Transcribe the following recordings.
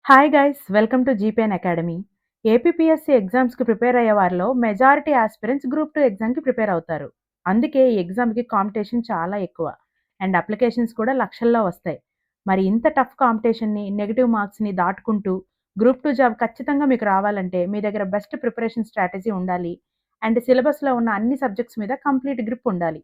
Hi guys welcome to GPN academy. APPSC ఎగ్జామ్స్కి prepare అయ్యే వారిలో మెజారిటీ ఆస్పిరెంట్స్ గ్రూప్ టూ ఎగ్జామ్కి ప్రిపేర్ అవుతారు. అందుకే ఈ ఎగ్జామ్కి కాంపిటీషన్ చాలా ఎక్కువ అండ్ అప్లికేషన్స్ కూడా లక్షల్లో వస్తాయి. మరి ఇంత టఫ్ కాంపిటీషన్ని నెగిటివ్ మార్క్స్ని దాటుకుంటూ గ్రూప్ టూ జాబ్ ఖచ్చితంగా మీకు రావాలంటే మీ దగ్గర బెస్ట్ ప్రిపరేషన్ స్ట్రాటజీ ఉండాలి అండ్ సిలబస్లో ఉన్న అన్ని సబ్జెక్ట్స్ మీద కంప్లీట్ గ్రిప్ ఉండాలి.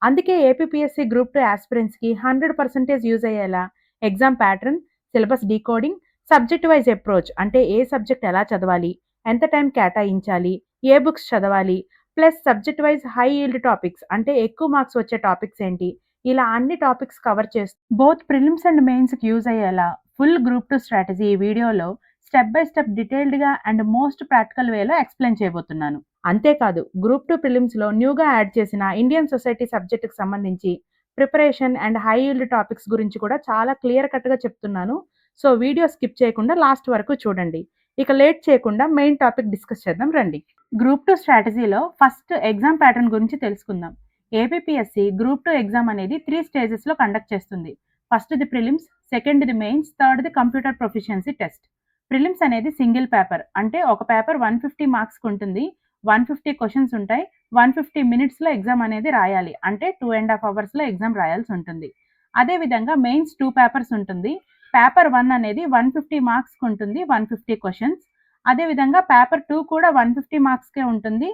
అందుకే ఏపీపీఎస్సీ గ్రూప్ టూ ఆస్పిరెంట్స్కి 100% యూజ్ అయ్యేలా exam pattern, syllabus decoding, subject wise approach అంటే ఏ సబ్జెక్ట్ ఎలా చదవాలి, ఎంత టైం కేటాయించాలి, ఏ బుక్స్ చదవాలి, plus subject wise high yield topics అంటే ఎక్కువ మార్క్స్ వచ్చే టాపిక్స్ ఏంటి, ఇలా అన్ని టాపిక్స్ కవర్ చేస్తూ బోత్ ప్రిలిమ్స్ అండ్ మెయిన్స్కి యూజ్ అయ్యేలా ఫుల్ గ్రూప్ టూ స్ట్రాటజీ ఈ వీడియోలో స్టెప్ బై స్టెప్ డీటెయిల్డ్గా అండ్ మోస్ట్ ప్రాక్టికల్ వేలో ఎక్స్ప్లెయిన్ చేయబోతున్నాను. అంతేకాదు గ్రూప్ టూ ప్రిలిమ్స్లో న్యూగా యాడ్ చేసిన ఇండియన్ సొసైటీ సబ్జెక్టుకి సంబంధించి preparation and high yield topics గురించి కూడా చాలా క్లియర్ కట్గా చెప్తున్నాను. సో వీడియో స్కిప్ చేయకుండా లాస్ట్ వరకు చూడండి. ఇక లేట్ చేయకుండా మెయిన్ టాపిక్ డిస్కస్ చేద్దాం రండి. గ్రూప్ టూ స్ట్రాటజీలో ఫస్ట్ ఎగ్జామ్ ప్యాటర్న్ గురించి తెలుసుకుందాం. ఏపీపీఎస్సీ గ్రూప్ టూ ఎగ్జామ్ అనేది 3 స్టేజెస్లో కండక్ట్ చేస్తుంది. ఫస్ట్ది ప్రిలిమ్స్, సెకండ్ది మెయిన్స్, థర్డ్ది కంప్యూటర్ ప్రొఫిషియన్సీ టెస్ట్. ప్రిలిమ్స్ అనేది సింగిల్ పేపర్ అంటే ఒక పేపర్ 150 మార్క్స్కి ఉంటుంది. 150 క్వశ్చన్స్ ఉంటాయి. 150 మినిట్స్లో ఎగ్జామ్ అనేది రాయాలి అంటే 2.5 అవర్స్లో ఎగ్జామ్ రాయాల్సి ఉంటుంది. అదేవిధంగా మెయిన్స్ 2 పేపర్స్ ఉంటుంది. పేపర్ 1 అనేది 150 మార్క్స్కి ఉంటుంది, 150 క్వశ్చన్స్. అదేవిధంగా పేపర్ 2 కూడా 150 మార్క్స్కే ఉంటుంది,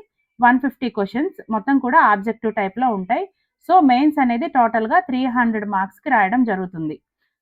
150 క్వశ్చన్స్. మొత్తం కూడా ఆబ్జెక్టివ్ టైప్లో ఉంటాయి. సో మెయిన్స్ అనేది టోటల్గా 300 మార్క్స్కి రాయడం జరుగుతుంది.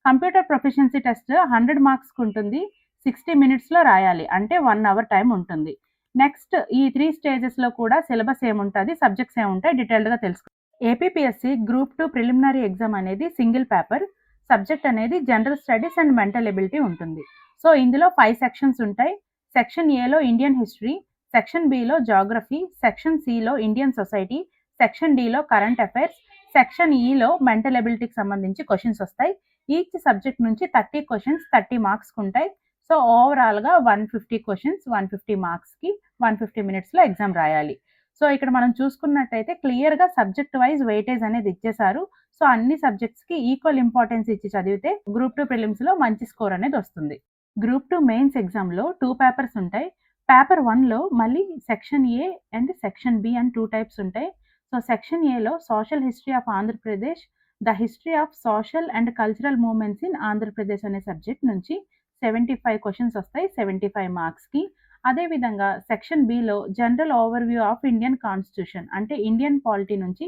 కంప్యూటర్ ప్రొఫిషియన్సీ టెస్ట్ 100 మార్క్స్కి ఉంటుంది, 60 మినిట్స్లో రాయాలి అంటే 1 అవర్ టైం ఉంటుంది. నెక్స్ట్ ఈ 3 స్టేజెస్లో కూడా సిలబస్ ఏముంటుంది, సబ్జెక్ట్స్ ఏముంటాయి డీటెయిల్డ్గా తెలుసుకుందాం. APPSC group two preliminary exam అనేది సింగిల్ పేపర్. సబ్జెక్ట్ అనేది general studies and mental ability ఉంటుంది. సో ఇందులో 5 సెక్షన్స్ ఉంటాయి. సెక్షన్ ఏలో ఇండియన్ హిస్టరీ, సెక్షన్ బిలో జాగ్రఫీ, సెక్షన్ సిలో ఇండియన్ సొసైటీ, సెక్షన్ డిలో కరెంట్ అఫైర్స్, సెక్షన్ ఈలో మెంటల్ ఎబిలిటీకి సంబంధించి క్వశ్చన్స్ వస్తాయి. ఈచ్ సబ్జెక్ట్ నుంచి 30 క్వశ్చన్స్ 30 మార్క్స్కి ఉంటాయి. సో ఓవరాల్గా 150 క్వశ్చన్స్ 150 మార్క్స్కి 150 మినిట్స్లో ఎగ్జామ్ రాయాలి. సో ఇక్కడ మనం చూసుకున్నట్టయితే క్లియర్గా సబ్జెక్ట్ వైజ్ వెయిటేజ్ అనేది ఇచ్చేశారు. సో అన్ని సబ్జెక్ట్స్కి ఈక్వల్ ఇంపార్టెన్స్ ఇచ్చి చదివితే గ్రూప్ టూ ప్రిలిమ్స్లో మంచి స్కోర్ అనేది వస్తుంది. గ్రూప్ టూ మెయిన్స్ ఎగ్జామ్లో 2 పేపర్స్ ఉంటాయి. పేపర్ 1లో మళ్ళీ section A and section B అని 2 టైప్స్ ఉంటాయి. సో సెక్షన్ ఏలో social history of Andhra Pradesh, the history of social and cultural movements in Andhra Pradesh అనే సబ్జెక్ట్ నుంచి 75 క్వశ్చన్స్ వస్తాయి 75 మార్క్స్కి. అదేవిధంగా సెక్షన్ బిలో general overview of Indian constitution అంటే ఇండియన్ పాలిటీ నుంచి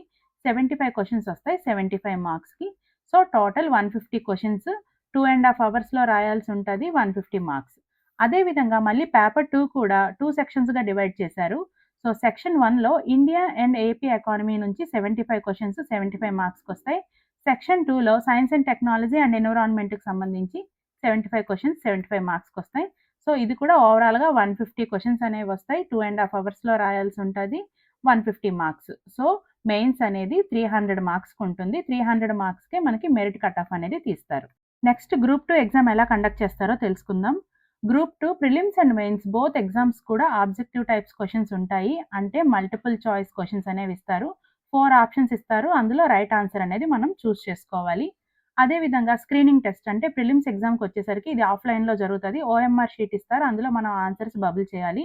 75 క్వశ్చన్స్ వస్తాయి 75 మార్క్స్కి. సో టోటల్ 150 క్వశ్చన్స్ 2.5 అవర్స్లో రాయాల్సి ఉంటుంది, 150 మార్క్స్. అదేవిధంగా మళ్ళీ పేపర్ 2 కూడా 2 సెక్షన్స్గా డివైడ్ చేశారు. సో సెక్షన్ 1లో ఇండియా అండ్ ఏపీ ఎకానమీ నుంచి 75 క్వశ్చన్స్ 75 మార్క్స్కి వస్తాయి. సెక్షన్ 2లో సైన్స్ అండ్ టెక్నాలజీ అండ్ ఎన్విరాన్మెంట్కి సంబంధించి 75 క్వశ్చన్స్ 75 మార్క్స్కి వస్తాయి. సో ఇది కూడా ఓవరాల్గా 150 క్వశ్చన్స్ అనేవి వస్తాయి, 2.5 అవర్స్లో రాయాల్సి ఉంటుంది, 150 మార్క్స్. సో మెయిన్స్ అనేది 300 మార్క్స్కి ఉంటుంది. 300 మార్క్స్కే మనకి మెరిట్ కట్ ఆఫ్ అనేది తీస్తారు. నెక్స్ట్ గ్రూప్ టూ ఎగ్జామ్ ఎలా కండక్ట్ చేస్తారో తెలుసుకుందాం. Group two prelims and mains both exams కూడా ఆబ్జెక్టివ్ టైప్స్ క్వశ్చన్స్ ఉంటాయి. అంటే మల్టిపుల్ చాయిస్ క్వశ్చన్స్ అనేవి ఇస్తారు. 4 ఆప్షన్స్ ఇస్తారు. అందులో రైట్ ఆన్సర్ అనేది మనం చూస్ చేసుకోవాలి. అదేవిధంగా స్క్రీనింగ్ టెస్ట్ అంటే ప్రిలిమ్స్ ఎగ్జామ్కి వచ్చేసరికి ఇది ఆఫ్లైన్లో జరుగుతుంది. ఓఎంఆర్ షీట్ ఇస్తారు, అందులో మనం ఆన్సర్స్ బబుల్ చేయాలి.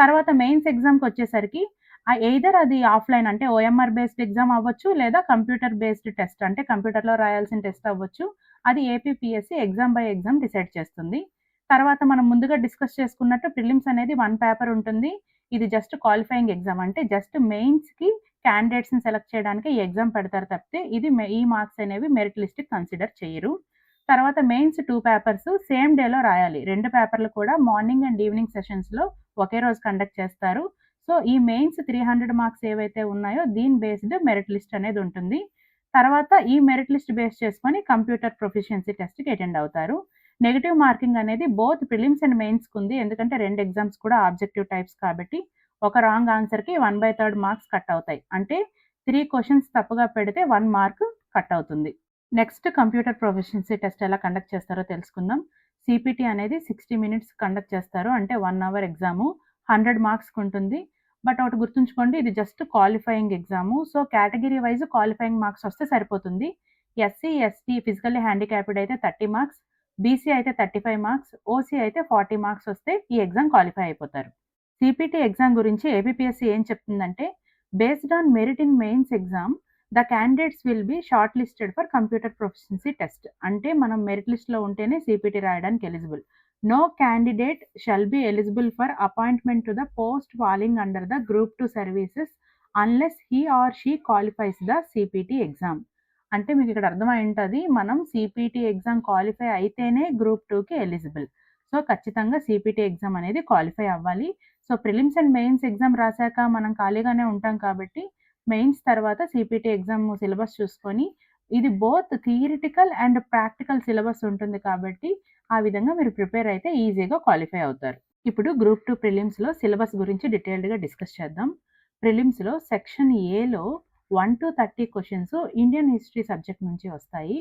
తర్వాత మెయిన్స్ ఎగ్జామ్కి వచ్చేసరికి ఎయిదర్ అది ఆఫ్లైన్ అంటే ఓఎంఆర్ బేస్డ్ ఎగ్జామ్ అవ్వచ్చు, లేదా కంప్యూటర్ బేస్డ్ టెస్ట్ అంటే కంప్యూటర్లో రాయాల్సిన టెస్ట్ అవ్వచ్చు. అది APPSC exam by exam decide చేస్తుంది. తర్వాత మనం ముందుగా డిస్కస్ చేసుకున్నట్టు ప్రిలిమ్స్ అనేది 1 పేపర్ ఉంటుంది. ఇది జస్ట్ క్వాలిఫైయింగ్ ఎగ్జామ్ అంటే జస్ట్ మెయిన్స్కి క్యాండిడేట్స్ని సెలెక్ట్ చేయడానికి ఈ ఎగ్జామ్ పెడతారు తప్పితే ఇది ఈ మార్క్స్ అనేవి మెరిట్ లిస్ట్కి కన్సిడర్ చేయరు. తర్వాత మెయిన్స్ 2 పేపర్స్ సేమ్ డేలో రాయాలి. 2 పేపర్లు కూడా మార్నింగ్ అండ్ ఈవినింగ్ సెషన్స్లో ఒకే రోజు కండక్ట్ చేస్తారు. సో ఈ మెయిన్స్ 300 మార్క్స్ ఏవైతే ఉన్నాయో దీని బేస్డ్ మెరిట్ లిస్ట్ అనేది ఉంటుంది. తర్వాత ఈ మెరిట్ లిస్ట్ బేస్ చేసుకొని కంప్యూటర్ ప్రొఫిషియన్సీ టెస్ట్కి అటెండ్ అవుతారు. నెగెటివ్ మార్కింగ్ అనేది బోత్ ప్రిలిమ్స్ అండ్ మెయిన్స్కి ఉంది. ఎందుకంటే 2 ఎగ్జామ్స్ కూడా ఆబ్జెక్టివ్ టైప్స్ కాబట్టి ఒక రాంగ్ ఆన్సర్కి 1/3 మార్క్స్ కట్ అవుతాయి. అంటే 3 క్వశ్చన్స్ తప్పుగా పెడితే 1 మార్క్ కట్ అవుతుంది. నెక్స్ట్ కంప్యూటర్ ప్రొఫిషియన్సీ టెస్ట్ ఎలా కండక్ట్ చేస్తారో తెలుసుకుందాం. సిపిటి అనేది 60 మినిట్స్ కండక్ట్ చేస్తారు. అంటే 1 అవర్ ఎగ్జాము 100 మార్క్స్కి ఉంటుంది. బట్ ఒకటి గుర్తుంచుకోండి, ఇది just qualifying exam. So category wise qualifying marks వస్తే సరిపోతుంది. ఎస్సీ, ఎస్టీ, ఫిజికల్లీ హ్యాండిక్యాప్డ్ అయితే 30 మార్క్స్, బీసీ అయితే 35 మార్క్స్, ఓసీ అయితే 40 మార్క్స్ వస్తే ఈ ఎగ్జామ్ క్వాలిఫై అయిపోతారు. సీపీటీ ఎగ్జామ్ గురించి ఏపీపీఎస్సీ ఏం చెప్తుందంటే, based on merit in mains exam the candidates will be shortlisted for computer proficiency test. అంటే మనం మెరిట్ లిస్ట్‌లో ఉంటేనే సీపీటీ రాయడానికి eligible. No candidate shall be eligible for appointment to the post falling under the group 2 services unless he or she qualifies the CPT exam. అంటే మీకిక్కడ అర్థమై ఉంటది. మనం సీపీటీ ఎగ్జామ్ క్వాలిఫై అయితేనే గ్రూప్ 2కి ఎలిజిబుల్. సో, ఖచ్చితంగా CPT exam అనేది qualify అవ్వాలి. So, prelims and mains exam రాసాక మనం ఖాళీగానే ఉంటాం కాబట్టి, మెయిన్స్ తర్వాత సీపీటీ ఎగ్జామ్ సిలబస్ చూసుకొని, ఇది both theoretical and practical syllabus ఉంటుంది కాబట్టి, ఆ విధంగా మీరు ప్రిపేర్ అయితే ఈజీగా క్వాలిఫై అవుతారు. ఇప్పుడు గ్రూప్ 2 ప్రిలిమ్స్‌లో సిలబస్ గురించి డీటెయిల్డ్‌గా డిస్కస్ చేద్దాం. ప్రిలిమ్స్‌లో సెక్షన్ ఏలో 1-30 క్వెషన్స్ ఇండియన్ హిస్టరీ సబ్జెక్ట్ నుంచి వస్తాయి.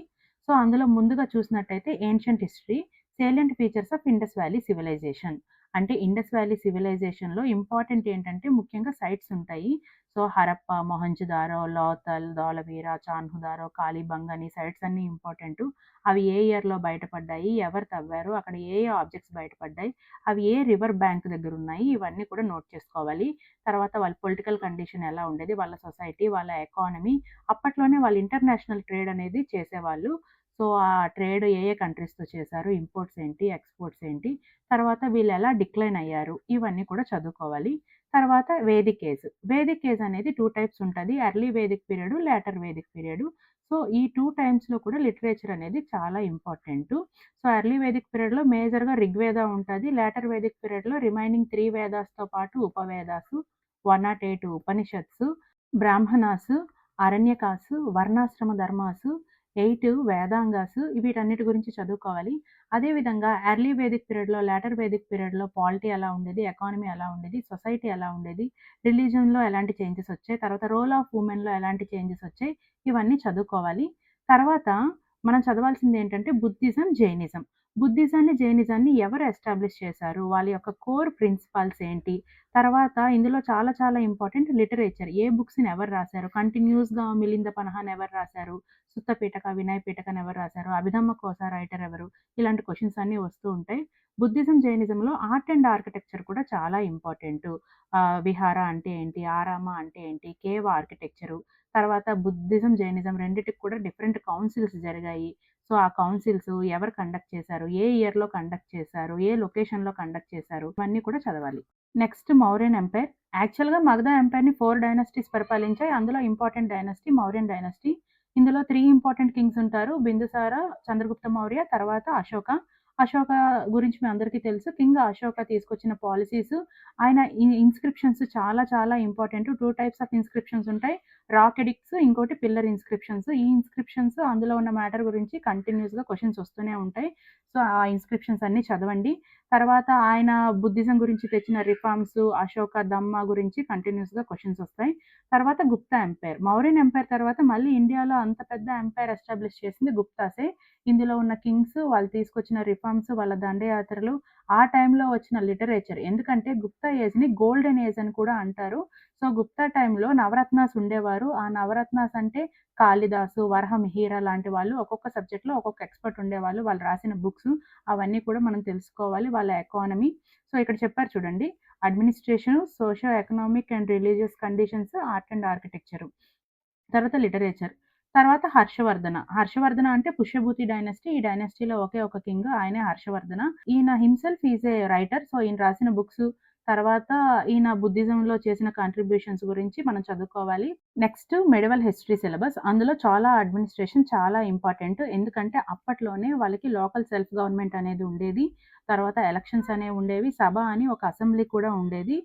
సో, అందులో ముందుగా చూసినట్టయితే ancient history, salient features of Indus valley civilization. అంటే ఇండస్ వ్యాలీ సివిలైజేషన్‌లో ఇంపార్టెంట్ ఏంటంటే ముఖ్యంగా సైట్స్ ఉంటాయి. సో, హరప్ప, మొహంజదారో, లోథల్, ధోలవీర, చాన్హుదారో, కాళీబంగ్ అని సైట్స్ అన్నీ ఇంపార్టెంటు. అవి ఏ ఇయర్‌లో బయటపడ్డాయి, ఎవరు తవ్వారు, అక్కడ ఏ ఏ ఆబ్జెక్ట్స్ బయటపడ్డాయి, అవి ఏ రివర్ బ్యాంక్ దగ్గర ఉన్నాయి, ఇవన్నీ కూడా నోట్ చేసుకోవాలి. తర్వాత వాళ్ళ పొలిటికల్ కండిషన్ ఎలా ఉండేది, వాళ్ళ సొసైటీ, వాళ్ళ ఎకానమీ, అప్పట్లోనే వాళ్ళు ఇంటర్నేషనల్ ట్రేడ్ అనేది చేసేవాళ్ళు. సో, ఆ ట్రేడ్ ఏ ఏ కంట్రీస్‌తో చేశారు, ఇంపోర్ట్స్ ఏంటి, ఎక్స్‌పోర్ట్స్ ఏంటి, తర్వాత వీళ్ళు ఎలా డిక్లైన్ అయ్యారు, ఇవన్నీ కూడా చదువుకోవాలి. తర్వాత వేదిక్ ఏజ్. వేదిక్ ఏజ్ అనేది 2 టైప్స్ ఉంటది. Early Vedic period, later Vedic period. So, ఈ 2 టైమ్స్‌లో కూడా లిటరేచర్ అనేది చాలా ఇంపార్టెంటు. సో, ఎర్లీ వేదిక్ పీరియడ్‌లో మేజర్‌గా రిగ్వేద ఉంటది. లేటర్ వేదిక్ పీరియడ్‌లో రిమైనింగ్ 3 వేదాస్‌తో పాటు ఉపవేదాసు, 108 ఉపనిషత్సు, బ్రాహ్మణాసు, అరణ్యకాసు, వర్ణాశ్రమ ధర్మాసు, 8 వేదాంగాసు వీటన్నిటి గురించి చదువుకోవాలి. అదే విధంగా ఎర్లీ వేదిక్ పీరియడ్‌లో, లేటర్ వేదిక్ పీరియడ్‌లో పాలిటీ ఎలా ఉండేది, ఎకానమీ ఎలా ఉండేది, సొసైటీ ఎలా ఉండేది, రిలిజియన్‌లో ఎలాంటి చేంజెస్ వచ్చాయి, తర్వాత రోల్ ఆఫ్ వుమెన్‌లో ఎలాంటి చేంజెస్ వచ్చాయి, ఇవన్నీ చదువుకోవాలి. తర్వాత మనం చదవాల్సింది ఏంటంటే బుద్ధిజం, జైనిజం. బుద్ధిజాన్ని, జైనిజాన్ని ఎవరు ఎస్టాబ్లిష్ చేశారు? వాళ్ళ యొక్క కోర్ ప్రిన్సిపల్స్ ఏంటి? తర్వాత ఇందులో చాలా చాలా ఇంపార్టెంట్ లిటరేచర్. ఏ బుక్స్‌ని ఎవరు రాసారు? కంటిన్యూయస్‌గా మిలింద పనహాన్ ఎవరు రాసారు? సుత్త పీటక, వినయ్ పీటకని ఎవరు రాసారు? అభిధమ్మ కోస రైటర్ ఎవరు? ఇలాంటి క్వెషన్స్ అన్నీ వస్తూ ఉంటాయి. బుద్ధిజం, జైనిజంలో ఆర్ట్ అండ్ ఆర్కిటెక్చర్ కూడా చాలా ఇంపార్టెంటు. విహార అంటే ఏంటి? ఆరామ అంటే ఏంటి? Cave architecture. తర్వాత బుద్ధిజం, జైనిజం రెండిటికి కూడా డిఫరెంట్ కౌన్సిల్స్ జరిగాయి. సో, ఆ కౌన్సిల్స్ ఎవరు కండక్ట్ చేశారు? ఏ ఇయర్‌లో కండక్ట్ చేశారు? ఏ లొకేషన్‌లో కండక్ట్ చేశారు? ఇవన్నీ కూడా చదవాలి. Next Mauryan empire. యాక్చువల్‌గా మగధ ఎంపైర్‌ని 4 డైనస్టీస్ పరిపాలించాయి. అందులో ఇంపార్టెంట్ డైనస్టీ మౌర్యన్ డైనస్టీ. ఇందులో 3 ఇంపార్టెంట్ కింగ్స్ ఉంటారు. బిందుసార, చంద్రగుప్త మౌర్య, తర్వాత అశోక. అశోక గురించి మీ అందరికీ తెలుసు. కింగ్ అశోక తీసుకొచ్చిన పాలిసీస్, ఆయన ఇన్‌స్క్రిప్షన్స్ చాలా చాలా ఇంపార్టెంట్. 2 టైప్స్ ఆఫ్ ఇన్‌స్క్రిప్షన్స్ ఉంటాయి. రాక్ ఎడిక్ట్స్, ఇంకోటి పిల్లర్ ఇన్‌స్క్రిప్షన్స్. ఈ ఇన్‌స్క్రిప్షన్స్ అందులో ఉన్న మ్యాటర్ గురించి కంటిన్యూయస్‌గా క్వెషన్స్ వస్తూనే ఉంటాయి. సో, ఆ ఇన్‌స్క్రిప్షన్స్ అన్నీ చదవండి. తర్వాత ఆయన బుద్ధిజం గురించి తెచ్చిన రిఫార్మ్స్, అశోక, దమ్మ గురించి కంటిన్యూయస్‌గా క్వెషన్స్ వస్తాయి. తర్వాత గుప్తా ఎంపైర్. మౌర్యన్ ఎంపైర్ తర్వాత మళ్ళీ ఇండియాలో అంత పెద్ద ఎంపైర్ ఎస్టాబ్లిష్ చేసింది గుప్తాసే. ఇందులో ఉన్న కింగ్స్, వాళ్ళు తీసుకొచ్చిన రిఫార్మ్స్, వాళ్ళ దండయాత్రలు, ఆ టైంలో వచ్చిన లిటరేచర్. ఎందుకంటే గుప్తా ఏజ్‌ని గోల్డెన్ ఏజ్ అని కూడా అంటారు. సో, గుప్తా టైంలో నవరత్నాస్ ఉండేవారు. ఆ నవరత్నాస్ అంటే కాళిదాసు, వరహమిహిర లాంటి వాళ్ళు ఒక్కొక్క సబ్జెక్ట్‌లో ఒక్కొక్క ఎక్స్‌పర్ట్ ఉండేవాళ్ళు. వాళ్ళు రాసిన బుక్స్ అవన్నీ కూడా మనం తెలుసుకోవాలి. వాళ్ళ ఎకానమీ. సో, ఇక్కడ చెప్పారు చూడండి. Administration, socio economic and religious conditions, art and architecture. తర్వాత లిటరేచర్. తర్వాత హర్షవర్ధన. హర్షవర్ధన అంటే పుష్యభూతి డైనస్టీ. ఈ డైనస్టీలో ఒకే ఒక కింగ్ ఆయనే హర్షవర్ధన. ఈయన himself is a writer. So, ఈయన రాసిన బుక్స్, తర్వాత ఈయన బుద్ధిజంలో చేసిన కాంట్రిబ్యూషన్స్ గురించి మనం చదువుకోవాలి. Next medieval history syllabus. అందులో చాలా అడ్మినిస్ట్రేషన్ చాలా ఇంపార్టెంట్. ఎందుకంటే అప్పట్లోనే వాళ్ళకి లోకల్ సెల్ఫ్ గవర్నమెంట్ అనేది ఉండేది. తర్వాత ఎలక్షన్స్ అనేవి ఉండేవి. సభ అని ఒక అసెంబ్లీ కూడా ఉండేది.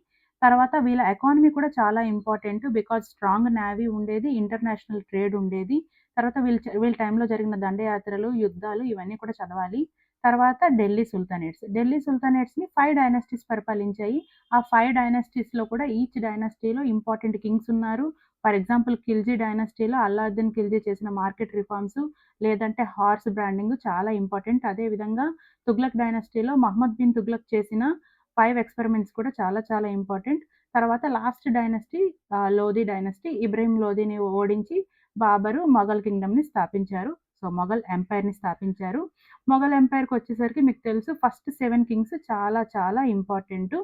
తర్వాత వీళ్ళ ఎకానమీ కూడా చాలా ఇంపార్టెంట్. బికాజ్ స్ట్రాంగ్ నేవీ ఉండేది. ఇంటర్నేషనల్ ట్రేడ్ ఉండేది. తర్వాత వీళ్ళ టైంలో జరిగిన దండయాత్రలు, యుద్ధాలు ఇవన్నీ కూడా చదవాలి. తర్వాత ఢిల్లీ సుల్తానేట్స్. ఢిల్లీ సుల్తానేట్స్‌ని 5 డైనస్టీస్ పరిపాలించాయి. ఆ 5 డైనస్టీస్‌లో కూడా ఈచ్ డైనస్టీలో ఇంపార్టెంట్ కింగ్స్ ఉన్నారు. ఫర్ ఎగ్జాంపుల్ ఖిల్జీ డైనస్టీలో అల్లావుద్దీన్ ఖిల్జీ చేసిన మార్కెట్ రిఫార్మ్స్, లేదంటే హార్స్ బ్రాండింగ్ చాలా ఇంపార్టెంట్. అదే విధంగా తుగ్లక్ డైనస్టీలో మహమ్మద్ బిన్ తుగ్లక్ చేసిన 5 ఎక్స్‌పెరిమెంట్స్ కూడా చాలా చాలా ఇంపార్టెంట్. తర్వాత last dynasty Lodhi dynasty. Ibrahim లోధిని ఓడించి బాబరు మొఘల్ కింగ్డమ్‌ని స్థాపించారు. సో, మొఘల్ ఎంపైర్‌ని స్థాపించారు. మొఘల్ ఎంపైర్‌కొచ్చేసరికి మీకు తెలుసు ఫస్ట్ 7 కింగ్స్ చాలా చాలా ఇంపార్టెంటు.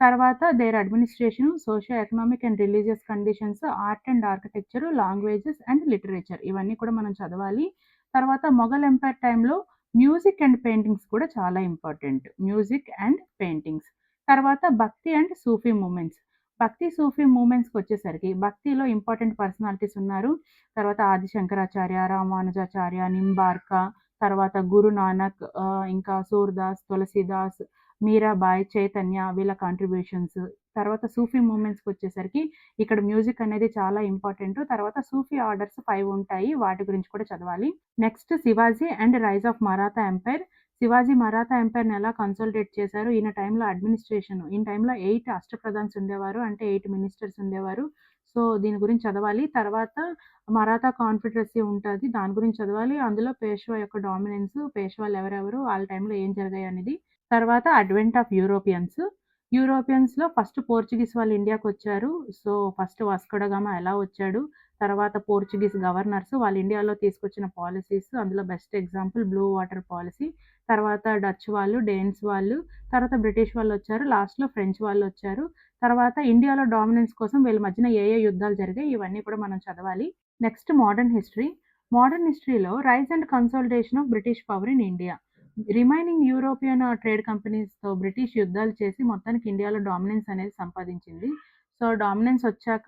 తర్వాత their administration, socio economic and religious conditions, art and architecture, languages and literature ఇవన్నీ కూడా మనం చదవాలి. తర్వాత మొఘల్ ఎంపైర్ టైంలో మ్యూజిక్ అండ్ పెయింటింగ్స్ కూడా చాలా ఇంపార్టెంట్. Music and paintings. తర్వాత భక్తి అండ్ సూఫీ మూవ్‌మెంట్స్. భక్తి, సూఫీ మూవ్‌మెంట్స్‌కొచ్చేసరికి భక్తిలో ఇంపార్టెంట్ పర్సనాలిటీస్ ఉన్నారు. తర్వాత ఆది శంకరాచార్య, రామానుజాచార్య, నింబార్క, తర్వాత గురు నానక్, ఇంకా సూర్‌దాస్, తులసీదాస్, మీరాబాయి, చైతన్య వీళ్ళ కాంట్రిబ్యూషన్స్. తర్వాత సూఫీ మూవ్‌మెంట్స్‌కొచ్చేసరికి ఇక్కడ మ్యూజిక్ అనేది చాలా ఇంపార్టెంటు. తర్వాత సూఫీ ఆర్డర్స్ 5 ఉంటాయి. వాటి గురించి కూడా చదవాలి. Next Shivaji and rise of Maratha empire. Shivaji Maratha ఎంపైర్‌ని ఎలా కన్సాలిడేట్ చేశారు? ఈయన టైంలో అడ్మినిస్ట్రేషన్ ఈయన టైంలో 8 అష్టప్రధాన్స్ ఉండేవారు. అంటే 8 మినిస్టర్స్ ఉండేవారు. సో, దీని గురించి చదవాలి. తర్వాత మరాఠా కాన్ఫెడరసీ ఉంటది. దాని గురించి చదవాలి. అందులో పేష్వా యొక్క డామినెన్స్, పేష్వాలు ఎవరెవరు, వాళ్ళ టైంలో ఏం జరిగాయనేది. తర్వాత అడ్వెంట్ ఆఫ్ యూరోపియన్స్. యూరోపియన్స్‌లో ఫస్ట్ పోర్చుగీస్ వాళ్ళు ఇండియాకొచ్చారు. So, first Vasco da Gama ఎలా వచ్చాడు? తర్వాత పోర్చుగీస్ గవర్నర్స్ వాళ్ళు ఇండియాలో తీసుకొచ్చిన పాలిసీస్, అందులో best example blue water policy. తర్వాత డచ్ వాళ్ళు, డేన్స్ వాళ్ళు, తర్వాత బ్రిటిష్ వాళ్ళొచ్చారు. లాస్ట్‌లో ఫ్రెంచ్ వాళ్ళొచ్చారు. తర్వాత ఇండియాలో డామినెన్స్ కోసం వీళ్ళ మధ్యన ఏ ఏ యుద్ధాలు జరిగాయి ఇవన్నీ కూడా మనం చదవాలి. Next modern history. మోడర్న్ హిస్టరీలో rise and consolidation of British power in India. Remaining European trade కంపెనీస్‌తో బ్రిటిష్ యుద్ధాలు చేసి మొత్తానికి ఇండియాలో డామినెన్స్ అనేది సంపాదించింది. సో, డామినెన్స్ వచ్చాక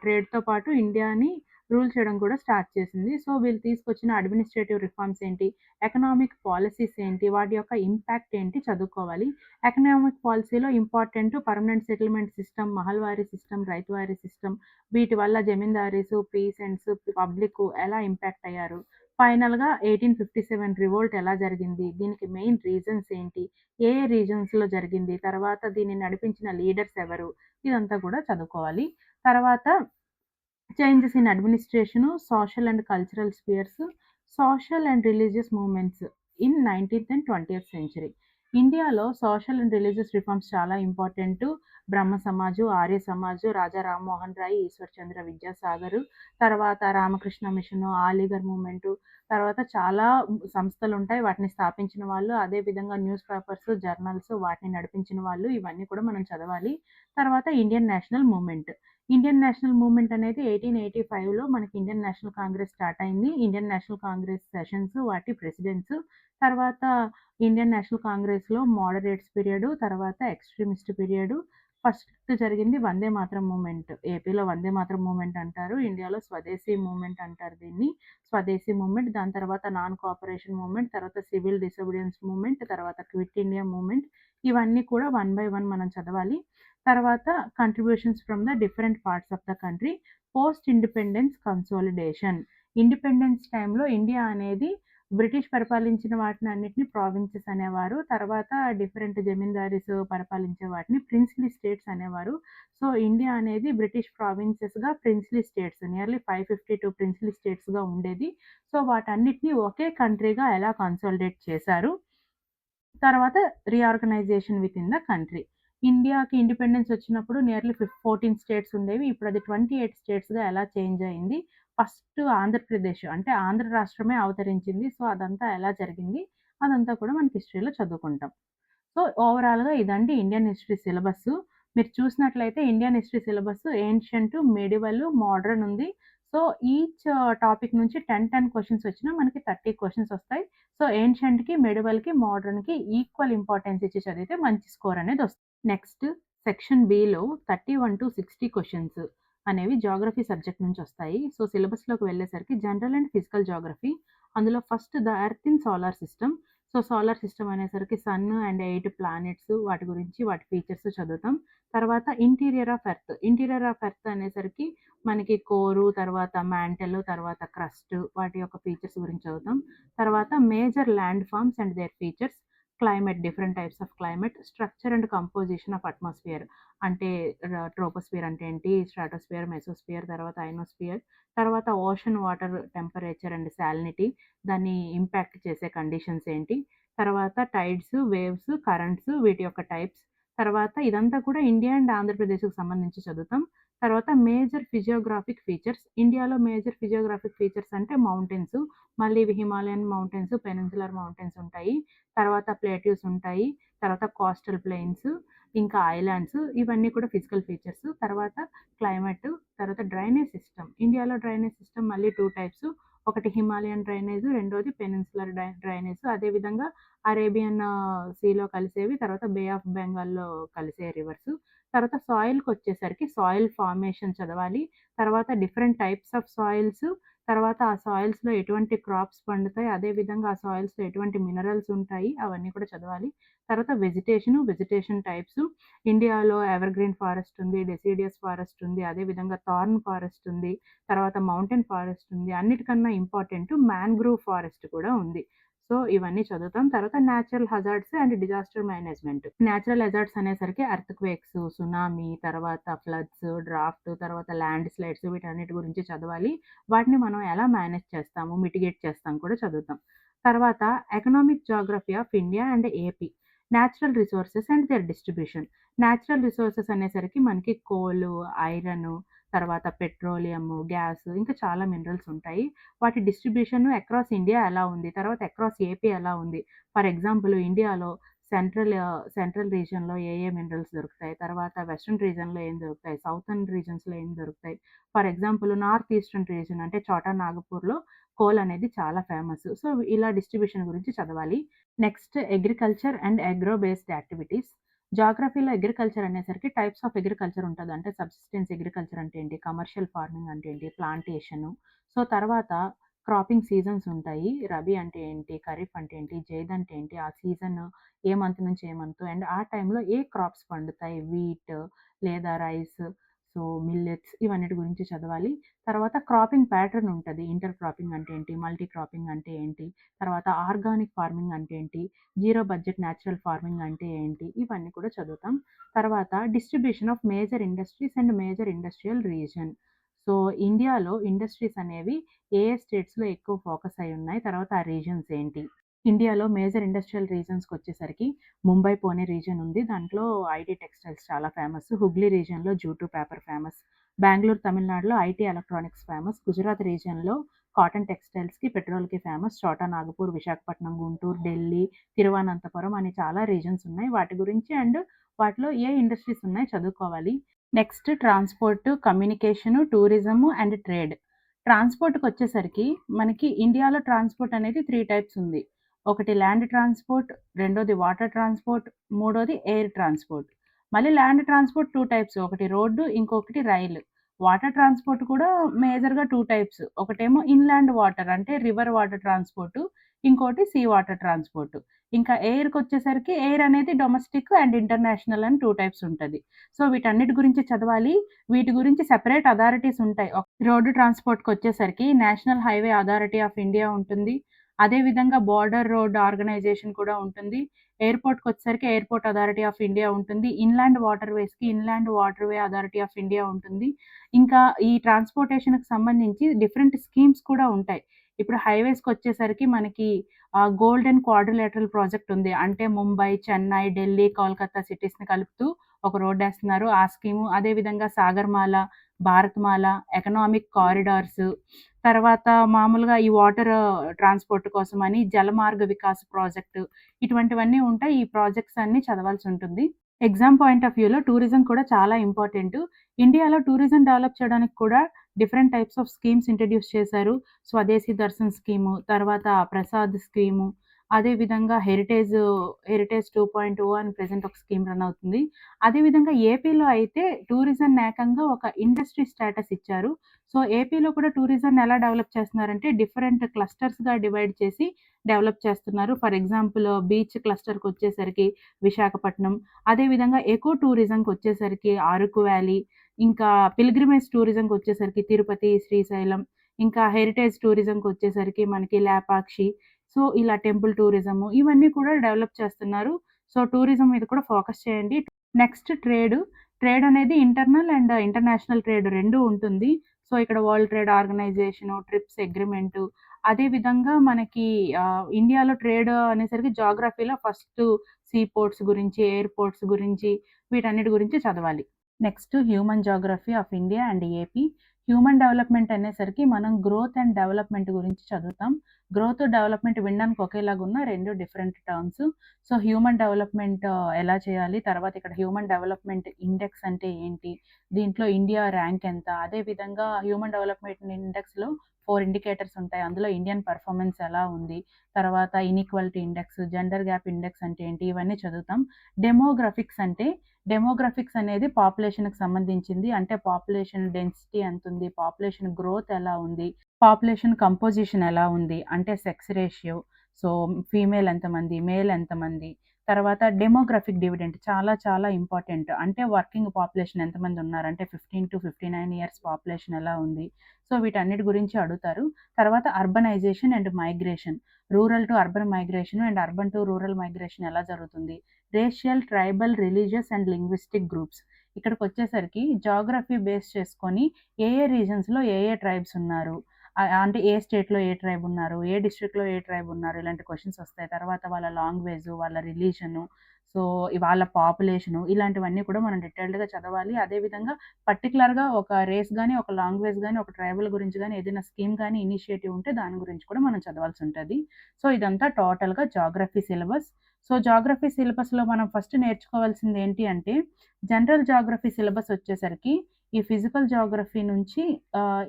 ట్రేడ్‌తో పాటు ఇండియాని రూల్ చేయడం కూడా స్టార్ట్ చేసింది. సో, వీళ్ళు తీసుకొచ్చిన అడ్మినిస్ట్రేటివ్ రిఫార్మ్స్ ఏంటి? ఎకనామిక్ పాలిసీస్ ఏంటి? వాటి యొక్క ఇంపాక్ట్ ఏంటి? చదువుకోవాలి. ఎకనామిక్ పాలిసీలో important permanent settlement system, Mahalwari system, Ryotwari system వీటి వల్ల జమీందారీసు, పీసెంట్స్, పబ్లిక్ ఎలా ఇంపాక్ట్ అయ్యారు? ఫైనల్‌గా 1857 రివోల్ట్ ఎలా జరిగింది? దీనికి మెయిన్ రీజన్స్ ఏంటి? ఏ ఏ రీజన్స్‌లో జరిగింది? తర్వాత దీన్ని నడిపించిన లీడర్స్ ఎవరు? ఇదంతా కూడా చదువుకోవాలి. తర్వాత changes in administration, social and cultural spheres, social and religious movements in 19థ్ అండ్ 20థ్ సెంచరీ. ఇండియాలో సోషల్ అండ్ రిలీజియస్ రిఫార్మ్స్ చాలా ఇంపార్టెంటు. బ్రహ్మ సమాజు, ఆర్య సమాజు, రాజా రామ్మోహన్ రాయ్, ఈశ్వర్ చంద్ర విద్యాసాగరు, తర్వాత రామకృష్ణ మిషను, అలీగర్ మూవ్‌మెంటు, తర్వాత చాలా సంస్థలుంటాయి. వాటిని స్థాపించిన వాళ్ళు, అదే విధంగా న్యూస్ పేపర్స్, జర్నల్స్ వాటిని నడిపించిన వాళ్ళు ఇవన్నీ కూడా మనం చదవాలి. తర్వాత Indian national movement. Indian national movement అనేది 1885లో మనకి ఇండియన్ నేషనల్ కాంగ్రెస్ స్టార్ట్ అయింది. ఇండియన్ నేషనల్ కాంగ్రెస్ సెషన్స్, వాటి ప్రెసిడెంట్స్, తర్వాత ఇండియన్ నేషనల్ కాంగ్రెస్‌లో మోడరేట్స్ పీరియడ్, తర్వాత ఎక్స్‌ట్రీమిస్ట్ పీరియడ్. ఫస్ట్ జరిగింది వందే మాతరం మూవ్‌మెంట్. ఏపీలో వందే మాతరం మూవ్‌మెంట్ అంటారు. ఇండియాలో స్వదేశీ మూవ్‌మెంట్ అంటారు దీన్ని. స్వదేశీ మూవ్‌మెంట్, దాని తర్వాత నాన్ కోఆపరేషన్ మూవ్‌మెంట్, తర్వాత సివిల్ డిసోబీడియన్స్ మూవ్‌మెంట్, తర్వాత క్విట్ ఇండియా మూవ్‌మెంట్ ఇవన్నీ కూడా వన్ బై వన్ మనం చదవాలి. తర్వాత contributions from the different parts of the country. Post independence consolidation. Independence టైంలో ఇండియా అనేది బ్రిటిష్ పరిపాలించిన వాటిని అన్నిటిని ప్రావిన్సెస్ అనేవారు. తర్వాత డిఫరెంట్ జమీందారీస్ పరిపాలించే వాటిని ప్రిన్స్లీ స్టేట్స్ అనేవారు. సో, ఇండియా అనేది బ్రిటిష్ ప్రావిన్సెస్‌గా ప్రిన్స్లీ స్టేట్స్ నియర్లీ 552 ప్రిన్స్లీ స్టేట్స్‌గా ఉండేది. సో, వాటన్నిటిని ఒకే కంట్రీగా ఎలా కన్సాలిడేట్ చేశారు? తర్వాత రీఆర్గనైజేషన్ వితిన్ ద కంట్రీ. ఇండియాకి ఇండిపెండెన్స్ వచ్చినప్పుడు నియర్లీ 14 స్టేట్స్ ఉండేవి. ఇప్పుడు అది 28 స్టేట్స్‌గా ఎలా చేంజ్ అయింది? ఫస్ట్ ఆంధ్రప్రదేశ్ అంటే ఆంధ్ర రాష్ట్రమే అవతరించింది. సో, అదంతా ఎలా జరిగింది? అదంతా కూడా మనకి హిస్టరీలో చదువుకుంటాం. సో, ఓవరాల్‌గా ఇదండి ఇండియన్ హిస్టరీ సిలబస్సు. మీరు చూసినట్లయితే Indian history syllabus ancient, medieval, modern ఉంది. సో, ఈచ్ టాపిక్ నుంచి 10 క్వెషన్స్ వచ్చినా మనకి 30 క్వెషన్స్ వస్తాయి. సో, ఏన్షియంట్‌కి, మెడివల్‌కి, మోడర్న్‌కి ఈక్వల్ ఇంపార్టెన్స్ ఇచ్చి చదివితే మంచి స్కోర్ అనేది వస్తుంది. నెక్స్ట్ సెక్షన్ బిలో 31-60 క్వెషన్స్ అనేవి జియోగ్రఫీ సబ్జెక్ట్ నుంచి వస్తాయి. సో, సిలబస్‌లోకి వెళ్ళేసరికి జనరల్ అండ్ ఫిజికల్ జియోగ్రఫీ. అందులో first the earth in solar system. So, solar system అనేసరికి సన్ అండ్ 8 ప్లానెట్స్ వాటి గురించి, వాటి ఫీచర్స్ చదువుతాం. తర్వాత interior of earth. Interior of earth అనేసరికి మనకి కోరు, తర్వాత మ్యాంటెల్, తర్వాత క్రస్ట్ వాటి యొక్క ఫీచర్స్ గురించి చదువుతాం. తర్వాత major landforms and their features, climate different types of climate, structure and composition of atmosphere అంటే ట్రోపోస్ఫియర్ అంటే ఏంటి, స్ట్రాటోస్ఫియర్, మెసోస్ఫియర్, తర్వాత అయనోస్ఫియర్, తర్వాత ocean water temperature and salinity దాన్ని ఇంపాక్ట్ చేసే కండిషన్స్ ఏంటి, తర్వాత టైడ్స్, వేవ్స్, కరెంట్స్ వీటి యొక్క టైప్స్, తర్వాత ఇదంతా కూడా ఇండియా అండ్ ఆంధ్రప్రదేశ్‌కి సంబంధించి చదువుతాం. తర్వాత మేజర్ ఫిజియోగ్రాఫిక్ ఫీచర్స్. ఇండియాలో మేజర్ ఫిజియోగ్రాఫిక్ ఫీచర్స్ అంటే మౌంటైన్స్. మళ్ళీ ఇవి హిమాలయన్ మౌంటైన్స్, పెనిన్సులర్ మౌంటైన్స్ ఉంటాయి. తర్వాత ప్లేట్యూస్ ఉంటాయి. తర్వాత కోస్టల్ ప్లెయిన్స్, ఇంకా ఐలాండ్స్ ఇవన్నీ కూడా ఫిజికల్ ఫీచర్స్. తర్వాత క్లైమేట్, తర్వాత డ్రైనేజ్ సిస్టమ్. ఇండియాలో డ్రైనేజ్ సిస్టమ్ మళ్ళీ 2 టైప్స్. ఒకటి హిమాలయన్ డ్రైనేజ్, రెండోది పెనిన్సులర్ డ్రైనేజ్. అదేవిధంగా అరేబియన్ సీలో కలిసేవి, తర్వాత బే ఆఫ్ బెంగాల్‌లో కలిసే రివర్స్. తర్వాత సాయిల్‌కొచ్చేసరికి సాయిల్ ఫార్మేషన్ చదవాలి. తర్వాత డిఫరెంట్ టైప్స్ ఆఫ్ సాయిల్స్, తర్వాత ఆ సాయిల్స్‌లో ఎటువంటి క్రాప్స్ పండుతాయి, అదేవిధంగా ఆ సాయిల్స్‌లో ఎటువంటి మినరల్స్ ఉంటాయి, అవన్నీ కూడా చదవాలి. తర్వాత వెజిటేషన్ టైప్స్. ఇండియాలో ఎవర్‌గ్రీన్ ఫారెస్ట్ ఉంది, డెసిడియస్ ఫారెస్ట్ ఉంది, అదేవిధంగా థార్న్ ఫారెస్ట్ ఉంది, తర్వాత మౌంటైన్ ఫారెస్ట్ ఉంది. అన్నిటికన్నా ఇంపార్టెంట్ మ్యాంగ్రోవ్ ఫారెస్ట్ కూడా ఉంది. సో, ఇవన్నీ చదువుతాం. తర్వాత natural hazards and disaster management. Natural hazards అనేసరికి ఎర్త్‌క్వేక్స్, సునామీ, తర్వాత ఫ్లడ్స్, డ్రాఫ్ట్, తర్వాత ల్యాండ్ స్లైడ్స్ వీటన్నిటి గురించి చదవాలి. వాటిని మనం ఎలా మేనేజ్ చేస్తాము, మిటిగేట్ చేస్తాం కూడా చదువుతాం. తర్వాత economic geography of India and AP. Natural resources and their distribution. Natural resources అనేసరికి మనకి కోలు, ఐరను, తర్వాత పెట్రోలియము, గ్యాస్ ఇంకా చాలా మినరల్స్ ఉంటాయి. వాటి డిస్ట్రిబ్యూషన్ అక్రాస్ ఇండియా ఎలా ఉంది? తర్వాత అక్రాస్ ఏపీ ఎలా ఉంది? ఫర్ ఎగ్జాంపుల్ ఇండియాలో సెంట్రల్ రీజియన్‌లో ఏ ఏ మినరల్స్ దొరుకుతాయి? తర్వాత వెస్టర్న్ రీజియన్‌లో ఏం దొరుకుతాయి? సౌతర్న్ రీజియన్స్‌లో ఏం దొరుకుతాయి? For example north eastern region అంటే చోటా నాగపూర్‌లో కోల్ అనేది చాలా ఫేమస్. సో, ఇలా డిస్ట్రిబ్యూషన్ గురించి చదవాలి. Next agriculture and agro based activities. జాగ్రఫీలో అగ్రికల్చర్ అనేసరికి టైప్స్ ఆఫ్ అగ్రికల్చర్ ఉంటది. అంటే సబ్సిస్టెన్స్ అగ్రికల్చర్ అంటే ఏంటి? కమర్షియల్ ఫార్మింగ్ అంటే ఏంటి? ప్లాంటేషను. సో, తర్వాత క్రాపింగ్ సీజన్స్ ఉంటాయి. రబీ అంటే ఏంటి? ఖరీఫ్ అంటే ఏంటి? జైద్ అంటే ఏంటి? ఆ సీజన్ ఏ మంత్ నుంచి ఏ మంత్ అండ్ ఆ టైంలో ఏ క్రాప్స్ పండుతాయి? వీట్ లేదా రైస్, సో మిల్లెట్స్ ఇవన్నిటి గురించి చదవాలి. తర్వాత క్రాపింగ్ ప్యాటర్న్ ఉంటది. ఇంటర్ క్రాపింగ్ అంటే ఏంటి? మల్టీ క్రాపింగ్ అంటే ఏంటి? తర్వాత ఆర్గానిక్ ఫార్మింగ్ అంటే ఏంటి? జీరో బడ్జెట్ న్యాచురల్ ఫార్మింగ్ అంటే ఏంటి? ఇవన్నీ కూడా చదువుతాం. తర్వాత distribution of major industries and major industrial reason. So, ఇండియాలో ఇండస్ట్రీస్ అనేవి ఏ ఏ స్టేట్స్‌లో ఎక్కువ ఫోకస్ అయ్యి ఉన్నాయి? తర్వాత ఆ రీజన్స్ ఏంటి? ఇండియాలో మేజర్ ఇండస్ట్రియల్ రీజన్స్‌కొచ్చేసరికి ముంబై, పూణే రీజియన్ ఉంది. దాంట్లో ఐటీ టెక్స్‌టైల్స్ చాలా ఫేమస్. హుగ్లీ రీజియన్‌లో జూటు పేపర్ ఫేమస్. బెంగుళూరు, తమిళనాడులో ఐటీ ఎలక్ట్రానిక్స్ ఫేమస్. గుజరాత్ రీజియన్‌లో కాటన్ టెక్స్‌టైల్స్‌కి, పెట్రోల్‌కి ఫేమస్. చోటా నాగపూర్, విశాఖపట్నం, గుంటూరు, ఢిల్లీ, తిరువనంతపురం అని చాలా రీజన్స్ ఉన్నాయి. వాటి గురించి అండ్ వాటిలో ఏ ఇండస్ట్రీస్ ఉన్నాయి చదువుకోవాలి. Next transport, communication, tourism and trade. ట్రాన్స్‌పోర్ట్‌కొచ్చేసరికి మనకి ఇండియాలో ట్రాన్స్‌పోర్ట్ అనేది 3 టైప్స్ ఉంది. ఒకటి ల్యాండ్ ట్రాన్స్‌పోర్ట్, రెండోది వాటర్ ట్రాన్స్‌పోర్ట్, మూడోది ఎయిర్ ట్రాన్స్‌పోర్ట్. మళ్ళీ ల్యాండ్ ట్రాన్స్‌పోర్ట్ 2 టైప్స్. ఒకటి రోడ్డు, ఇంకొకటి రైలు. వాటర్ ట్రాన్స్‌పోర్ట్ కూడా మేజర్‌గా 2 టైప్స్. ఒకటేమో ఇన్‌లాండ్ వాటర్ అంటే రివర్ వాటర్ ట్రాన్స్‌పోర్ట్, ఇంకోటి సీ వాటర్ ట్రాన్స్‌పోర్ట్. ఇంకా ఎయిర్‌కొచ్చేసరికి ఎయిర్ అనేది డొమెస్టిక్ అండ్ ఇంటర్నేషనల్ అని 2 టైప్స్ ఉంటది. సో, వీటన్నిటి గురించి చదవాలి. వీటి గురించి సెపరేట్ అథారిటీస్ ఉంటాయి. రోడ్డు ట్రాన్స్‌పోర్ట్‌కొచ్చేసరికి national highway authority of India ఉంటుంది. అదే విధంగా బోర్డర్ రోడ్ ఆర్గనైజేషన్ కూడా ఉంటుంది. ఎయిర్‌పోర్ట్‌కొచ్చేసరికి ఎయిర్‌పోర్ట్ అథారిటీ ఆఫ్ ఇండియా ఉంటుంది. ఇన్‌లాండ్ వాటర్‌వేస్‌కి inland waterway authority of India ఉంటుంది. ఇంకా ఈ ట్రాన్స్‌పోర్టేషన్‌కి సంబంధించి డిఫరెంట్ స్కీమ్స్ కూడా ఉంటాయి. ఇప్పుడు హైవేస్‌కొచ్చేసరికి మనకి గోల్డెన్ క్వాడ్రిలేటరల్ ప్రాజెక్ట్ ఉంది. అంటే ముంబై, చెన్నై, ఢిల్లీ, కోల్కతా సిటీస్‌ని కలుపుతూ ఒక రోడ్డేస్తున్నారు. ఆ స్కీము. అదే విధంగా సాగర్మాల, భారత్మాల, ఎకనామిక్ కారిడార్స్, తర్వాత మామూలుగా ఈ వాటర్ ట్రాన్స్‌పోర్ట్ కోసమని జలమార్గ వికాస్ ప్రాజెక్ట్ ఇటువంటివన్నీ ఉంటాయి. ఈ ప్రాజెక్ట్స్ అన్నీ చదవాల్సుంటుంది. ఎగ్జామ్ పాయింట్ ఆఫ్ వ్యూలో టూరిజం కూడా చాలా ఇంపార్టెంటు. ఇండియాలో టూరిజం డెవలప్ చేయడానికి కూడా different types of schemes introduce చేశారు. స్వదేశీ దర్శన్ స్కీము, తర్వాత ప్రసాద్ స్కీము, అదే విధంగా హెరిటేజ్ 2.0 అని ప్రెజెంట్ ఒక స్కీమ్ రన్ అవుతుంది. అదే విధంగా ఏపీలో అయితే టూరిజంని ఏకంగా ఒక ఇండస్ట్రీ స్టేటస్ ఇచ్చారు. సో, ఏపీలో కూడా టూరిజంని ఎలా డెవలప్ చేస్తున్నారంటే డిఫరెంట్ క్లస్టర్స్‌గా డివైడ్ చేసి డెవలప్ చేస్తున్నారు. ఫర్ ఎగ్జాంపుల్ బీచ్ క్లస్టర్‌కొచ్చేసరికి విశాఖపట్నం, అదే విధంగా ఎకో టూరిజంకొచ్చేసరికి అరకు వ్యాలీ, ఇంకా పిల్గ్రిమేజ్ టూరిజంకొచ్చేసరికి తిరుపతి, శ్రీశైలం, ఇంకా హెరిటేజ్ టూరిజంకొచ్చేసరికి మనకి లేపాక్షి. సో, ఇలా టెంపుల్ టూరిజము ఇవన్నీ కూడా డెవలప్ చేస్తున్నారు. సో, టూరిజం మీద కూడా ఫోకస్ చేయండి. Next trade. ట్రేడ్ అనేది ఇంటర్నల్ అండ్ ఇంటర్నేషనల్ ట్రేడ్ 2 ఉంటుంది. సో, ఇక్కడ వరల్డ్ ట్రేడ్ ఆర్గనైజేషను, ట్రిప్స్ అగ్రీమెంటు, అదే విధంగా మనకి ఇండియాలో ట్రేడ్ అనేసరికి జాగ్రఫీలో ఫస్ట్ సీ పోర్ట్స్ గురించి, ఎయిర్‌పోర్ట్స్ గురించి వీటన్నిటి గురించి చదవాలి. Next human Geography of India and AP. Human development అనేసరికి మనం గ్రోత్ అండ్ డెవలప్‌మెంట్ గురించి చదువుతాం. గ్రోత్, డెవలప్‌మెంట్ వినడానికి ఒకేలాగున్న 2 different terms. So, human development ఎలా చేయాలి? తర్వాత ఇక్కడ హ్యూమన్ డెవలప్‌మెంట్ ఇండెక్స్ అంటే ఏంటి? దీంట్లో ఇండియా ర్యాంక్ ఎంత? అదే విధంగా హ్యూమన్ డెవలప్‌మెంట్ ఇండెక్స్‌లో 4 ఇండికేటర్స్ ఉంటాయి. అందులో ఇండియన్ పెర్ఫార్మన్స్ ఎలా ఉంది? తర్వాత inequality index, gender gap index అంటే ఏంటి? ఇవన్నీ చదువుతాం. డెమోగ్రఫిక్స్ అనేది పాపులేషన్‌కి సంబంధించింది. అంటే పాపులేషన్ డెన్సిటీ ఎంతుంది? పాపులేషన్ గ్రోత్ ఎలా ఉంది? పాపులేషన్ కంపోజిషన్ ఎలా ఉంది? అంటే సెక్స్ రేషియో. సో, ఫీమేల్ ఎంతమంది? మేల్ ఎంతమంది? తర్వాత డెమోగ్రాఫిక్ డివిడెండ్ చాలా చాలా ఇంపార్టెంట్. అంటే వర్కింగ్ పాపులేషన్ ఎంతమంది ఉన్నారు? అంటే 15-59 ఇయర్స్ పాపులేషన్ ఎలా ఉంది? సో, వీటన్నిటి గురించి అడుగుతారు. తర్వాత urbanisation and migration. Rural to urban migration and urban to rural migration ఎలా జరుగుతుంది? Racial, tribal, religious and linguistic groups. ఇక్కడికొచ్చేసరికి జియోగ్రఫీ బేస్ చేసుకొని ఏ ఏ రీజన్స్‌లో ఏ ఏ ట్రైబ్స్ ఉన్నారు? అంటే ఏ స్టేట్‌లో ఏ ట్రైబ్ ఉన్నారు? ఏ డిస్ట్రిక్ట్‌లో ఏ ట్రైబ్ ఉన్నారు? ఇలాంటి క్వెషన్స్ వస్తాయి. తర్వాత వాళ్ళ లాంగ్వేజు, వాళ్ళ రిలీజను, సో, వాళ్ళ పాపులేషను ఇలాంటివన్నీ కూడా మనం డీటెయిల్డ్‌గా చదవాలి. అదే విధంగా పర్టిక్యులర్‌గా ఒక రేస్ గాని, ఒక లాంగ్వేజ్ గాని, ఒక ట్రైబల్ గురించి గాని ఏదైనా స్కీమ్ గాని, ఇనిషియేటివ్ ఉంటే దాని గురించి కూడా మనం చదవాల్సుంటది. సో, ఇదంతా టోటల్‌గా జియోగ్రఫీ సిలబస్. సో, జియోగ్రఫీ సిలబస్‌లో మనం ఫస్ట్ నేర్చుకోవాల్సింది ఏంటి అంటే, జనరల్ జియోగ్రఫీ సిలబస్ వచ్చేసరికి ఈ ఫిజికల్ జియోగ్రఫీ నుంచి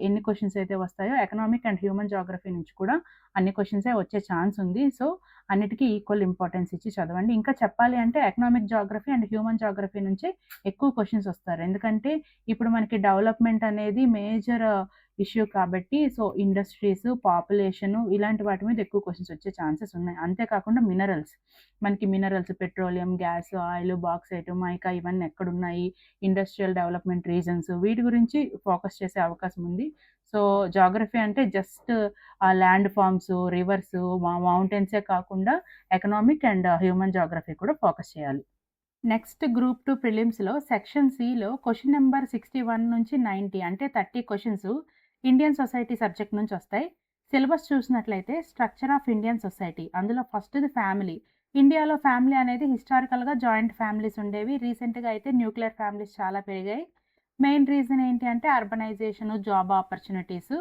ఎన్ని క్వెషన్స్ అయితే వస్తాయో, ఎకనామిక్ అండ్ హ్యూమన్ జియోగ్రఫీ నుంచి కూడా అన్ని క్వెషన్సే వచ్చే ఛాన్స్ ఉంది. సో, అన్నిటికి ఈక్వల్ ఇంపార్టెన్స్ ఇచ్చి చదవండి. ఇంకా చెప్పాలి అంటే economic Geography and human Geography నుంచే ఎక్కువ క్వెషన్స్ వస్తారు. ఎందుకంటే ఇప్పుడు మనకి డెవలప్‌మెంట్ అనేది మేజర్ ఇష్యూ కాబట్టి, సో, ఇండస్ట్రీస్, పాపులేషను ఇలాంటి వాటి మీద ఎక్కువ క్వెషన్స్ వచ్చే ఛాన్సెస్ ఉన్నాయి. అంతే కాకుండా మనకి minerals, petroleum, gas, oil, bauxite, mica ఇవన్నీ ఎక్కడున్నాయి? ఇండస్ట్రియల్ డెవలప్‌మెంట్ రీజన్స్ వీటి గురించి ఫోకస్ చేసే అవకాశం ఉంది. సో, జియోగ్రఫీ అంటే జస్ట్ ల్యాండ్ ఫార్మ్స్, రివర్స్, మౌంటైన్సే కాకుండా ఎకనామిక్ అండ్ హ్యూమన్ జియోగ్రఫీ కూడా ఫోకస్ చేయాలి. నెక్స్ట్ గ్రూప్ 2 ప్రిలిమ్స్‌లో సెక్షన్ సిలో క్వెషన్ నంబర్ 61 నుంచి 90 అంటే 30 క్వెషన్స్ ఇండియన్ సొసైటీ సబ్జెక్ట్ నుంచి వస్తాయి. సిలబస్ చూసినట్లయితే స్ట్రక్చర్ ఆఫ్ ఇండియన్ సొసైటీ. అందులో ఫస్ట్‌ది ఫ్యామిలీ. ఇండియాలో ఫ్యామిలీ అనేది హిస్టారికల్‌గా జాయింట్ ఫ్యామిలీస్ ఉండేవి. రీసెంట్‌గా అయితే న్యూక్లియర్ ఫ్యామిలీస్ చాలా పెరిగాయి. మెయిన్ రీజన్ ఏంటి అంటే అర్బనైజేషన్, జాబ్ ఆపర్చునిటీస్.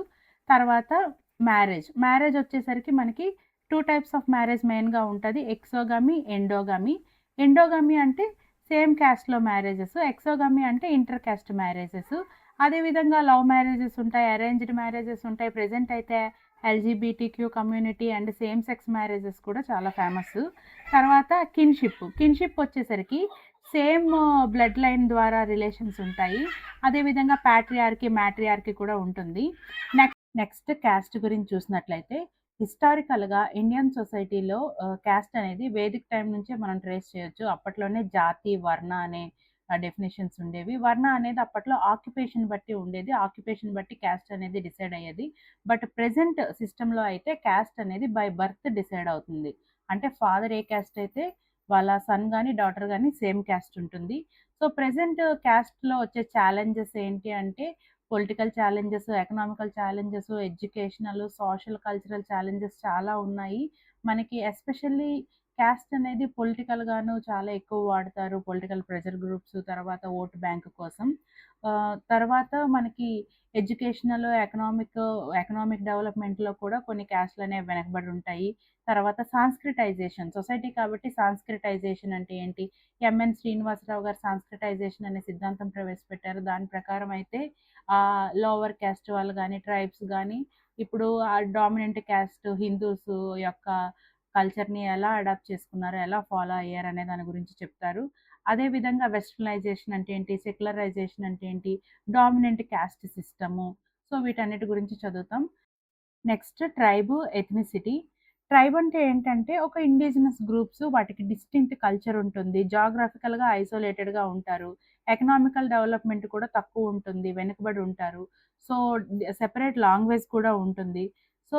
తర్వాత మ్యారేజ్. మ్యారేజ్ వచ్చేసరికి మనకి 2 టైప్స్ ఆఫ్ మ్యారేజ్ మెయిన్‌గా ఉంటది. ఎక్సోగమి, ఎండోగమి. ఎండోగమి అంటే సేమ్ క్యాస్ట్‌లో మ్యారేజెస్. ఎక్సోగమి అంటే ఇంటర్ క్యాస్ట్ మ్యారేజెస్. అదే విధంగా లవ్ మ్యారేజెస్ ఉంటాయి. అరేంజ్డ్ మ్యారేజెస్ ఉంటాయి. ప్రెజెంట్ అయితే LGBTQ community and same sex marriages కూడా చాలా ఫేమస్. తర్వాత కిన్‌షిప్. కిన్‌షిప్ వచ్చేసరికి సేమ్ బ్లడ్ లైన్ ద్వారా రిలేషన్స్ ఉంటాయి. అదే విధంగా ప్యాట్రియార్కీ, మ్యాట్రియార్కీ కూడా ఉంటుంది. నెక్స్ట్ క్యాస్ట్ గురించి చూసినట్లయితే హిస్టారికల్‌గా ఇండియన్ సొసైటీలో క్యాస్ట్ అనేది వేదిక్ టైమ్ నుంచే మనం ట్రేస్ చేయొచ్చు. అప్పట్లోనే జాతి, వర్ణ అనే డెఫినిషన్స్ ఉండేవి. వర్ణ అనేది అప్పట్లో ఆక్యుపేషన్ బట్టి ఉండేది. ఆక్యుపేషన్ బట్టి క్యాస్ట్ అనేది డిసైడ్ అయ్యేది. బట్ ప్రెజెంట్ సిస్టమ్‌లో అయితే క్యాస్ట్ అనేది బై బర్త్ డిసైడ్ అవుతుంది. అంటే ఫాదర్ ఏ క్యాస్ట్ అయితే వాళ్ళ సన్ గాని, డాటర్ గాని సేమ్ క్యాస్ట్ ఉంటుంది. సో, ప్రెజెంట్ క్యాస్ట్‌లో వచ్చే ఛాలెంజెస్ ఏంటి అంటే political challenges, economical challenges, educational, social, cultural challenges చాలా ఉన్నాయి. మనకి ఎస్పెషల్లీ క్యాస్ట్ అనేది పొలిటికల్‌గాను చాలా ఎక్కువ వాడతారు. పొలిటికల్ ప్రెషర్ గ్రూప్స్, తర్వాత ఓట్ బ్యాంక్ కోసం. తర్వాత మనకి ఎడ్యుకేషనల్, ఎకనామిక్ డెవలప్‌మెంట్‌లో కూడా కొన్ని క్యాస్ట్‌లనేవి వెనకబడి ఉంటాయి. తర్వాత సాంస్క్రిటైజేషన్ సొసైటీ కాబట్టి సాంస్క్రిటైజేషన్ అంటే ఏంటి? ఎంఎన్ శ్రీనివాసరావు గారు సాంస్క్రిటైజేషన్ అనే సిద్ధాంతం ప్రవేశపెట్టారు. దాని ప్రకారం అయితే లోవర్ క్యాస్ట్ వాళ్ళు గానీ, ట్రైబ్స్ గానీ, ఇప్పుడు డామినెంట్ క్యాస్ట్ హిందూస్ యొక్క కల్చర్‌ని ఎలా అడాప్ట్ చేసుకున్నారు, ఎలా ఫాలో అయ్యారనే దాని గురించి చెప్తారు. అదే విధంగా వెస్టర్నైజేషన్ అంటే ఏంటి, సెక్యులరైజేషన్ అంటే ఏంటి, డామినెంట్ క్యాస్ట్ సిస్టము. సో, వీటన్నిటి గురించి చదువుతాం. Next tribe, ethnicity. ట్రైబ్ అంటే ఏంటంటే ఒక ఇండిజినస్ గ్రూప్స్ వాటికి డిస్టింక్ట్ కల్చర్ ఉంటుంది. జియోగ్రాఫికల్‌గా ఐసోలేటెడ్‌గా ఉంటారు. ఎకనామికల్ డెవలప్‌మెంట్ కూడా తక్కువ ఉంటుంది. వెనుకబడి ఉంటారు. సో, సెపరేట్ లాంగ్వేజ్ కూడా ఉంటుంది. సో,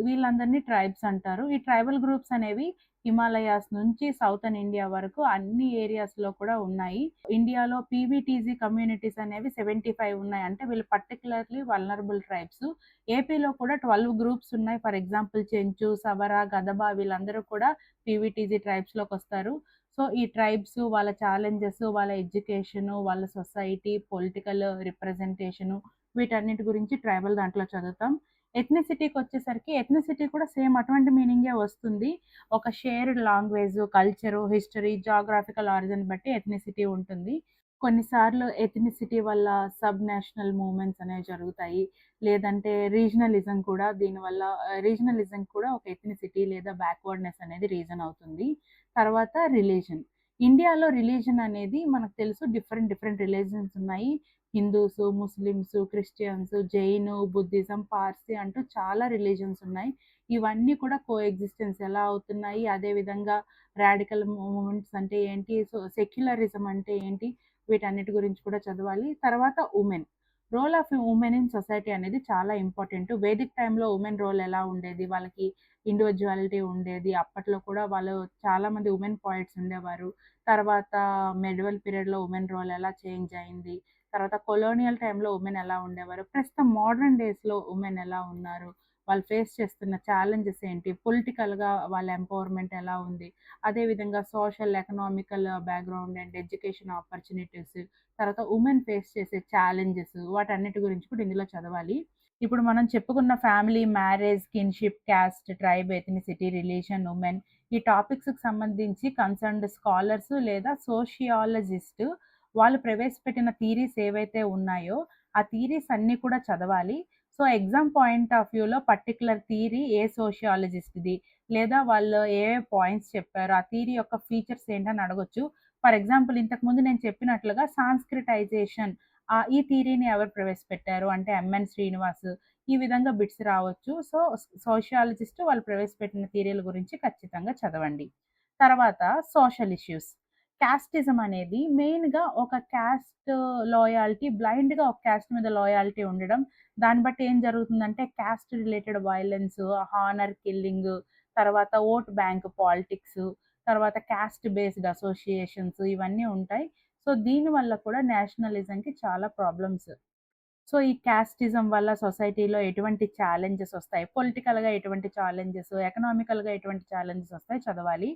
వీళ్ళందరినీ ట్రైబ్స్ అంటారు. ఈ ట్రైబల్ గ్రూప్స్ అనేవి హిమాలయాస్ నుంచి సౌతర్న్ ఇండియా వరకు అన్ని ఏరియాస్‌లో కూడా ఉన్నాయి. ఇండియాలో పీవీటీజీ కమ్యూనిటీస్ అనేవి 75 ఉన్నాయి. అంటే వీళ్ళు పర్టిక్యులర్‌లీ వల్నరబుల్ ట్రైబ్స్. ఏపీలో కూడా 12 గ్రూప్స్ ఉన్నాయి. ఫర్ ఎగ్జాంపుల్ చెంచు, సవర, గదబ వీళ్ళందరూ కూడా పీవీటీజీ ట్రైబ్స్‌లోకొస్తారు. సో, ఈ ట్రైబ్స్ వాళ్ళ ఛాలెంజెస్, వాళ్ళ ఎడ్యుకేషను, వాళ్ళ సొసైటీ, పొలిటికల్ రిప్రజెంటేషను వీటన్నిటి గురించి ట్రైబల్ దాంట్లో చదువుతాం. ఎథ్నిసిటీకొచ్చేసరికి ఎథ్నిసిటీ కూడా సేమ్ అటువంటి మీనింగే వస్తుంది. ఒక shared language, culture, history, geographical origin బట్టి ఎథ్నిసిటీ ఉంటుంది. కొన్నిసార్లు ఎథ్నిసిటీ వల్ల సబ్ నేషనల్ మూవ్‌మెంట్స్ అనేవి జరుగుతాయి. లేదంటే రీజనలిజం కూడా దీనివల్ల రీజనలిజం కూడా ఒక ఎథ్నిసిటీ లేదా బ్యాక్వర్డ్‌నెస్ అనేది రీజన్ అవుతుంది. తర్వాత రిలీజన్. ఇండియాలో రిలీజన్ అనేది మనకు తెలుసు డిఫరెంట్ డిఫరెంట్ రిలీజియన్స్ ఉన్నాయి. Hindus, Muslims, Christians, Jain, Buddhism, Parsi అంటూ చాలా రిలీజియన్స్ ఉన్నాయి. ఇవన్నీ కూడా కోఎగ్జిస్టెన్స్ ఎలా అవుతున్నాయి? అదేవిధంగా రాడికల్ మూవ్‌మెంట్స్ అంటే ఏంటి? సెక్యులరిజం అంటే ఏంటి? వీటన్నిటి గురించి కూడా చదవాలి. తర్వాత women. Role of women in society అనేది చాలా ఇంపార్టెంట్. వేదిక్ టైమ్‌లో వుమెన్ రోల్ ఎలా ఉండేది? వాళ్ళకి ఇండివిడ్యువాలిటీ ఉండేది. అప్పట్లో కూడా వాళ్ళు చాలామంది వుమెన్ పోయెట్స్ ఉండేవారు. తర్వాత మెడివల్ పీరియడ్‌లో వుమెన్ రోల్ ఎలా చేంజ్ అయింది. తర్వాత కొలోనియల్ టైమ్‌లో వుమెన్ ఎలా ఉండేవారు. ప్రస్తుతం మోడర్న్ డేస్‌లో వుమెన్ ఎలా ఉన్నారు. వాళ్ళు ఫేస్ చేస్తున్న ఛాలెంజెస్ ఏంటి. పొలిటికల్‌గా వాళ్ళ ఎంపవర్‌మెంట్ ఎలా ఉంది. అదేవిధంగా social, economical background and education opportunities, తర్వాత వుమెన్ ఫేస్ చేసే ఛాలెంజెస్ వాటన్నిటి గురించి కూడా ఇందులో చదవాలి. ఇప్పుడు మనం చెప్పుకున్న family, marriage, kinship, caste, tribe, ethnicity, religion, women ఈ టాపిక్స్‌కి సంబంధించి కన్సర్న్డ్ స్కాలర్స్ లేదా సోషియాలజిస్ట్ వాళ్ళు ప్రవేశపెట్టిన థియరీస్ ఏవైతే ఉన్నాయో, ఆ థియరీస్ అన్నీ కూడా చదవాలి. సో, ఎగ్జామ్ పాయింట్ ఆఫ్ వ్యూలో పర్టిక్యులర్ థియరీ ఏ సోషియాలజిస్ట్‌ది లేదా వాళ్ళు ఏ ఏ పాయింట్స్ చెప్పారు, ఆ థియరీ యొక్క ఫీచర్స్ ఏంటని అడగొచ్చు. ఫర్ ఎగ్జాంపుల్ ఇంతకుముందు నేను చెప్పినట్లుగా సాంస్క్రిటైజేషన్ ఈ థియరీని ఎవరు ప్రవేశపెట్టారు అంటే ఎంఎన్ శ్రీనివాస్. ఈ విధంగా బిట్స్ రావచ్చు. సో, సోషియాలజిస్ట్ వాళ్ళు ప్రవేశపెట్టిన థియరీల గురించి ఖచ్చితంగా చదవండి. తర్వాత సోషల్ ఇష్యూస్. కాస్టిజం అనేది మెయిన్‌గా ఒక కాస్ట్ లాయల్టీ బ్లైండ్‌గా ఒక కాస్ట్ మీద లాయల్టీ ఉండడం. దాన్ని బట్టి ఏం జరుగుతుందంటే cost related violence, honour killing, తర్వాత ఓట్ బ్యాంక్ పాలిటిక్స్, తర్వాత కాస్ట్ బేస్డ్ అసోసియేషన్స్ ఇవన్నీ ఉంటాయి. సో, దీనివల్ల కూడా నేషనలిజంకి చాలా ప్రాబ్లమ్స్. సో, ఈ కాస్టిజం వల్ల సొసైటీలో ఎటువంటి ఛాలెంజెస్ ఒస్తాయి? పొలిటికల్‌గా ఎటువంటి ఛాలెంజెస్, ఎకనామికల్‌గా ఎటువంటి ఛాలెంజెస్ ఒస్తాయి చదవాలి.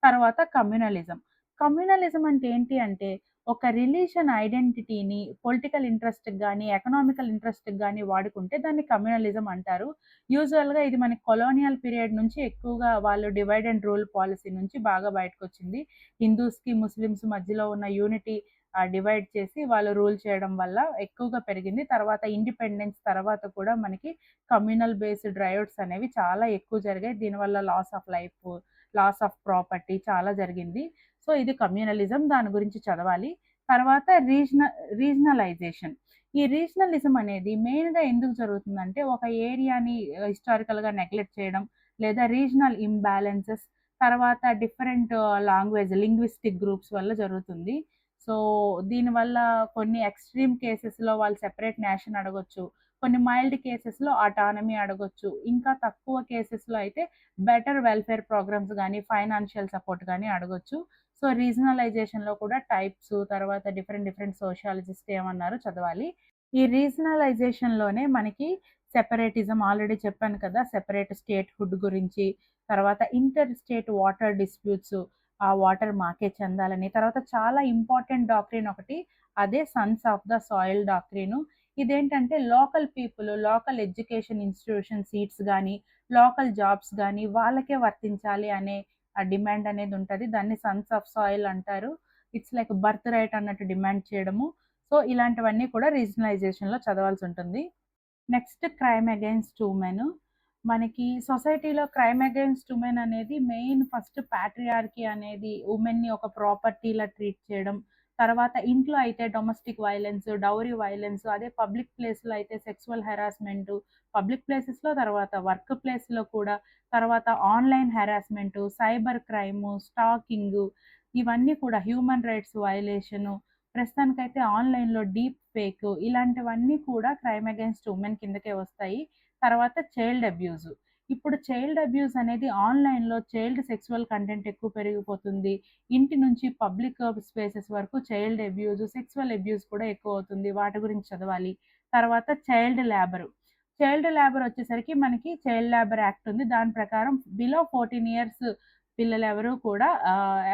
తర్వాత కమ్యూనలిజం. కమ్యూనలిజం అంటే ఏంటి అంటే, ఒక రిలీజియన్ ఐడెంటిటీని పొలిటికల్ ఇంట్రెస్ట్‌కి గాని, ఎకనామికల్ ఇంట్రెస్ట్‌కి గాని వాడుకుంటే దాన్ని కమ్యూనలిజం అంటారు. యూజువల్‌గా ఇది మనకి కొలోనియల్ పీరియడ్ నుంచి ఎక్కువగా వాళ్ళు డివైడ్ అండ్ రూల్ పాలిసీ నుంచి బాగా బయటకొచ్చింది. హిందూస్‌కి, ముస్లిమ్స్ మధ్యలో ఉన్న యూనిటీ డివైడ్ చేసి వాళ్ళు రూల్ చేయడం వల్ల ఎక్కువగా పెరిగింది. తర్వాత ఇండిపెండెన్స్ తర్వాత కూడా మనకి కమ్యూనల్ బేస్డ్ రైట్స్ అనేవి చాలా ఎక్కువ జరిగాయి. దీనివల్ల loss of life, loss of property చాలా జరిగింది. సో, ఇది కమ్యూనలిజం దాని గురించి చదవాలి. తర్వాత రీజనలైజేషన్. ఈ రీజనలిజం అనేది మెయిన్‌గా ఎందుకు జరుగుతుందంటే ఒక ఏరియాని హిస్టారికల్‌గా నెగ్లెక్ట్ చేయడం లేదా రీజనల్ ఇంబాలెన్సెస్ తర్వాత డిఫరెంట్ లింగ్విస్టిక్ గ్రూప్స్ వల్ల జరుగుతుంది. సో, దీనివల్ల కొన్ని ఎక్స్‌ట్రీమ్ కేసెస్‌లో వాళ్ళు సెపరేట్ నేషన్ అడగొచ్చు. కొన్ని మైల్డ్ కేసెస్‌లో అటానమీ అడగొచ్చు. ఇంకా తక్కువ కేసెస్‌లో అయితే బెటర్ వెల్‌ఫేర్ ప్రోగ్రామ్స్ గాని, ఫైనాన్షియల్ సపోర్ట్ గాని అడగొచ్చు. సో, రీజనలైజేషన్‌లో కూడా టైప్స్ తర్వాత డిఫరెంట్ డిఫరెంట్ సోషియాలజిస్ట్ ఏమన్నారో చదవాలి. ఈ రీజనలైజేషన్‌లోనే మనకి సెపరేటిజం ఆల్రెడీ చెప్పాను కదా! సెపరేట్ స్టేట్‌హుడ్ గురించి, తర్వాత ఇంటర్ స్టేట్ వాటర్ డిస్ప్యూట్స్ ఆ వాటర్ మాకే చెందాలని. తర్వాత చాలా ఇంపార్టెంట్ డాక్ట్రిన్ ఒకటి. అదే sons of the soil doctrine. ఇదేంటంటే local people, local education institution seats గాని, లోకల్ జాబ్స్ గాని వాళ్ళకే వర్తించాలి అనే డిమాండ్ అనేది ఉంటది. దాన్ని సన్స్ ఆఫ్ సాయిల్ అంటారు. ఇట్స్ లైక్ బర్త్ రైట్ అన్నట్టు డిమాండ్ చేయడము. సో, ఇలాంటివన్నీ కూడా రీజనలైజేషన్‌లో చదవాల్సుంటుంది. Next crime against women. మనకి సొసైటీలో క్రైమ్ అగైన్స్ట్ వుమెన్ అనేది మెయిన్ ఫస్ట్ ప్యాట్రియార్కీ అనేది వుమెన్‌ని ఒక ప్రాపర్టీలా ట్రీట్ చేయడం. తర్వాత ఇంట్లో అయితే డొమెస్టిక్ వయలెన్స్, డౌరీ వయలెన్స్ అదే పబ్లిక్ ప్లేస్‌లో అయితే సెక్సువల్ హెరాస్మెంటు, పబ్లిక్ ప్లేసెస్‌లో తర్వాత వర్క్ ప్లేస్‌లో కూడా, తర్వాత ఆన్‌లైన్ హెరాస్మెంటు, సైబర్ క్రైము, స్టాకింగు ఇవన్నీ కూడా హ్యూమన్ రైట్స్ వయలేషను ప్రస్తుతానికైతే ఆన్‌లైన్‌లో డీప్ ఫేక్ ఇలాంటివన్నీ కూడా క్రైమ్ అగైన్స్ట్ వుమెన్ కిందకే వస్తాయి. తర్వాత చైల్డ్ అబ్యూజ్. ఇప్పుడు చైల్డ్ అబ్యూజ్ అనేది ఆన్‌లైన్‌లో చైల్డ్ సెక్సువల్ కంటెంట్ ఎక్కువ పెరిగిపోతుంది. ఇంటి నుంచి పబ్లిక్ స్పేసెస్ వరకు చైల్డ్ అబ్యూజ్, సెక్సువల్ అబ్యూజ్ కూడా ఎక్కువవుతుంది. వాటి గురించి చదవాలి. తర్వాత చైల్డ్ లేబర్. చైల్డ్ లేబర్ వచ్చేసరికి మనకి చైల్డ్ లేబర్ యాక్ట్ ఉంది. దాని ప్రకారం బిలో 14 ఇయర్స్ పిల్లలెవరూ కూడా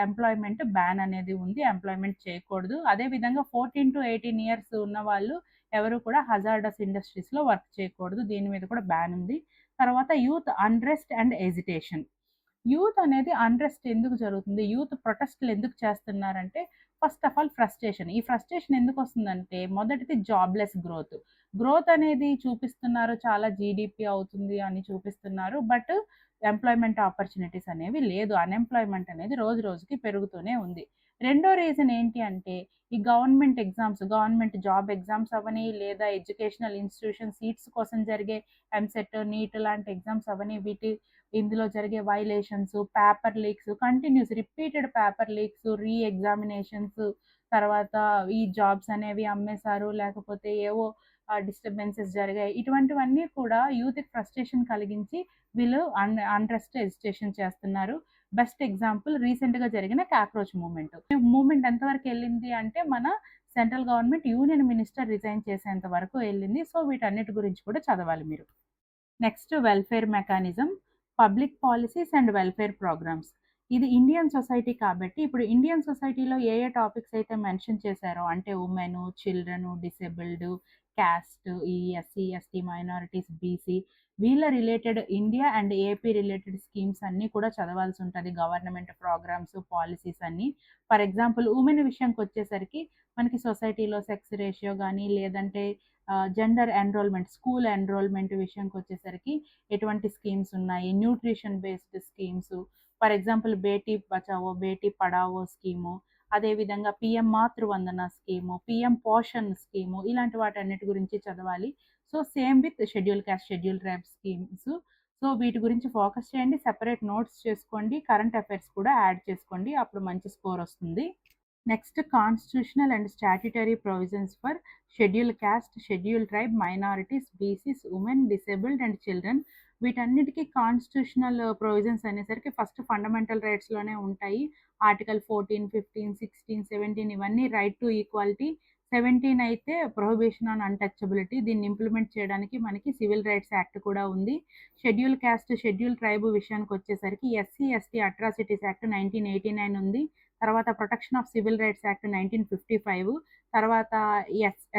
ఎంప్లాయ్‌మెంట్ బ్యాన్ అనేది ఉంది. ఎంప్లాయ్‌మెంట్ చేయకూడదు. అదే విధంగా 14-18 ఇయర్స్ ఉన్నవాళ్ళు ఎవరు కూడా హజార్డస్ ఇండస్ట్రీస్‌లో వర్క్ చేయకూడదు. దీని మీద కూడా బ్యాన్ ఉంది. తర్వాత youth unrest and agitation. Youth అనేది అన్‌రెస్ట్ ఎందుకు జరుగుతుంది? యూత్ ప్రొటెస్ట్‌లు ఎందుకు చేస్తున్నారంటే, ఫస్ట్ ఆఫ్ ఆల్ ఫ్రస్ట్రేషన్. ఈ ఫ్రస్ట్రేషన్ ఎందుకొస్తుందంటే, మొదటిది జాబ్‌లెస్ గ్రోత్. గ్రోత్ అనేది చూపిస్తున్నారు, చాలా జీడీపీ అవుతుంది అని చూపిస్తున్నారు. బట్ ఎంప్లాయ్‌మెంట్ ఆపర్చునిటీస్ అనేవి లేదు. అన్‌ఎంప్లాయ్‌మెంట్ అనేది రోజు రోజుకి పెరుగుతూనే ఉంది. రెండో రీజన్ ఏంటి అంటే, ఈ government exams, government job exams అవ్వని, లేదా ఎడ్యుకేషనల్ ఇన్‌స్టిట్యూషన్ సీట్స్ కోసం జరిగే ఎంసెట్, నీట్ లాంటి ఎగ్జామ్స్ అవ్వని, ఇందులో జరిగే violations, paper leaks, continuous repeated paper leaks, examinations, తర్వాత ఈ జాబ్స్ అనేవి అమ్మేశారు. లేకపోతే ఏవో డిస్టర్బెన్సెస్ జరిగాయి. ఇటువంటివన్నీ కూడా యూత్‌కి ఫ్రస్ట్రేషన్ కలిగించి వీళ్ళు అన్‌రెస్ట్, ఎజిటేషన్ చేస్తున్నారు. బెస్ట్ ఎగ్జాంపుల్ రీసెంట్‌గా జరిగిన కాక్రోచ్ మూవ్‌మెంట్. ఈ మూవ్‌మెంట్ ఎంతవరకెళ్ళింది అంటే, మన central government union minister resign చేసేంత వరకు ఎళ్ళింది. సో, వీటన్నిటి గురించి కూడా చదవాలి మీరు. Next welfare mechanism, public policies and welfare programmes. ఇది ఇండియన్ సొసైటీ కాబట్టి, ఇప్పుడు ఇండియన్ సొసైటీలో ఏ ఏ టాపిక్స్ అయితే మెన్షన్ చేశారో అంటే ఉమెను, చిల్డ్రను, డిసేబుల్డ్, క్యాస్ట్, ఈ ఎస్సీ, ఎస్టీ మైనారిటీస్, బీసీ వీళ్ళ related India and AP related schemes అన్నీ కూడా చదవాల్సి ఉంటది. గవర్నమెంట్ ప్రోగ్రామ్స్, పాలిసీస్ అన్నీ. ఫర్ ఎగ్జాంపుల్ ఉమెన్ విషయంకొచ్చేసరికి మనకి సొసైటీలో సెక్స్ రేషియో గానీ, లేదంటే జెండర్ ఎన్రోల్మెంట్, స్కూల్ ఎన్రోల్మెంట్ విషయంకొచ్చేసరికి ఎటువంటి స్కీమ్స్ ఉన్నాయి, nutrition based schemes, for example Beti Bachao, Beti Padhao scheme, అదేవిధంగా PM Matruvandana scheme, PM Poshan scheme, ఇలాంటి వాటన్నిటి గురించి చదవాలి. So, same with schedule caste, schedule tribe schemes. So, వీటి గురించి ఫోకస్ చేయండి. సెపరేట్ నోట్స్ చేసుకోండి. కరెంట్ అఫైర్స్ కూడా యాడ్ చేసుకోండి. అప్పుడు మంచి స్కోర్ వస్తుంది. Next constitutional and statutory provisions for schedule caste, schedule tribe, minorities, BCs, women, disabled and children. వీటన్నిటికీ కాన్స్టిట్యూషనల్ ప్రొవిజన్స్ అనేసరికి ఫస్ట్ ఫండమెంటల్ రైట్స్‌లోనే ఉంటాయి. ఆర్టికల్ 14, 15, 16, 17 ఇవన్నీ రైట్ టు ఈక్వాలిటీ. 17 అయితే ప్రొహిబిషన్ ఆన్ అన్‌టచబిలిటీ. దీన్ని ఇంప్లిమెంట్ చేయడానికి మనకి సివిల్ రైట్స్ యాక్ట్ కూడా ఉంది. షెడ్యూల్ క్యాస్ట్, షెడ్యూల్ ట్రైబ్ విషయానికొచ్చేసరికి ఎస్సీ, ఎస్టీ అట్రాసిటీస్ యాక్ట్ 1989 ఉంది. తర్వాత protection of civil rights act 1955, తర్వాత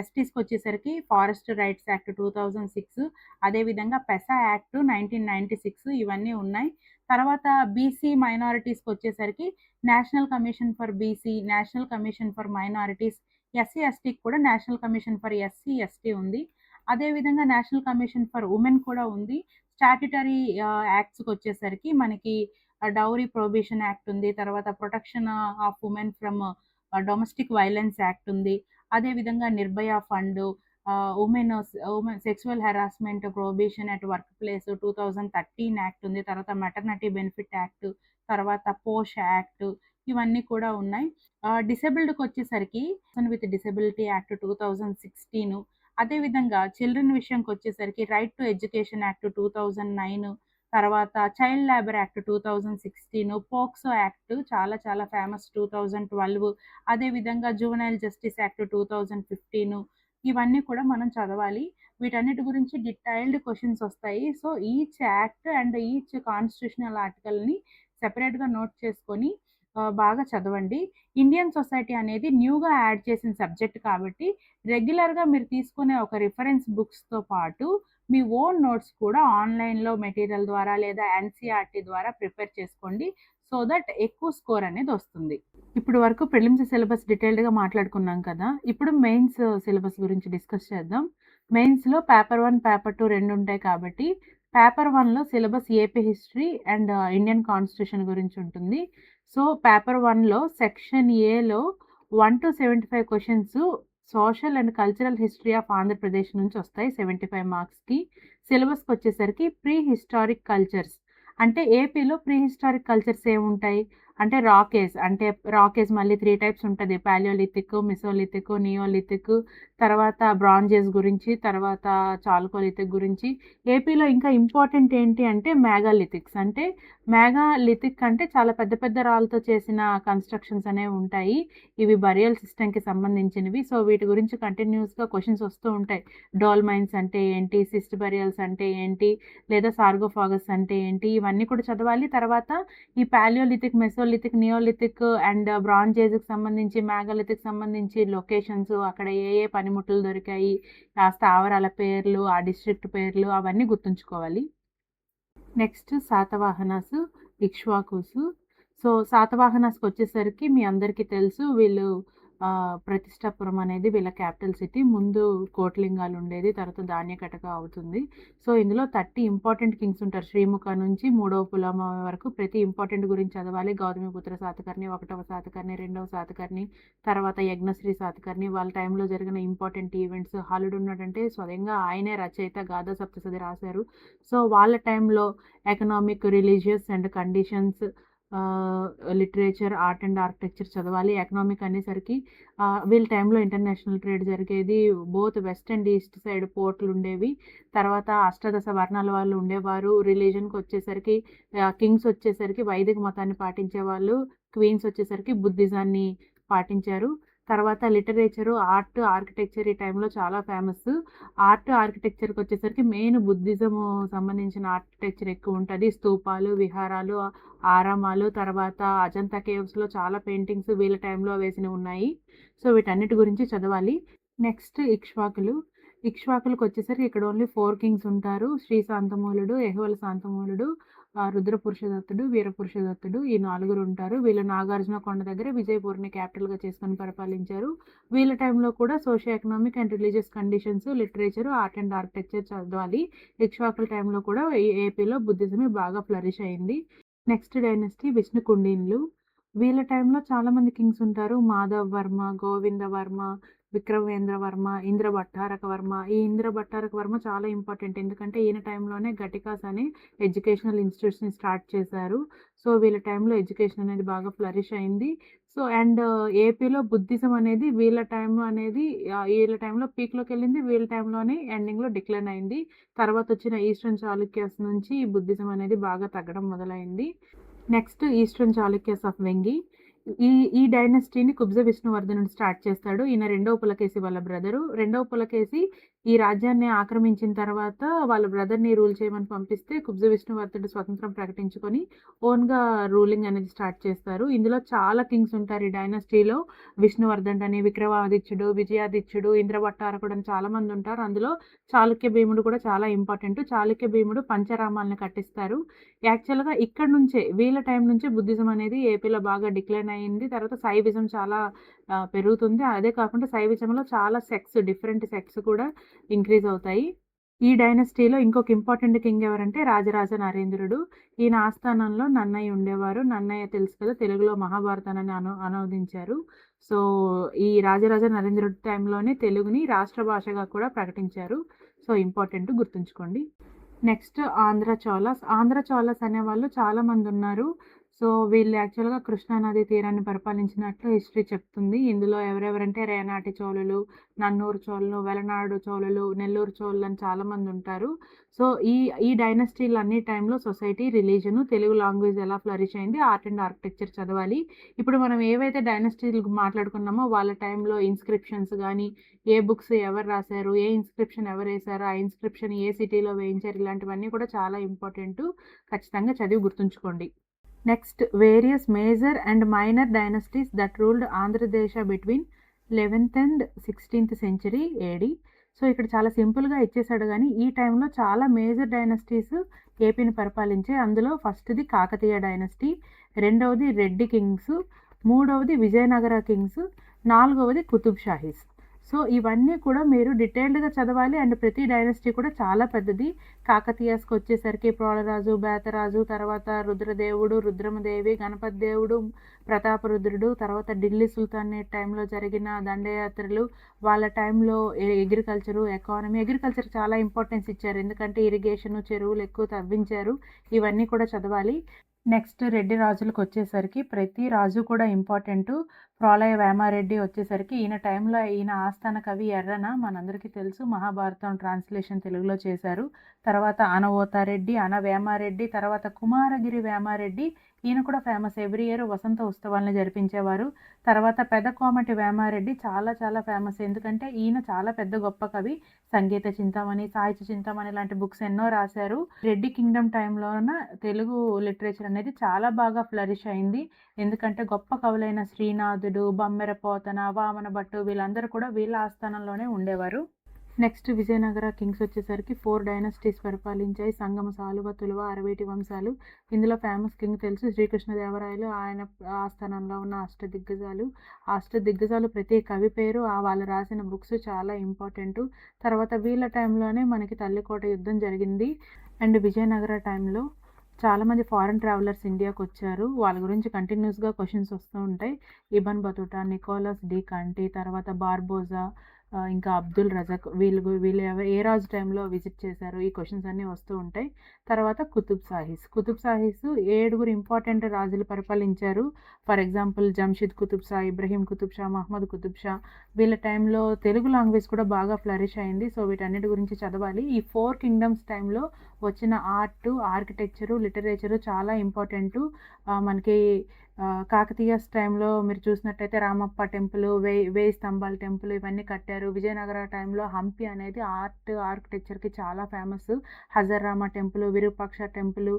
ఎస్టీస్‌కొచ్చేసరికి ఫారెస్ట్ రైట్స్ యాక్ట్ 2006, అదేవిధంగా పెసా యాక్ట్ 1996 ఇవన్నీ ఉన్నాయి. తర్వాత బీసీ మైనారిటీస్‌కొచ్చేసరికి national commission for BC, national commission for minorities, SC, ఎస్టీకి కూడా national commission for SC, ST ఉంది. అదేవిధంగా నేషనల్ కమిషన్ ఫర్ ఉమెన్ కూడా ఉంది. స్టాట్యుటరీ యాక్ట్స్‌కొచ్చేసరికి మనకి డౌరీ ప్రొహిబిషన్ యాక్ట్ ఉంది. తర్వాత protection of women from domestic violence act ఉంది. అదేవిధంగా Nirbhaya fund, women sexual harassment prohibition at work place 2013 act ఉంది. తర్వాత మెటర్నిటీ బెనిఫిట్ యాక్ట్, తర్వాత పోష్ యాక్ట్ ఇవన్నీ కూడా ఉన్నాయి. డిసేబుల్డ్‌కొచ్చేసరికి పర్సన్ విత్ డిసెబిలిటీ యాక్ట్ 2016, అదేవిధంగా చిల్డ్రన్ విషయంకొచ్చేసరికి రైట్ టు ఎడ్యుకేషన్ యాక్ట్ 2009, తర్వాత child labour act 2016, POCSO act చాలా చాలా ఫేమస్ 2012, అదేవిధంగా జువెనైల్ జస్టిస్ యాక్ట్ 2015 ఇవన్నీ కూడా మనం చదవాలి. వీటన్నిటి గురించి డీటెయిల్డ్ క్వెషన్స్ వస్తాయి. So, each act and each constitutional ఆర్టికల్‌ని సెపరేట్‌గా నోట్ చేసుకొని బాగా చదవండి. ఇండియన్ సొసైటీ అనేది న్యూగా యాడ్ చేసిన సబ్జెక్ట్ కాబట్టి రెగ్యులర్‌గా మీరు తీసుకునే ఒక రిఫరెన్స్ బుక్స్‌తో పాటు మీ ఓన్ నోట్స్ కూడా ఆన్‌లైన్‌లో మెటీరియల్ ద్వారా లేదా ఎన్‌సీఈఆర్‌టీ ద్వారా ప్రిపేర్ చేసుకోండి. సో దట్ ఎక్కువ స్కోర్ అనేది వస్తుంది. ఇప్పుడు వరకు ప్రిలిమ్స్ సిలబస్ డీటెయిల్డ్‌గా మాట్లాడుకున్నాం కదా! ఇప్పుడు మెయిన్స్ సిలబస్ గురించి డిస్కస్ చేద్దాం. మెయిన్స్‌లో పేపర్ 1, పేపర్ 2 2 ఉంటాయి కాబట్టి పేపర్ 1లో syllabus AP history and Indian constitution గురించి ఉంటుంది. సో, పేపర్ 1లో సెక్షన్ ఏలో 1-75 questions social and cultural history of Andhra Pradesh నుంచి వస్తాయి 75 మార్క్స్‌కి. సిలబస్‌కొచ్చేసరికి ప్రీ హిస్టారిక్ కల్చర్స్. అంటే ఏపీలో ప్రీ హిస్టారిక్ కల్చర్స్ ఏముంటాయి? అంటే రాక్ ఏజ్ మళ్ళీ 3 టైప్స్ ఉంటది. పాలియోలిథిక్, మెసోలిథిక్, నియోలిథిక్, తర్వాత బ్రాంజ్ ఏజ్ గురించి, తర్వాత చాల్కోలిథిక్ గురించి. ఏపీలో ఇంకా ఇంపార్టెంట్ ఏంటి అంటే మెగాలిథిక్స్. అంటే మెగాలిథిక్ అంటే చాలా పెద్ద పెద్ద రాళ్ళతో చేసిన కన్‌స్ట్రక్షన్స్ అనేవి ఉంటాయి. ఇవి బరియల్ సిస్టమ్‌కి సంబంధించినవి. సో, వీటి గురించి కంటిన్యూయస్‌గా క్వెషన్స్ వస్తూ ఉంటాయి. డోల్‌మైన్స్ అంటే ఏంటి? సిస్ట్ బరియల్స్ అంటే ఏంటి? లేదా సార్కోఫాగస్ అంటే ఏంటి? ఇవన్నీ కూడా చదవాలి. తర్వాత ఈ palaeolithic, mesolithic, neolithic and bronze ఏజ్‌కి సంబంధించి, మెగాలిథిక్ సంబంధించి లొకేషన్స్, అక్కడ ఏ ఏ పనిముట్లు దొరికాయి, ఆ స్థావరాల పేర్లు, ఆ డిస్ట్రిక్ట్ పేర్లు అవన్నీ గుర్తుంచుకోవాలి. నెక్స్ట్ శాతవాహనాసు, ఇక్ష్వాకుసు. సో, శాతవాహనాస్‌కొచ్చేసరికి మీ అందరికీ తెలుసు వీళ్ళు ప్రతిష్టాపురం అనేది వీళ్ళ క్యాపిటల్ సిటీ. ముందు కోటలింగాలు ఉండేది. తర్వాత ధాన్యకటక అవుతుంది. సో, ఇందులో 30 ఇంపార్టెంట్ కింగ్స్ ఉంటారు. శ్రీముఖ నుంచి మూడవ పులమావి వరకు ప్రతి ఇంపార్టెంట్ గురించి చదవాలి. గౌతమిపుత్ర శాతకర్ణి, 1వ శాతకర్ణి, 2వ శాతకర్ణి, తర్వాత యజ్ఞశ్రీ శాతకర్ణి. వాళ్ళ టైంలో జరిగిన ఇంపార్టెంట్ ఈవెంట్స్. హలుడు ఉన్నాడంటే స్వయంగా ఆయనే రచయిత గాథా సప్తశతి రాశారు. సో, వాళ్ళ టైంలో economic, religious and conditions, literature, art and architecture చదవాలి. ఎకనామిక్ అనేసరికి వీళ్ళ టైంలో ఇంటర్నేషనల్ ట్రేడ్ జరిగేది. Both west and east side పోర్ట్లుండేవి. తర్వాత అష్టాదశ వర్ణాల వాళ్ళు ఉండేవారు. రిలీజన్‌కి వచ్చేసరికి కింగ్స్ వచ్చేసరికి వైదిక మతాన్ని పాటించేవాళ్ళు. క్వీన్స్ వచ్చేసరికి బుద్ధిజాన్ని పాటించారు. తర్వాత లిటరేచరు, ఆర్ట్, ఆర్కిటెక్చర్ ఈ టైంలో చాలా ఫేమస్. ఆర్ట్, ఆర్కిటెక్చర్‌కి వచ్చేసరికి మెయిన్ బుద్ధిజము సంబంధించిన ఆర్కిటెక్చర్ ఎక్కువ ఉంటది. స్తూపాలు, విహారాలు, ఆరామాలు, తర్వాత అజంతా కేవ్స్‌లో చాలా పెయింటింగ్స్ వీళ్ళ టైంలో వేసినవి ఉన్నాయి. సో, వీటన్నిటి గురించి చదవాలి. నెక్స్ట్ ఇక్ష్వాకులు. ఇక్ష్వాకులకొచ్చేసరికి ఇక్కడ ఓన్లీ 4 కింగ్స్ ఉంటారు. శ్రీ శాంతమూలుడు, యెహోవల శాంతమూలుడు, రుద్రపురుషదత్తుడు, వీరపురుషదత్తుడు ఈ నలుగురు ఉంటారు. వీళ్ళు నాగార్జున కొండ దగ్గర విజయపూర్‌ని క్యాపిటల్‌గా చేసుకొని పరిపాలించారు. వీళ్ళ టైంలో కూడా socio economic and religious conditions, literature, art and architecture చదవాలి. ఇక్ష్వాకుల టైంలో కూడా ఏపీలో బుద్ధిజమే బాగా ఫ్లరిష్ అయింది. నెక్స్ట్ డైనస్టీ విష్ణుకుండిన్లు. వీళ్ళ టైంలో చాలామంది కింగ్స్ ఉంటారు. మాధవ్ వర్మ, గోవింద వర్మ, విక్రమేంద్ర వర్మ, ఇంద్ర భట్టారక వర్మ. ఈ ఇంద్ర భట్టారక వర్మ చాలా ఇంపార్టెంట్. ఎందుకంటే ఈయన టైంలోనే ఘటికాస్ అనే ఎడ్యుకేషనల్ ఇన్‌స్టిట్యూట్స్‌ని స్టార్ట్ చేశారు. సో, వీళ్ళ టైంలో ఎడ్యుకేషన్ అనేది బాగా ఫ్లరిష్ అయింది. సో, అండ్ ఏపీలో బుద్ధిజం అనేది వీళ్ళ టైంలో అనేది వీళ్ళ టైంలో పీక్‌లోకెళ్ళింది. వీళ్ళ టైంలోనే ఎండింగ్‌లో డిక్లైన్ అయింది. తర్వాత వచ్చిన ఈస్టర్న్ చాళుక్యాస్ నుంచి బుద్ధిజం అనేది బాగా తగ్గడం మొదలైంది. Next eastern Chalukyas of Vengi. ఈ ఈ డైనస్టీని కుబ్జ విష్ణువర్ధనుడు స్టార్ట్ చేస్తాడు. ఈయన రెండవ పులకేశి వాళ్ళ బ్రదరు. రెండవ పులకేశి ఈ రాజ్యాన్ని ఆక్రమించిన తర్వాత వాళ్ళ బ్రదర్‌ని రూల్ చేయమని పంపిస్తే కుబ్జ విష్ణువర్ధనుడు స్వతంత్రం ప్రకటించుకొని ఓన్‌గా రూలింగ్ అనేది స్టార్ట్ చేస్తారు. ఇందులో చాలా కింగ్స్ ఉంటారు ఈ డైనస్టీలో. విష్ణువర్ధన్ అని, విక్రమాదిత్యుడు, విజయాదిత్యుడు, ఇంద్రభట్టారకుడు అని చాలామంది ఉంటారు. అందులో చాళుక్య భీముడు కూడా చాలా ఇంపార్టెంట్. చాళుక్య భీముడు పంచరామాలను కట్టిస్తారు. యాక్చువల్‌గా ఇక్కడ నుంచే వీళ్ళ టైం నుంచే బుద్ధిజం అనేది ఏపీలో బాగా డిక్లైన్ అయింది. తర్వాత శైవిజం చాలా పెరుగుతుంది. అదే కాకుండా శైవిజంలో చాలా డిఫరెంట్ సెక్ట్స్ కూడా ఇంక్రీజ్ అవుతాయి. ఈ డైనస్టీలో ఇంకొక ఇంపార్టెంట్ కింగ్ ఎవరంటే రాజరాజ నరేంద్రుడు. ఈయన ఆస్థానంలో నన్నయ్య ఉండేవారు. నన్నయ్య తెలుసు కదా! తెలుగులో మహాభారతాన్ని అనువదించారు. సో, ఈ రాజరాజ నరేంద్రుడి టైంలోనే తెలుగుని రాష్ట్ర భాషగా కూడా ప్రకటించారు. సో, ఇంపార్టెంట్ గుర్తుంచుకోండి. నెక్స్ట్ ఆంధ్ర చోళాస్. ఆంధ్ర చోళాస్ అనేవాళ్ళు చాలామందున్నారు. సో, వీళ్ళు యాక్చువల్‌గా కృష్ణా నదీ తీరాన్ని పరిపాలించినట్లు హిస్టరీ చెప్తుంది. ఇందులో ఎవరెవరంటే రేనాటి చోళులు, నన్నూరు చోళులు, వెలనాడు చోళులు, నెల్లూరు చోళులు అని చాలామందుంటారు. సో, ఈ ఈ డైనస్టీలన్ని టైంలో సొసైటీ, రిలీజను, తెలుగు లాంగ్వేజ్ ఎలా ఫ్లరిష్ అయింది, ఆర్ట్ అండ్ ఆర్కిటెక్చర్ చదవాలి. ఇప్పుడు మనం ఏవైతే డైనస్టీలు మాట్లాడుకున్నామో వాళ్ళ టైంలో ఇన్‌స్క్రిప్షన్స్ గానీ, ఏ బుక్స్ ఎవరు రాశారు, ఏ ఇన్‌స్క్రిప్షన్ ఎవరేశారు, ఆ ఇన్‌స్క్రిప్షన్ ఏ సిటీలో వేయించారు, ఇలాంటివన్నీ కూడా చాలా ఇంపార్టెంటు. ఖచ్చితంగా చదివి గుర్తుంచుకోండి. Next various major and minor dynasties that ruled Andhradesa between 11th and 16th century AD. So, ఇక్కడ చాలా సింపుల్‌గా ఇచ్చేసాడు గానీ, ఈ టైంలో చాలా మేజర్ డైనస్టీస్ ఏపీని పరిపాలించాయి. అందులో ఫస్ట్‌ది కాకతీయ డైనస్టీ, రెండవది రెడ్డి కింగ్స్, మూడవది విజయనగర కింగ్స్, నాలుగవది కుతుబ్ షాహీస్. సో, ఇవన్నీ కూడా మీరు డీటెయిల్డ్‌గా చదవాలి. అండ్ ప్రతి డైనస్టీ కూడా చాలా పెద్దది. కాకతీయాస్‌కొచ్చేసరికి ప్రోలరాజు, బేతరాజు, తర్వాత రుద్రదేవుడు, రుద్రమదేవి, గణపతి దేవుడు, ప్రతాపరుద్రుడు, తర్వాత ఢిల్లీ సుల్తానేట్ టైంలో జరిగిన దండయాత్రలు, వాళ్ళ టైంలో అగ్రికల్చర్ చాలా ఇంపార్టెన్స్ ఇచ్చారు. ఎందుకంటే ఇరిగేషను, చెరువులు ఎక్కువ తవ్వించారు. ఇవన్నీ కూడా చదవాలి. నెక్స్ట్ రెడ్డి రాజులకొచ్చేసరికి ప్రతి రాజు కూడా ఇంపార్టెంటు. ప్రోలయ వేమారెడ్డి వచ్చేసరికి ఈయన టైంలో ఈయన ఆస్థాన కవి ఎర్రన మనందరికీ తెలుసు. మహాభారతం ట్రాన్స్లేషన్ తెలుగులో చేశారు. తర్వాత అనవోతారెడ్డి, అన వేమారెడ్డి, తర్వాత కుమారగిరి వేమారెడ్డి, ఈయన కూడా ఫేమస్. ఎవ్రీ ఇయర్ వసంత ఉత్సవాలను జరిపించేవారు. తర్వాత పెదకోమటి వేమారెడ్డి చాలా చాలా ఫేమస్. ఎందుకంటే ఈయన చాలా పెద్ద గొప్ప కవి. సంగీత చింతామణి, సాహిత్య చింతామణి లాంటి బుక్స్ ఎన్నో రాశారు. రెడ్డి కింగ్డమ్ టైంలోన తెలుగు లిటరేచర్ అనేది చాలా బాగా ఫ్లరిష్ అయింది. ఎందుకంటే గొప్ప కవులైన శ్రీనాథుడు, బమ్మెర పోతన, వామన భట్టు వీళ్ళందరూ కూడా వీళ్ళ ఆస్థానంలోనే ఉండేవారు. నెక్స్ట్ విజయనగర కింగ్స్ వచ్చేసరికి 4 డైనస్టీస్ పరిపాలించాయి. సంగమ, సాలువ, తులువ, అరవేటి వంశాలు. ఇందులో ఫేమస్ కింగ్ తెలుసు, శ్రీకృష్ణదేవరాయలు. ఆయన ఆస్థానంలో ఉన్న అష్టదిగ్గజాలు. అష్టదిగ్గజాలు ప్రతి కవి పేరు, వాళ్ళు రాసిన బుక్స్ చాలా ఇంపార్టెంట్. తర్వాత వీళ్ళ టైంలోనే మనకి తల్లికోట యుద్ధం జరిగింది. అండ్ విజయనగర టైంలో చాలామంది ఫారెన్ ట్రావెలర్స్ ఇండియాకి వచ్చారు. వాళ్ళ గురించి కంటిన్యూస్గా క్వశ్చన్స్ వస్తూ ఉంటాయి. ఇబన్ బతుటా, నికోలస్ డి కంటి, తర్వాత బార్బోజా, ఇంకా అబ్దుల్ రజాక్, వీళ్ళు ఏ రాజు టైంలో విజిట్ చేశారు, ఈ క్వశ్చన్స్ అన్నీ వస్తూ ఉంటాయి. తర్వాత కుతుబ్ షాహీస్ 7 ఇంపార్టెంట్ రాజులు పరిపాలించారు. For example Jamshid Qutb Shah, Ibrahim Qutb Shah, Muhammad Qutb Shah. వీళ్ళ టైంలో తెలుగు లాంగ్వేజ్ కూడా బాగా ఫ్లరిష్ అయింది. సో వీటన్నిటి గురించి చదవాలి. ఈ 4 కింగ్డమ్స్ టైంలో వచ్చిన ఆర్ట్, ఆర్కిటెక్చరు, లిటరేచరు చాలా ఇంపార్టెంటు. మనకి కాకతీయస్ టైంలో మీరు చూసినట్టయితే రామప్ప టెంపుల్, వేయి స్తంభాల టెంపుల్ ఇవన్నీ కట్టారు. విజయనగర టైంలో హంపి అనేది ఆర్కిటెక్చర్కి చాలా famous. Hazararama temple, Virupaksha temple.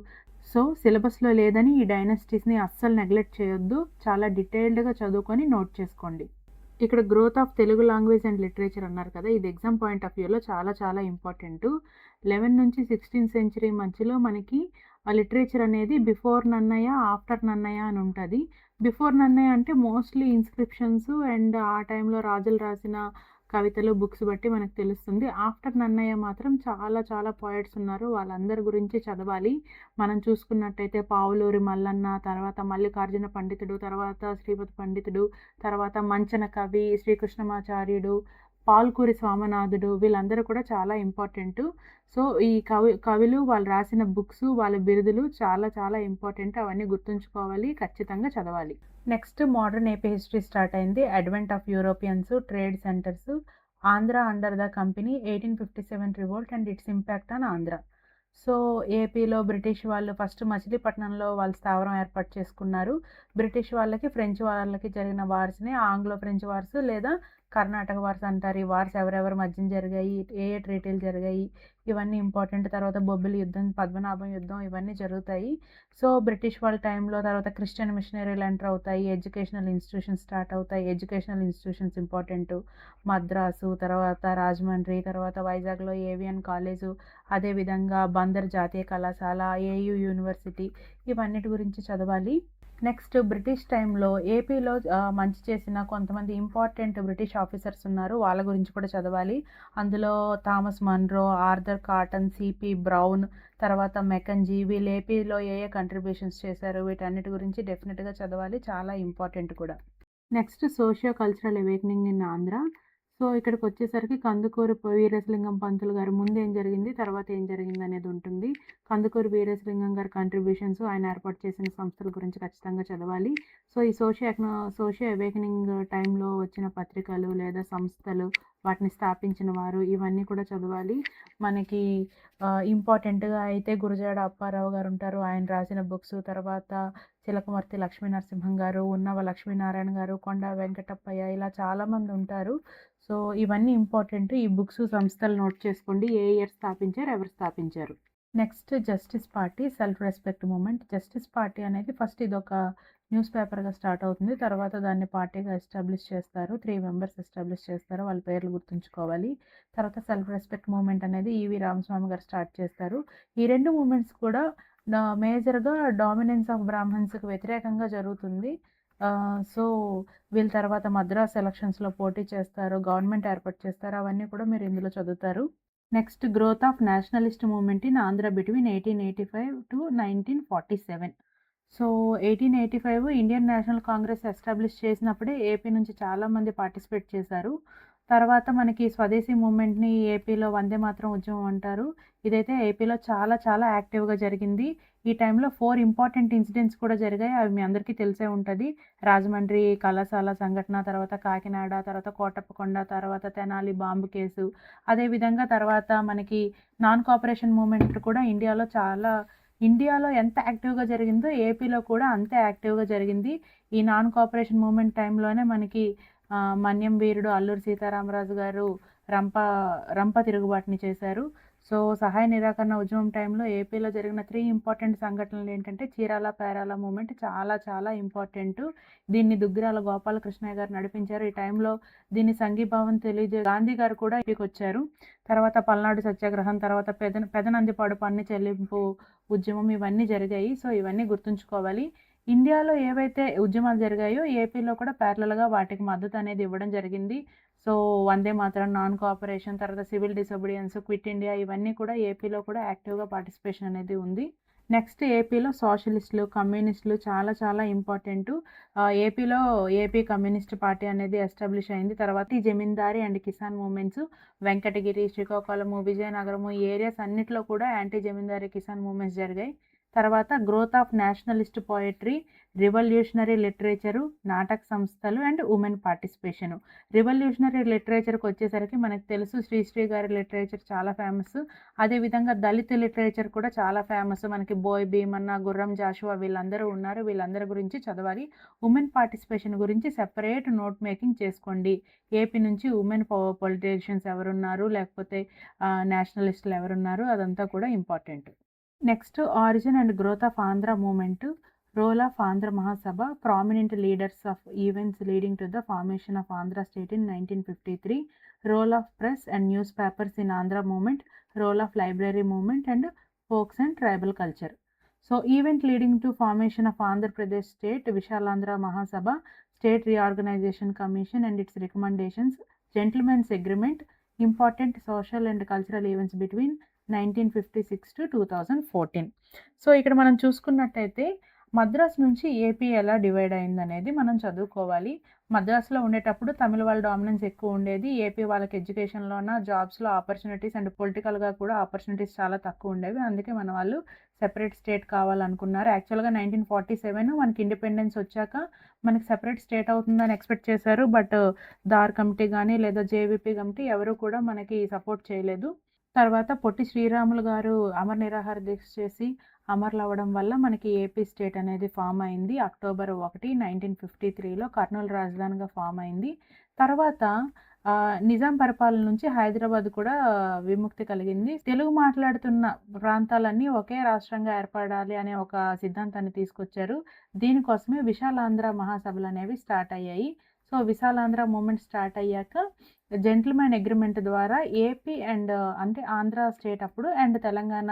So సిలబస్లో లేదని ఈ డైనస్టీస్ని అస్సలు నెగ్లెక్ట్ చేయొద్దు. చాలా డీటెయిల్డ్గా చదువుకొని నోట్ చేసుకోండి. ఇక్కడ growth of Telugu language and literature అన్నారు కదా, ఇది ఎగ్జామ్ పాయింట్ ఆఫ్ వ్యూలో చాలా చాలా ఇంపార్టెంట్. 11 నుంచి 16th సెంచరీ మధ్యలో మనకి ఆ లిటరేచర్ అనేది బిఫోర్ నన్నయ్య, ఆఫ్టర్ నన్నయ్య అని ఉంటుంది. బిఫోర్ నన్నయ్య అంటే మోస్ట్లీ ఇన్స్క్రిప్షన్స్ అండ్ ఆ టైంలో రాజులు రాసిన కవితలు, బుక్స్ బట్టి మనకు తెలుస్తుంది. ఆఫ్టర్ నన్నయ్య మాత్రం చాలా చాలా పోయట్స్ ఉన్నారు. వాళ్ళందరి గురించి చదవాలి. మనం చూసుకున్నట్టయితే పావులూరి మల్లన్న, తర్వాత మల్లికార్జున పండితుడు, తర్వాత శ్రీపతి పండితుడు, తర్వాత మంచన కవి, శ్రీకృష్ణమాచార్యుడు, పాల్కూరి స్వామినాథుడు, వీళ్ళందరూ కూడా చాలా ఇంపార్టెంట్. సో ఈ కవులు వాళ్ళు రాసిన బుక్స్, వాళ్ళ బిరుదులు చాలా చాలా ఇంపార్టెంట్. అవన్నీ గుర్తుంచుకోవాలి, ఖచ్చితంగా చదవాలి. Next modern AP history start అయింది. Advent of Europeans, trade centres, Andhra under the company, 1857 revolt and its impact on Andhra. So ఏపీలో బ్రిటిష్ వాళ్ళు ఫస్ట్ మచిలీపట్నంలో వాళ్ళు స్థావరం ఏర్పాటు చేసుకున్నారు. బ్రిటిష్ వాళ్ళకి, ఫ్రెంచ్ వాళ్ళకి జరిగిన వార్స్ని ఆంగ్లో ఫ్రెంచ్ వార్స్ లేదా కర్ణాటక వార్స్ అంటారు. ఈ వార్స్ ఎవరెవరి మధ్యన జరిగాయి, ఏ ట్రీటీలు జరిగాయి, ఇవన్నీ ఇంపార్టెంట్. తర్వాత బొబ్బిలి యుద్ధం, పద్మనాభం యుద్ధం, ఇవన్నీ జరుగుతాయి. సో బ్రిటిష్ వాళ్ళ టైంలో తర్వాత క్రిస్టియన్ మిషనరీలు ఎంటర్ అవుతాయి. ఎడ్యుకేషనల్ ఇన్స్టిట్యూషన్స్ స్టార్ట్ అవుతాయి. Educational institutions important. మద్రాసు, తర్వాత రాజమండ్రి, తర్వాత వైజాగ్లో ఏవిఎన్ కాలేజు, అదేవిధంగా బందర్ జాతీయ కళాశాల, ఏయూ యూనివర్సిటీ, ఇవన్నిటి గురించి చదవాలి. నెక్స్ట్ బ్రిటిష్ టైంలో ఏపీలో మంచి చేసిన కొంతమంది ఇంపార్టెంట్ బ్రిటిష్ ఆఫీసర్స్ ఉన్నారు. వాళ్ళ గురించి కూడా చదవాలి. అందులో Thomas Munro, Arthur Cotton, CP Brown, తర్వాత మెకంజీ, వీళ్ళు ఏపీలో ఏ కంట్రిబ్యూషన్స్ చేశారు, వీటన్నిటి గురించి డెఫినెట్గా చదవాలి. చాలా ఇంపార్టెంట్ కూడా. Next socio cultural awakening in Andhra. So ఇక్కడికి వచ్చేసరికి కందుకూరి వీరేశలింగం పంతులు గారు ముందు ఏం జరిగింది, తర్వాత ఏం జరిగింది అనేది ఉంటుంది. కందుకూరి వీరేశలింగం గారి కంట్రిబ్యూషన్స్, ఆయన ఏర్పాటు చేసిన సంస్థల గురించి ఖచ్చితంగా చదవాలి. సో ఈ సోషియో అవేకనింగ్ టైంలో వచ్చిన పత్రికలు లేదా సంస్థలు, వాటిని స్థాపించిన వారు, ఇవన్నీ కూడా చదవాలి. మనకి ఇంపార్టెంట్గా అయితే గురజాడ అప్పారావు గారు ఉంటారు. ఆయన రాసిన బుక్స్, తర్వాత చిలకమర్తి లక్ష్మీనరసింహం గారు, ఉన్నవ లక్ష్మీనారాయణ గారు, కొండ వెంకటప్పయ్య, ఇలా చాలామంది ఉంటారు. సో ఇవన్నీ ఇంపార్టెంట్. ఈ బుక్స్, సంస్థలు నోట్ చేసుకోండి. ఏ ఇయర్ స్థాపించారు, ఎవరు స్థాపించారు. Next justice party, self respect moment. Justice party అనేది ఫస్ట్ ఇదొక న్యూస్ పేపర్గా స్టార్ట్ అవుతుంది. తర్వాత దాన్ని పార్టీగా ఎస్టాబ్లిష్ చేస్తారు. 3 మెంబర్స్ ఎస్టాబ్లిష్ చేస్తారు. వాళ్ళ పేర్లు గుర్తుంచుకోవాలి. తర్వాత సెల్ఫ్ రెస్పెక్ట్ మూమెంట్ అనేది ఈవి రామస్వామి గారు స్టార్ట్ చేస్తారు. ఈ 2 మూమెంట్స్ కూడా మేజర్గా డామినెన్స్ ఆఫ్ బ్రాహ్మణ్స్కి వ్యతిరేకంగా జరుగుతుంది. సో వీళ్ళ తర్వాత మద్రాస్ ఎలక్షన్స్లో పోటీ చేస్తారు, గవర్నమెంట్ ఏర్పాటు చేస్తారు. అవన్నీ కూడా మీరు ఇందులో చదువుతారు. Next growth of nationalist movement in Andhra between 1885 to 1947. So 1885 Indian National Congress establish చేసినప్పుడే ఏపీ నుంచి చాలామంది పార్టిసిపేట్ చేశారు. తర్వాత మనకి స్వదేశీ మూవ్‌మెంట్‌ని ఏపీలో వందే మాతరం ఉద్యమం అంటారు. ఇదైతే ఏపీలో చాలా చాలా యాక్టివ్‌గా జరిగింది. ఈ టైంలో 4 ఇంపార్టెంట్ ఇన్సిడెంట్స్ కూడా జరిగాయి. అవి మీ అందరికీ తెలిసే ఉంటది. రాజమండ్రి కళాశాల సంఘటన, తర్వాత కాకినాడ, తర్వాత కోటప్పకొండ, తర్వాత తెనాలి బాంబు కేసు. అదేవిధంగా తర్వాత మనకి నాన్ కోఆపరేషన్ మూవ్‌మెంట్ కూడా ఇండియాలో ఎంత యాక్టివ్‌గా జరిగిందో ఏపీలో కూడా అంతే యాక్టివ్‌గా జరిగింది. ఈ నాన్ కోఆపరేషన్ మూవ్‌మెంట్ టైంలోనే మనకి మన్యం వీరుడు అల్లూరి సీతారామరాజు గారు రంప రంప తిరుగుబాటుని చేశారు. సో, సహాయ నిరాకరణ ఉద్యమం టైంలో ఏపీలో జరిగిన 3 ఇంపార్టెంట్ సంఘటనలేంటంటే చీరాల, పేరాల మూవ్‌మెంట్ చాలా చాలా ఇంపార్టెంటు. దీన్ని దుగ్గిరాల గోపాలకృష్ణయ్య గారు నడిపించారు. ఈ టైంలో దీన్ని సంఘీభావం గాంధీ గారు కూడా ఇంటికొచ్చారు. తర్వాత పల్నాడు సత్యాగ్రహం, తర్వాత పెదనందిపాడు పన్ను చెల్లింపు ఉద్యమం ఇవన్నీ జరిగాయి. సో, ఇవన్నీ గుర్తుంచుకోవాలి. ఇండియాలో ఏవైతే ఉద్యమాలు జరిగాయో ఏపీలో కూడా ప్యారలల్‌గా వాటికి మద్దతనేది ఇవ్వడం జరిగింది. So, Vande Mataram, non cooperation, తర్వాత సివిల్ డిసోబీడియన్స్, క్విట్ ఇండియా ఇవన్నీ కూడా ఏపీలో కూడా యాక్టివ్‌గా పార్టిసిపేషన్ అనేది ఉంది. నెక్స్ట్ ఏపీలో సోషలిస్టులు, కమ్యూనిస్టులు చాలా చాలా ఇంపార్టెంటు. ఏపీలో ఏపీ కమ్యూనిస్ట్ పార్టీ అనేది ఎస్టాబ్లిష్ అయింది. తర్వాత ఈ జమీందారీ అండ్ కిసాన్ మూవ్‌మెంట్స్ వెంకటగిరి, శ్రీకాకుళము, విజయనగరము ఈ ఏరియాస్ అన్నిట్లో కూడా యాంటీ జమీందారీ కిసాన్ మూవ్‌మెంట్స్ జరిగాయి. తర్వాత growth of Nationalist poetry, revolutionary literature, నాటక సంస్థలు అండ్ ఉమెన్ పార్టిసిపేషను. రివల్యూషనరీ లిటరేచర్‌కి వచ్చేసరికి మనకు తెలుసు శ్రీశ్రీ గారి లిటరేచర్ చాలా ఫేమస్. అదేవిధంగా దళిత లిటరేచర్ కూడా చాలా ఫేమస్. మనకి బోయ్ భీమన్న, గుర్రం జాషువా వీళ్ళందరూ ఉన్నారు. వీళ్ళందరి గురించి చదవాలి. ఉమెన్ పార్టిసిపేషన్ గురించి సెపరేట్ నోట్ మేకింగ్ చేసుకోండి. ఏపీ నుంచి ఉమెన్ పొలిటీషియన్స్ ఎవరున్నారు, లేకపోతే నేషనలిస్టులు ఎవరున్నారు అదంతా కూడా important. Next origin and growth of Andhra movement, role of Andhra Mahasabha, prominent leaders of events leading to the formation of Andhra state in 1953, role of press and newspapers in Andhra movement, role of library movement and folks and tribal culture. So, event leading to formation of Andhra Pradesh state, Vishalandhra Mahasabha, state reorganisation commission and its recommendations, gentlemen's agreement, important social and cultural events between 1956 to 2014. So, ఇక్కడ మనం చూసుకున్నట్టయితే మద్రాస్ నుంచి AP ఎలా divide అయిందనేది మనం చదువుకోవాలి. మద్రాస్‌లో ఉండేటప్పుడు తమిళ వాళ్ళ dominance ఎక్కువ ఉండేది. ఏపీ వాళ్ళకి ఎడ్యుకేషన్‌లోన, జాబ్స్‌లో ఆపర్చునిటీస్ అండ్ పొలిటికల్‌గా కూడా ఆపర్చునిటీస్ చాలా తక్కువ ఉండేవి. అందుకే మన వాళ్ళు సెపరేట్ స్టేట్ కావాలనుకున్నారు. యాక్చువల్‌గా 1947 మనకి ఇండిపెండెన్స్ వచ్చాక మనకి సెపరేట్ స్టేట్ అవుతుందని ఎక్స్‌పెక్ట్ చేశారు. బట్ దార్ కమిటీ గాని లేదా జేవీపీ కమిటీ ఎవరు కూడా మనకి సపోర్ట్ చేయలేదు. తర్వాత పొట్టి శ్రీరాములు గారు అమర నిరాహార దీక్ష చేసి అమరులవ్వడం వల్ల మనకి ఏపీ స్టేట్ అనేది ఫామ్ అయింది. అక్టోబర్ 1, 1953లో కర్నూలు రాజధానిగా ఫామ్ అయింది. తర్వాత నిజాం పరిపాలన నుంచి హైదరాబాద్ కూడా విముక్తి కలిగింది. తెలుగు మాట్లాడుతున్న ప్రాంతాలన్నీ ఒకే రాష్ట్రంగా ఏర్పడాలి అనే ఒక సిద్ధాంతాన్ని తీసుకొచ్చారు. దీనికోసమే విశాలాంధ్ర మహాసభలనేవి స్టార్ట్ అయ్యాయి. సో, విశాలాంధ్ర మూవ్‌మెంట్ స్టార్ట్ అయ్యాక జెంటిల్‌మెన్ అగ్రీమెంట్ ద్వారా ఏపీ అండ్ అంటే ఆంధ్ర స్టేట్ అప్పుడు అండ్ తెలంగాణ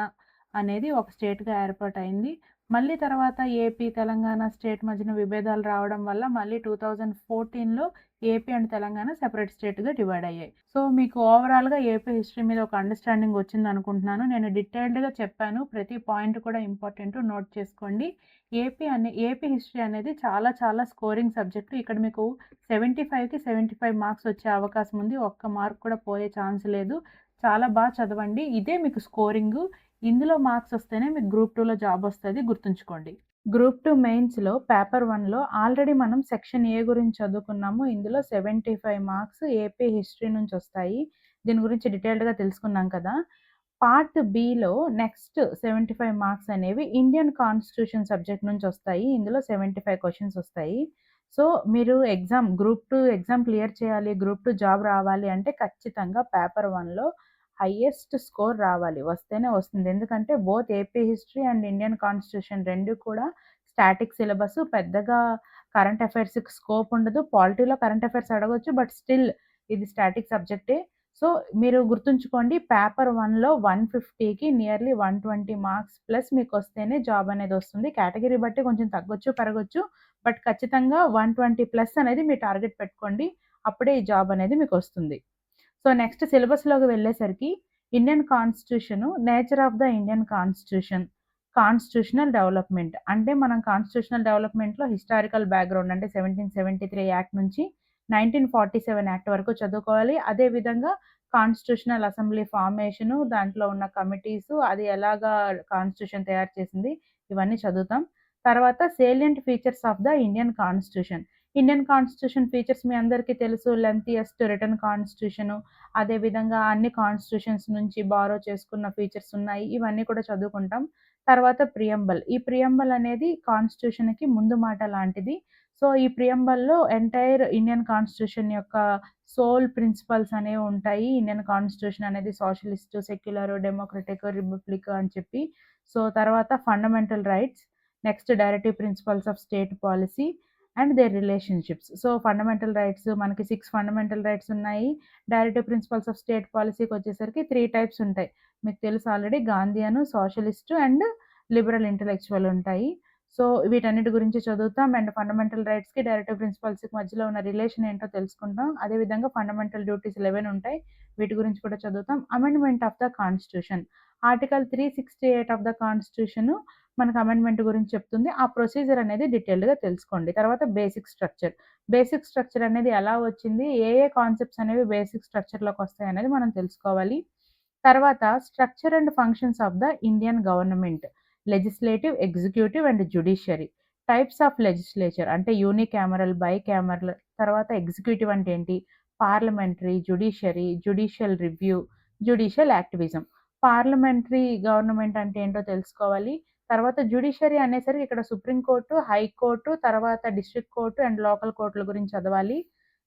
అనేది ఒక స్టేట్‌గా ఏర్పాటయింది. మళ్ళీ తర్వాత ఏపీ, తెలంగాణ స్టేట్ మధ్యన విభేదాలు రావడం వల్ల మళ్ళీ 2014లో ఏపీ అండ్ తెలంగాణ సెపరేట్ స్టేట్‌గా డివైడ్ అయ్యాయి. సో, మీకు ఓవరాల్‌గా ఏపీ హిస్టరీ మీద ఒక అండర్‌స్టాండింగ్ వచ్చిందనుకుంటున్నాను. నేను డీటెయిల్డ్‌గా చెప్పాను. ప్రతి పాయింట్ కూడా ఇంపార్టెంట్ నోట్ చేసుకోండి. ఏపీ హిస్టరీ అనేది చాలా చాలా స్కోరింగ్ సబ్జెక్టు. ఇక్కడ మీకు 75కి 75 మార్క్స్ వచ్చే అవకాశం ఉంది. ఒక్క మార్క్ కూడా పోయే ఛాన్స్ లేదు. చాలా చదవండి. ఇదే మీకు స్కోరింగు. ఇందులో మార్క్స్ వస్తేనే మీకు గ్రూప్ 2లో జాబ్ వస్తది గుర్తుంచుకోండి. గ్రూప్ 2 మెయిన్స్‌లో పేపర్ 1లో ఆల్రెడీ మనం సెక్షన్ ఏ గురించి చదువుకున్నాము. ఇందులో 75 మార్క్స్ ఏపీ హిస్టరీ నుంచి వస్తాయి. దీని గురించి డీటెయిల్డ్‌గా తెలుసుకున్నాం కదా! పార్ట్ బిలో నెక్స్ట్ 75 మార్క్స్ అనేవి ఇండియన్ కాన్స్టిట్యూషన్ సబ్జెక్ట్ నుంచి వస్తాయి. ఇందులో 75 క్వెషన్స్ వస్తాయి. సో, మీరు గ్రూప్ 2 ఎగ్జామ్ క్లియర్ చేయాలి, గ్రూప్ 2 జాబ్ రావాలి అంటే ఖచ్చితంగా పేపర్ 1లో హైయెస్ట్ స్కోర్ రావాలి. వస్తేనే వస్తుంది. ఎందుకంటే both AP history and Indian constitution 2 కూడా స్టాటిక్ సిలబస్. పెద్దగా కరెంట్ అఫైర్స్‌కి స్కోప్ ఉండదు. పాలిటీలో కరెంట్ అఫైర్స్ అడగొచ్చు. బట్ స్టిల్ ఇది స్టాటిక్ సబ్జెక్టే. సో, మీరు గుర్తుంచుకోండి పేపర్ 1లో 150కి నియర్లీ 120 మార్క్స్ ప్లస్ మీకొస్తేనే జాబ్ అనేది వస్తుంది. కేటగిరీ బట్టి కొంచెం తగ్గొచ్చు, పెరగొచ్చు. బట్ ఖచ్చితంగా 120 ప్లస్ అనేది మీ టార్గెట్ పెట్టుకోండి. అప్పుడే ఈ జాబ్ అనేది మీకొస్తుంది. సో, నెక్స్ట్ సిలబస్‌లోకి వెళ్ళేసరికి Indian constitution, nature of the Indian constitution, constitutional development. అంటే మనం కాన్స్టిట్యూషనల్ డెవలప్‌మెంట్‌లో హిస్టారికల్ బ్యాక్‌గ్రౌండ్ అంటే 1773 యాక్ట్ నుంచి 1947 యాక్ట్ వరకు చదువుకోవాలి. అదేవిధంగా కాన్స్టిట్యూషనల్ అసెంబ్లీ ఫార్మేషను, దాంట్లో ఉన్న కమిటీసు, అది ఎలాగా కాన్స్టిట్యూషన్ తయారు చేసింది, ఇవన్నీ చదువుతాం. తర్వాత salient features of the Indian constitution. Indian constitution features మీ అందరికీ తెలుసు. లెంతియెస్ట్ రిటన్ కాన్స్టిట్యూషను, అదేవిధంగా అన్ని కాన్స్టిట్యూషన్స్ నుంచి బారో చేసుకున్న ఫీచర్స్ ఉన్నాయి. ఇవన్నీ కూడా చదువుకుంటాం. తర్వాత ప్రియంబల్. ఈ ప్రియంబల్ అనేది కాన్స్టిట్యూషన్‌కి ముందు మాట లాంటిది. సో, ఈ ప్రియంబల్‌లో ఎంటైర్ ఇండియన్ కాన్స్టిట్యూషన్ యొక్క సోల్ ప్రిన్సిపల్స్ అనేవి ఉంటాయి. ఇండియన్ కాన్స్టిట్యూషన్ అనేది సోషలిస్ట్, సెక్యులర్, డెమోక్రటిక్, రిపబ్లిక్ అని చెప్పి. సో, తర్వాత fundamental rights, next directive principles of state policy and their relationships. So, fundamental rights మనకి 6 ఫండమెంటల్ రైట్స్ ఉన్నాయి. డైరెక్టివ్ ప్రిన్సిపల్స్ ఆఫ్ స్టేట్ పాలిసీకొచ్చేసరికి 3 టైప్స్ ఉంటాయి. మీకు తెలుసు already Gandhian, socialist and liberal intellectual ఉంటాయి. సో, వీటన్నిటి గురించి చదువుతాం. అండ్ ఫండమెంటల్ రైట్స్‌కి, డైరెక్టివ్ ప్రిన్సిపల్స్‌కి మధ్యలో ఉన్న రిలేషన్ ఏంటో తెలుసుకుంటాం. అదేవిధంగా ఫండమెంటల్ డ్యూటీస్ 11 ఉంటాయి. వీటి గురించి కూడా చదువుతాం. Amendment of the constitution. Article 368 of the constitution మనకు అమెండ్మెంట్ గురించి చెప్తుంది. ఆ ప్రొసీజర్ అనేది డీటెయిల్డ్‌గా తెలుసుకోండి. తర్వాత బేసిక్ స్ట్రక్చర్. బేసిక్ స్ట్రక్చర్ అనేది ఎలా వచ్చింది? ఏ కాన్సెప్ట్స్ అనేవి బేసిక్ స్ట్రక్చర్‌లోకి వస్తాయనేది మనం తెలుసుకోవాలి. తర్వాత structure and functions of the Indian government. Legislative, executive and judiciary. Types of legislature అంటే యూనికామరల్, బైకామరల్. తర్వాత ఎగ్జిక్యూటివ్ అంటే ఏంటి? Parliamentary, judiciary, judicial review, judicial activism. Parliamentary government అంటే ఏంటో తెలుసుకోవాలి. తర్వాత జ్యుడిషియరీ అనేసరికి ఇక్కడ సుప్రీం కోర్టు, హైకోర్టు, తర్వాత డిస్ట్రిక్ట్ కోర్టు అండ్ లోకల్ కోర్టుల గురించి చదవాలి.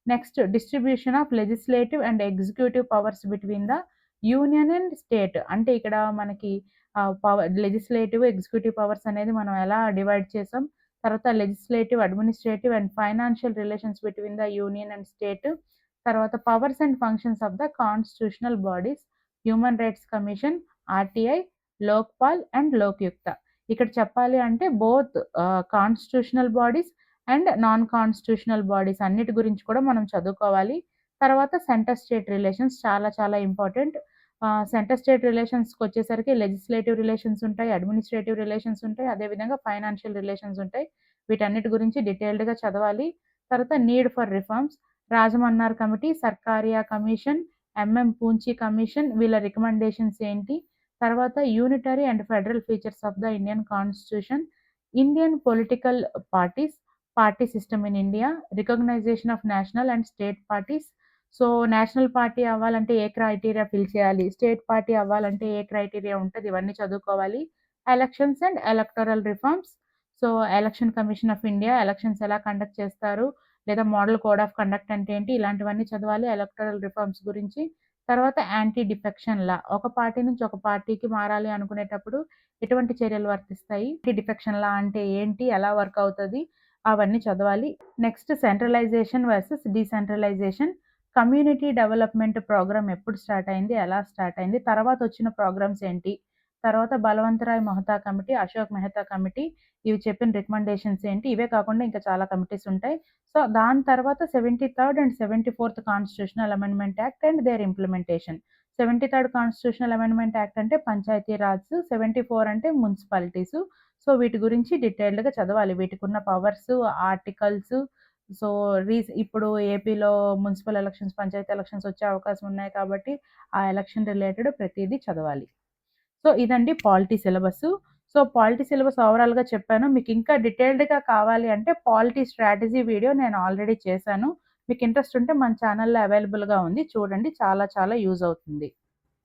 Next distribution of legislative and executive powers between the union and state. అంటే ఇక్కడ మనకి లెజిస్లేటివ్, ఎగ్జిక్యూటివ్ పవర్స్ అనేది మనం ఎలా డివైడ్ చేసాం. తర్వాత legislative, administrative and financial relations between the union and state. తర్వాత powers and functions of the constitutional bodies, human rights commission, RTI, Lokpal and Lokayukta. ఇక్కడ చెప్పాలి అంటే both constitutional bodies and non constitutional bodies అన్నిటి గురించి కూడా మనం చదువుకోవాలి. తర్వాత సెంటర్ స్టేట్ రిలేషన్స్ చాలా చాలా ఇంపార్టెంట్. సెంటర్ స్టేట్ రిలేషన్స్‌కొచ్చేసరికి లెజిస్లేటివ్ రిలేషన్స్ ఉంటాయి, అడ్మినిస్ట్రేటివ్ రిలేషన్స్ ఉంటాయి, అదేవిధంగా ఫైనాన్షియల్ రిలేషన్స్ ఉంటాయి. వీటన్నిటి గురించి డీటెయిల్డ్‌గా చదవాలి. తర్వాత need for reforms. Rajamannar committee, Sarkaria commission, MM Punchhi commission వీళ్ళ రికమెండేషన్స్ ఏంటి? తర్వాత unitary and federal features of the Indian constitution, Indian political parties, party system in India, recognition of national and state parties. So, national party అవ్వాలంటే ఏ criteria fill చేయాలి? State party అవ్వాలంటే ఏ criteria ఉంటది? ఇవన్నీ చదువుకోవాలి. Elections and electoral reforms. So, election commission of India elections ఎలా conduct చేస్తారు? లేదా model code of conduct అంటే ఏంటి? ఇలాంటివన్నీ చదవాలి ఎలక్టోరల్ రిఫార్మ్స్ గురించి. తర్వాత యాంటీ డిఫెక్షన్ లా. ఒక పార్టీ నుంచి ఒక పార్టీకి మారాలి అనుకునేటప్పుడు ఎటువంటి చర్యలు వర్తిస్తాయి? యాంటీ డిఫెక్షన్ లా అంటే ఏంటి? ఎలా వర్క్ అవుతది? అవన్నీ చదవాలి. Next centralisation versus decentralisation. Community development programme ఎప్పుడు స్టార్ట్ అయింది? ఎలా స్టార్ట్ అయింది? తర్వాత వచ్చిన ప్రోగ్రామ్స్ ఏంటి? తర్వాత బలవంతరాయ్ మెహతా కమిటీ, అశోక్ మెహతా కమిటీ ఇవి చెప్పిన రికమెండేషన్స్ ఏంటి? ఇవే కాకుండా ఇంకా చాలా కమిటీస్ ఉంటాయి. సో, దాని తర్వాత 73rd and 74th constitutional amendment act and their implementation. 73rd constitutional amendment act అంటే పంచాయతీ రాజ్, 74 అంటే మున్సిపాలిటీస్. సో, వీటి గురించి డీటెయిల్డ్‌గా చదవాలి. వీటికున్న పవర్స్, ఆర్టికల్స్. సో, ఇప్పుడు ఏపీలో మున్సిపల్ ఎలక్షన్స్, పంచాయతీ ఎలక్షన్స్ వచ్చే అవకాశం ఉన్నాయి కాబట్టి, ఆ ఎలక్షన్ రిలేటెడ్ ప్రతీదీ చదవాలి. సో, ఇదండి polity syllabus. So, polity syllabus ఓవరాల్‌గా చెప్పాను. మీకు ఇంకా డీటెయిల్డ్‌గా కావాలి అంటే పాలిటీ స్ట్రాటజీ వీడియో నేను ఆల్రెడీ చేశాను. మీకు ఇంట్రెస్ట్ ఉంటే మన ఛానెల్‌లో అవైలబుల్‌గా ఉంది. చూడండి చాలా చాలా యూజ్ అవుతుంది.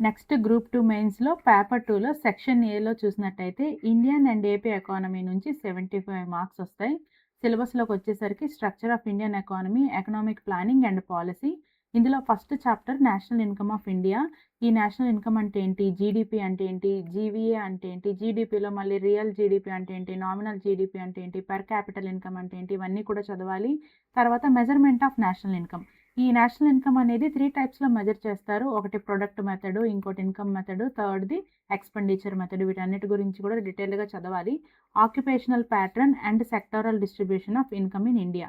నెక్స్ట్ గ్రూప్ 2 మెయిన్స్‌లో పేపర్ 2లో సెక్షన్ ఏలో చూసినట్టయితే ఇండియన్ అండ్ ఏపీ ఎకానమీ నుంచి 75 మార్క్స్ వస్తాయి. సిలబస్‌లోకి వచ్చేసరికి structure of Indian economy, economic planning and policy. ఇందులో first chapter national income of India. ఈ నేషనల్ ఇన్కమ్ అంటే ఏంటి? జీడీపీ అంటే ఏంటి? జీవీఏ అంటే ఏంటి? జీడీపీలో మళ్ళీ రియల్ జీడీపీ అంటే ఏంటి? నామినల్ జీడీపీ అంటే ఏంటి? పర్ క్యాపిటల్ ఇన్కమ్ అంటే ఏంటి? ఇవన్నీ కూడా చదవాలి. తర్వాత మెజర్‌మెంట్ ఆఫ్ నేషనల్ ఇన్కమ్. ఈ నేషనల్ ఇన్కమ్ అనేది 3 టైప్స్‌లో మెజర్ చేస్తారు. ఒకటి ప్రొడక్ట్ మెథడ్, ఇంకోటి ఇన్కమ్ మెథడ్, థర్డ్‌ది ఎక్స్‌పెండిచర్ మెథడ్. వీటన్నిటి గురించి కూడా డీటెయిల్‌గా చదవాలి. Occupational pattern and sectoral distribution of income in India.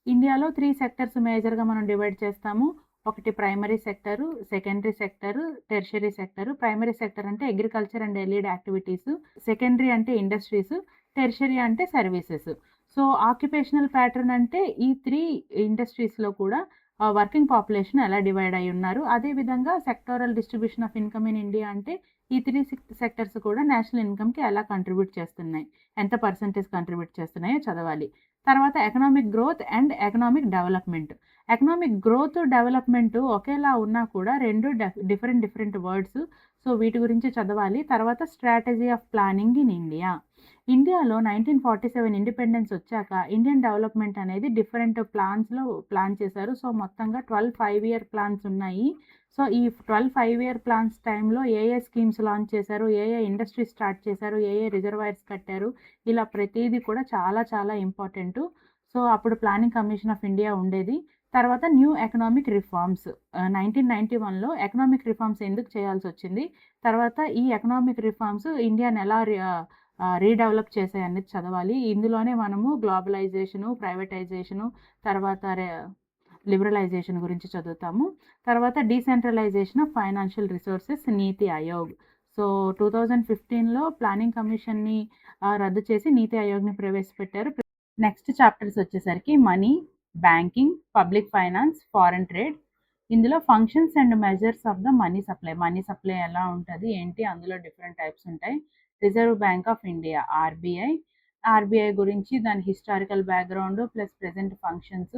ఇండియాలో 3 సెక్టర్స్ మేజర్‌గా మనం డివైడ్ చేస్తాము. ఒకటి primary sector, secondary sector, tertiary sector. Primary sector అంటే అగ్రికల్చర్ అండ్ ఎలీడ్ యాక్టివిటీస్. సెకండరీ అంటే ఇండస్ట్రీస్. టెర్షియరీ అంటే సర్వీసెస్. సో, ఆక్యుపేషనల్ ప్యాటర్న్ అంటే ఈ 3 ఇండస్ట్రీస్‌లో కూడా వర్కింగ్ పాపులేషన్ ఎలా డివైడ్ అయ్యున్నారు. అదే విధంగా sectoral distribution of income in India అంటే ఈ 3 సెక్టర్స్ కూడా నేషనల్ ఇన్‌కమ్‌కి ఎలా కంట్రిబ్యూట్ చేస్తున్నాయి. ఎంత పర్సెంటేజ్ కంట్రిబ్యూట్ చేస్తున్నాయో చదవాలి. తర్వాత economic growth and economic development. Economic growth, development ఒకేలా ఉన్నా కూడా 2 డిఫరెంట్ వర్డ్స్. సో, వీటి గురించి చదవాలి. తర్వాత strategy of planning in India. ఇండియాలో 1947 ఇండిపెండెన్స్ వచ్చాక ఇండియన్ డెవలప్‌మెంట్ అనేది డిఫరెంట్ ప్లాన్స్‌లో ప్లాన్ చేశారు. సో, మొత్తంగా 12 5 ఇయర్ ప్లాన్స్ ఉన్నాయి. సో, ఈ 12 5 ఇయర్ ప్లాన్స్ టైమ్‌లో ఏ స్కీమ్స్ లాంచ్ చేశారు, ఏ ఇండస్ట్రీస్ స్టార్ట్ చేశారు, ఏ రిజర్వాయర్స్ కట్టారు, ఇలా ప్రతీది కూడా చాలా చాలా ఇంపార్టెంటు. సో, అప్పుడు ప్లానింగ్ కమిషన్ ఆఫ్ ఇండియా ఉండేది. తర్వాత న్యూ ఎకనామిక్ రిఫార్మ్స్ 1991లో ఎకనామిక్ రిఫార్మ్స్ ఎందుకు చేయాల్సొచ్చింది? తర్వాత ఈ ఎకనామిక్ రిఫార్మ్స్ ఇండియాని ఎలా రీడెవలప్ చేశాయనేది చదవాలి. ఇందులోనే మనము గ్లోబలైజేషను, ప్రైవేటైజేషను, తర్వాత లిబరలైజేషన్ గురించి చదువుతాము. తర్వాత decentralisation of financial resources, NITI Aayog. So, 2015లో ప్లానింగ్ కమిషన్‌ని రద్దు చేసి నీతి ఆయోగ్‌ని ప్రవేశపెట్టారు. నెక్స్ట్ చాప్టర్స్ వచ్చేసరికి money, banking, public finance, foreign trade. ఇందులో functions and measures of the money supply. Money supply ఎలా ఉంటది, ఏంటి, అందులో డిఫరెంట్ టైప్స్ ఉంటాయి. Reserve bank of India RBI. RBI గురించి దాని historical background plus present functions.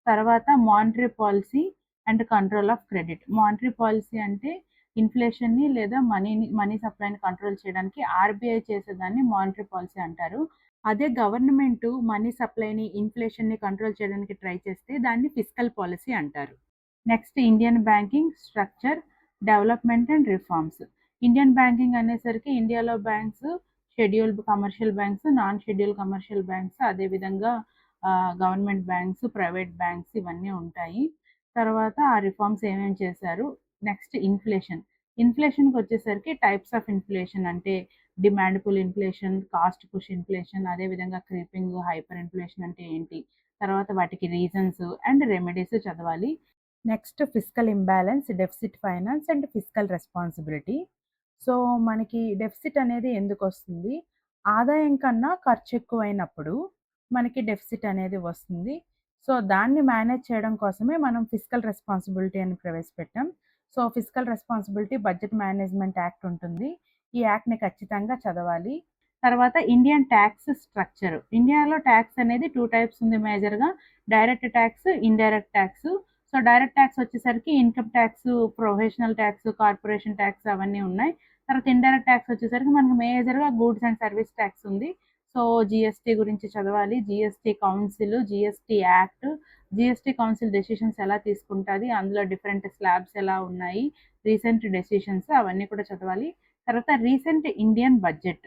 తర్వాత monetary policy and control of credit. Monetary policy అంటే ఇన్‌ఫ్లేషన్‌ని లేదా మనీ సప్లైని కంట్రోల్ చేయడానికి ఆర్‌బీఐ చేసేదాన్ని మానిటరీ పాలసీ అంటారు. అదే గవర్నమెంటు మనీ సప్లైని, ఇన్‌ఫ్లేషన్‌ని కంట్రోల్ చేయడానికి ట్రై చేస్తే దాన్ని ఫిస్కల్ పాలసీ అంటారు. Next Indian banking structure, development and reforms. Indian banking అనేసరికి ఇండియాలో banks, scheduled commercial banks, non scheduled commercial banks, అదేవిధంగా గవర్నమెంట్ బ్యాంక్స్, ప్రైవేట్ బ్యాంక్స్ ఇవన్నీ ఉంటాయి. తర్వాత ఆ రిఫార్మ్స్ ఏమేమి చేశారు. Next inflation. ఇన్‌ఫ్లేషన్‌కొచ్చేసరికి టైప్స్ ఆఫ్ ఇన్‌ఫ్లేషన్ అంటే demand pull inflation, cost push inflation, అదేవిధంగా క్రీపింగ్ హైపర్ ఇన్‌ఫ్లేషన్ అంటే ఏంటి? తర్వాత వాటికి రీజన్స్ అండ్ రెమెడీస్ చదవాలి. Next fiscal imbalance, deficit finance and fiscal responsibility. So, మనకి డెఫిసిట్ అనేది ఎందుకొస్తుంది? ఆదాయం కన్నా ఖర్చు ఎక్కువైనప్పుడు మనకి డెఫిసిట్ అనేది వస్తుంది. సో, దాన్ని మేనేజ్ చేయడం కోసమే మనం ఫిస్కల్ రెస్పాన్సిబిలిటీ అని ప్రవేశపెట్టాం. So, fiscal responsibility budget management act ఉంటుంది. ఈ యాక్ట్‌ని ఖచ్చితంగా చదవాలి. తర్వాత ఇండియన్ టాక్స్ స్ట్రక్చర్. ఇండియాలో టాక్స్ అనేది 2 టైప్స్ ఉంది మేజర్‌గా. Direct tax, indirect tax. So, direct tax వచ్చేసరికి income tax, professional tax, corporation tax అవన్నీ ఉన్నాయి. తర్వాత ఇండైరెక్ట్ టాక్స్ వచ్చేసరికి మనకు మేజర్‌గా గూడ్స్ అండ్ సర్వీస్ టాక్స్ ఉంది. సో, జీఎస్టీ గురించి చదవాలి. GST council, GST act, GST council decisions ఎలా తీసుకుంటది, అందులో డిఫరెంట్ స్లాబ్స్ ఎలా ఉన్నాయి, రీసెంట్ డెసిషన్స్ అవన్నీ కూడా చదవాలి. తర్వాత రీసెంట్ ఇండియన్ బడ్జెట్.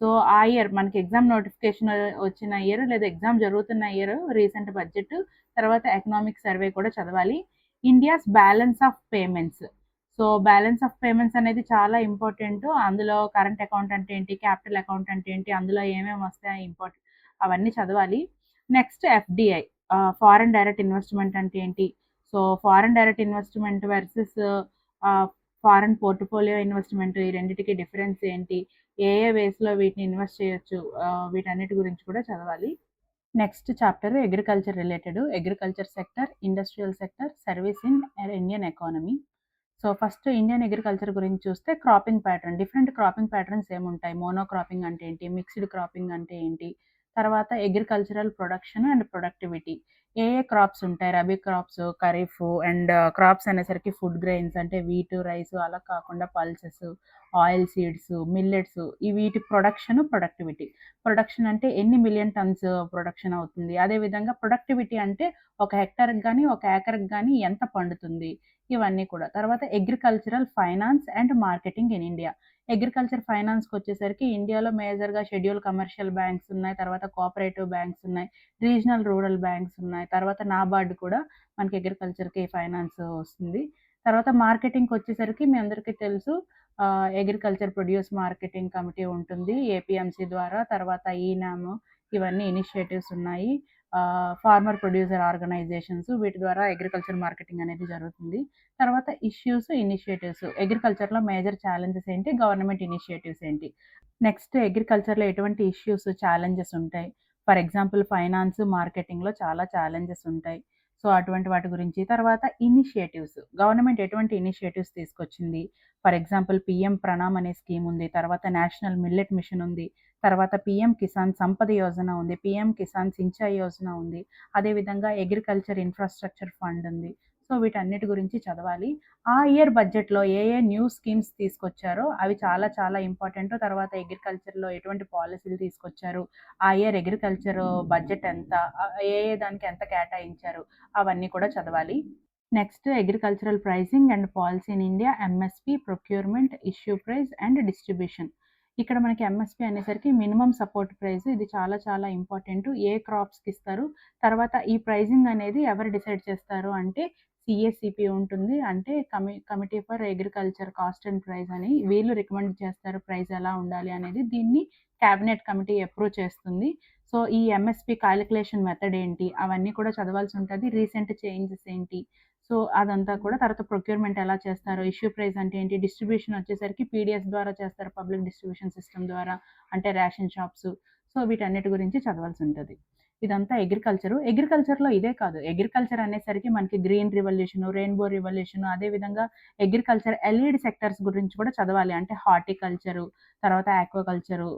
సో, ఆ ఇయర్ మనకి ఎగ్జామ్ నోటిఫికేషన్ వచ్చిన ఇయర్ లేదా ఎగ్జామ్ జరుగుతున్న ఇయర్ రీసెంట్ బడ్జెట్. తర్వాత ఎకనామిక్ సర్వే కూడా చదవాలి. India's balance of payments. So, balance of payments అనేది చాలా ఇంపార్టెంట్. అందులో కరెంట్ అకౌంట్ అంటే ఏంటి, క్యాపిటల్ అకౌంట్ అంటే ఏంటి, అందులో ఏమేమి వస్తాయి అవన్నీ చదవాలి. Next FDI, foreign direct investment అంటే ఏంటి? So, foreign direct investment versus ఆహ్, ఫారెన్ పోర్ట్‌ఫోలియో ఇన్వెస్ట్‌మెంట్, ఈ రెండిటికి డిఫరెన్స్ ఏంటి? వేస్‌లో వీటిని ఇన్వెస్ట్ చేయొచ్చు, వీటన్నిటి గురించి కూడా చదవాలి. Next chapter agriculture related. Agriculture sector, industrial sector, service in Indian economy. So, first Indian agriculture గురించి చూస్తే cropping pattern. Different cropping patterns ఏముంటాయి? మోనో క్రాపింగ్ అంటే ఏంటి? మిక్స్డ్ క్రాపింగ్ అంటే ఏంటి? తర్వాత agricultural production and productivity. Crops ఉంటాయి? Rabi crops, kharif and crops అనేసరికి ఫుడ్ గ్రెయిన్స్ అంటే వీట్, రైస్ అలా కాకుండా పల్సెస్, ఆయిల్ సీడ్స్, మిల్లెట్స్, వీటి ప్రొడక్షన్, ప్రొడక్టివిటీ. ప్రొడక్షన్ అంటే ఎన్ని మిలియన్ టన్స్ ప్రొడక్షన్ అవుతుంది. అదేవిధంగా ప్రొడక్టివిటీ అంటే ఒక హెక్టార్‌కి గాని, ఒక ఏకర్‌కి గాని ఎంత పండుతుంది, ఇవన్నీ కూడా. తర్వాత agricultural finance and marketing in India. Agriculture ఫైనాన్స్‌కొచ్చేసరికి ఇండియాలో మేజర్‌గా షెడ్యూల్ కమర్షియల్ బ్యాంక్స్ ఉన్నాయి. తర్వాత కోఆపరేటివ్ బ్యాంక్స్ ఉన్నాయి. రీజనల్ రూరల్ బ్యాంక్స్ ఉన్నాయి. తర్వాత నాబార్డ్ కూడా మనకి అగ్రికల్చర్‌కి ఫైనాన్స్ వస్తుంది. తర్వాత మార్కెటింగ్‌కొచ్చేసరికి మీ అందరికీ తెలుసు, అగ్రికల్చర్ ప్రొడ్యూస్ మార్కెటింగ్ కమిటీ ఉంటుంది ఏపీఎంసీ ద్వారా. తర్వాత ఈనామ్, ఇవన్నీ ఇనిషియేటివ్స్ ఉన్నాయి. ఫార్మర్ ప్రొడ్యూసర్ ఆర్గనైజేషన్స్, వీటి ద్వారా అగ్రికల్చర్ మార్కెటింగ్ అనేది జరుగుతుంది. తర్వాత ఇష్యూస్, ఇనిషియేటివ్స్. అగ్రికల్చర్‌లో మేజర్ ఛాలెంజెస్ ఏంటి? గవర్నమెంట్ ఇనిషియేటివ్స్ ఏంటి? నెక్స్ట్ అగ్రికల్చర్‌లో ఎటువంటి ఇష్యూస్, ఛాలెంజెస్ ఉంటాయి? ఫర్ ఎగ్జాంపుల్ ఫైనాన్స్, మార్కెటింగ్‌లో చాలా ఛాలెంజెస్ ఉంటాయి. సో, అటువంటి వాటి గురించి. తర్వాత ఇనిషియేటివ్స్. గవర్నమెంట్ ఎటువంటి ఇనిషియేటివ్స్ తీసుకొచ్చింది. ఫర్ ఎగ్జాంపుల్ పీఎం ప్రణామ్ అనే స్కీమ్ ఉంది. తర్వాత నేషనల్ మిల్లెట్ మిషన్ ఉంది. తర్వాత పీఎం కిసాన్ సంపద యోజన ఉంది. పీఎం కిసాన్ సించాయి యోజన ఉంది. అదేవిధంగా అగ్రికల్చర్ ఇన్‌ఫ్రాస్ట్రక్చర్ ఫండ్ ఉంది. సో, వీటన్నిటి గురించి చదవాలి. ఆ ఇయర్ బడ్జెట్‌లో ఏ ఏ న్యూ స్కీమ్స్ తీసుకొచ్చారో అవి చాలా చాలా ఇంపార్టెంట్. తర్వాత అగ్రికల్చర్‌లో ఎటువంటి పాలిసీలు తీసుకొచ్చారు. ఆ ఇయర్ అగ్రికల్చర్ బడ్జెట్ ఎంత? ఏ ఏ దానికి ఎంత కేటాయించారు? అవన్నీ కూడా చదవాలి. Next agricultural pricing and policy in India, MSP, procurement, issue price and distribution. ఇక్కడ మనకి ఎంఎస్‌పి అనేసరికి మినిమమ్ సపోర్ట్ ప్రైస్. ఇది చాలా చాలా ఇంపార్టెంట్. ఏ క్రాప్స్‌కి ఇస్తారు? తర్వాత ఈ ప్రైజింగ్ అనేది ఎవరు డిసైడ్ చేస్తారు అంటే సీఏసీపీ ఉంటుంది. అంటే committee for agriculture cost and price అని వీళ్ళు రికమెండ్ చేస్తారు ప్రైస్ ఎలా ఉండాలి అనేది. దీన్ని క్యాబినెట్ కమిటీ అప్రూవ్ చేస్తుంది. సో, ఈ ఎంఎస్‌పి కాలిక్యులేషన్ మెథడ్ ఏంటి? అవన్నీ కూడా చదవాల్సి ఉంటది. రీసెంట్ చేంజెస్ ఏంటి? సో, అదంతా కూడా. తర్వాత ప్రొక్యూర్‌మెంట్ ఎలా చేస్తారో, ఇష్యూ ప్రైస్ అంటే ఏంటి? డిస్ట్రిబ్యూషన్ వచ్చేసరికి పీడీఎస్ ద్వారా చేస్తారు. పబ్లిక్ డిస్ట్రిబ్యూషన్ సిస్టమ్ ద్వారా. అంటే రేషన్ షాప్స్. సో, వీటన్నిటి గురించి చదవాల్సి ఉంటది. ఇదంతా అగ్రికల్చరు. అగ్రికల్చర్‌లో ఇదే కాదు. అగ్రికల్చర్ అనేసరికి మనకి గ్రీన్ రివల్యూషన్, రెయిన్బో రివల్యూషన్, అదేవిధంగా అగ్రికల్చర్ ఎల్ఈడీ సెక్టార్స్ గురించి కూడా చదవాలి. అంటే హార్టికల్చరు, తర్వాత ఆక్వాకల్చరు,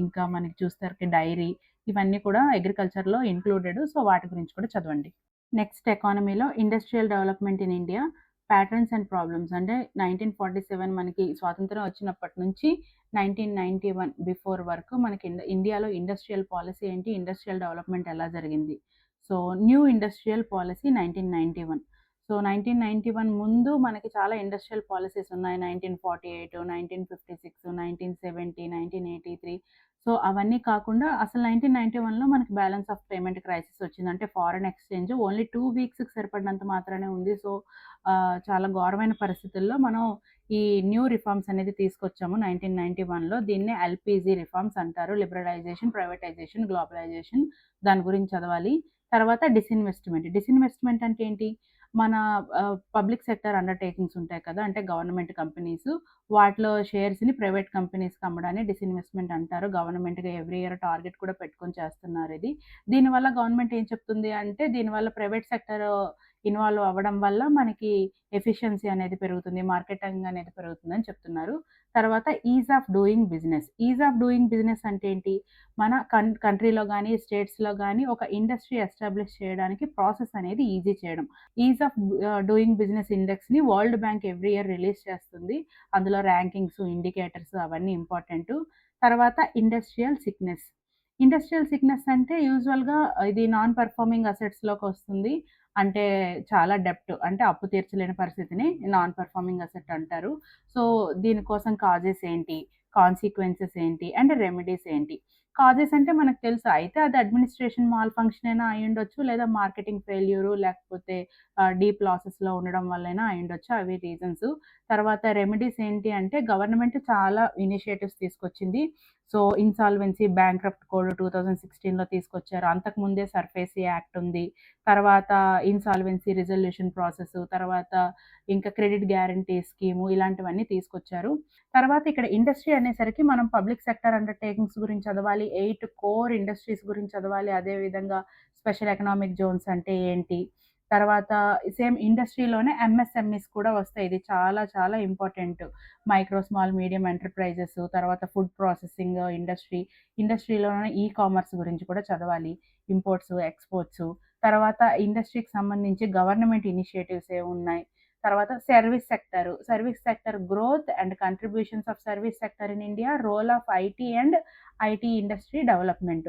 ఇంకా మనకి చూసేసరికి డైరీ, ఇవన్నీ కూడా అగ్రికల్చర్‌లో ఇంక్లూడెడ్. సో, వాటి గురించి కూడా చదవండి. నెక్స్ట్ ఎకానమీలో industrial development in India, patterns and problems. అంటే 1947 మనకి స్వాతంత్రం వచ్చినప్పటి నుంచి 1991 బిఫోర్ వరకు మనకి ఇండియాలో ఇండస్ట్రియల్ పాలిసీ ఏంటి? ఇండస్ట్రియల్ డెవలప్‌మెంట్ ఎలా జరిగింది? So, new industrial policy 1991. So, 1991 ముందు మనకి చాలా ఇండస్ట్రియల్ పాలిసీస్ ఉన్నాయి. 1948, 1956, 1970, 1983. సో, అవన్నీ కాకుండా అసలు 1991లో మనకి బ్యాలెన్స్ ఆఫ్ పేమెంట్ క్రైసిస్ వచ్చింది. అంటే ఫారెన్ ఎక్స్‌చేంజ్ ఓన్లీ 2 వీక్స్‌కి సరిపడినంత మాత్రానే ఉంది. సో, చాలా ఘోరమైన పరిస్థితుల్లో మనం ఈ న్యూ రిఫార్మ్స్ అనేది తీసుకొచ్చాము 1991లో. దీన్నే ఎల్‌పీజీ రిఫార్మ్స్ అంటారు. Liberalisation, privatisation, globalisation. దాని గురించి చదవాలి. తర్వాత డిసిన్వెస్ట్‌మెంట్. డిసిన్వెస్ట్‌మెంట్ అంటే ఏంటి? మన పబ్లిక్ సెక్టార్ అండర్‌టేకింగ్స్ ఉంటాయి కదా! అంటే గవర్నమెంట్ కంపెనీస్. వాటిలో షేర్స్‌ని ప్రైవేట్ కంపెనీస్‌కి అమ్మడాన్ని డిసిన్వెస్ట్‌మెంట్ అంటారు. గవర్నమెంట్‌గా ఎవ్రీ ఇయర్ టార్గెట్ కూడా పెట్టుకొని చేస్తున్నారిది. దీనివల్ల గవర్నమెంట్ ఏం చెప్తుంది అంటే, దీనివల్ల ప్రైవేట్ సెక్టార్ ఇన్వాల్వ్ అవ్వడం వల్ల మనకి ఎఫిషియన్సీ అనేది పెరుగుతుంది. మార్కెటింగ్ అనేది పెరుగుతుందని చెప్తున్నారు. తర్వాత ease of doing business. Ease of doing business అంటే ఏంటి? మన కంట్రీలో గాని, స్టేట్స్‌లో గాని ఒక ఇండస్ట్రీ ఎస్టాబ్లిష్ చేయడానికి ప్రాసెస్ అనేది ఈజీ చేయడం. ఈజ్ ఆఫ్ డూయింగ్ బిజినెస్ ఇండెక్స్‌ని world bank every year release చేస్తుంది. అందులో ర్యాంకింగ్స్, ఇండికేటర్స్ అవన్నీ ఇంపార్టెంటు. తర్వాత ఇండస్ట్రియల్ సిక్నెస్. ఇండస్ట్రియల్ సిక్నెస్ అంటే యూజువల్‌గా ఇది నాన్ పెర్ఫార్మింగ్ అసెట్స్‌లోకొస్తుంది. అంటే చాలా డెబ్ట్ అంటే అప్పు తీర్చలేని పరిస్థితిని నాన్ పెర్ఫార్మింగ్ అసెట్ అంటారు. సో, దీనికోసం కాజెస్ ఏంటి? కాన్సిక్వెన్సెస్ ఏంటి? అండ్ రెమెడీస్ ఏంటి? కాజెస్ అంటే మనకు తెలుసు. అయితే అది అడ్మినిస్ట్రేషన్ మాల్ ఫంక్షన్ అయినా అయ్యుండొచ్చు. లేదా మార్కెటింగ్ ఫెయిల్యూరు లేకపోతే డీప్ లాసెస్‌లో ఉండడం వల్లైనా అయ్యుండొచ్చు. అవి రీజన్స్. తర్వాత రెమెడీస్ ఏంటి అంటే గవర్నమెంట్ చాలా ఇనిషియేటివ్స్ తీసుకొచ్చింది. సో, ఇన్సాల్వెన్సీ, బ్యాంక్రప్ట్ కోడ్ 2016లో తీసుకొచ్చారు. అంతకుముందే సర్ఫేసీ యాక్ట్ ఉంది. తర్వాత ఇన్సాల్వెన్సీ రిజల్యూషన్ ప్రాసెస్, తర్వాత ఇంకా క్రెడిట్ గ్యారంటీ స్కీము ఇలాంటివన్నీ తీసుకొచ్చారు. తర్వాత ఇక్కడ ఇండస్ట్రీ అనేసరికి మనం పబ్లిక్ సెక్టార్ అండర్‌టేకింగ్స్ గురించి చదవాలి. 8 కోర్ ఇండస్ట్రీస్ గురించి చదవాలి. అదే విధంగా స్పెషల్ ఎకనామిక్ జోన్స్ అంటే ఏంటి? తర్వాత సేమ్ ఇండస్ట్రీలోనే ఎంఎస్ఎంఈస్ కూడా వస్తాయి. ఇది చాలా చాలా important. Micro, small, medium enterprises, తర్వాత ఫుడ్ ప్రాసెసింగ్ ఇండస్ట్రీ, ఇండస్ట్రీలోనే ఈ కామర్స్ గురించి కూడా చదవాలి. Imports, exports. తర్వాత ఇండస్ట్రీకి సంబంధించి గవర్నమెంట్ ఇనిషియేటివ్స్ ఏమున్నాయి? తర్వాత service sector growth and contributions of service sector in India, role of IT and IT industry development.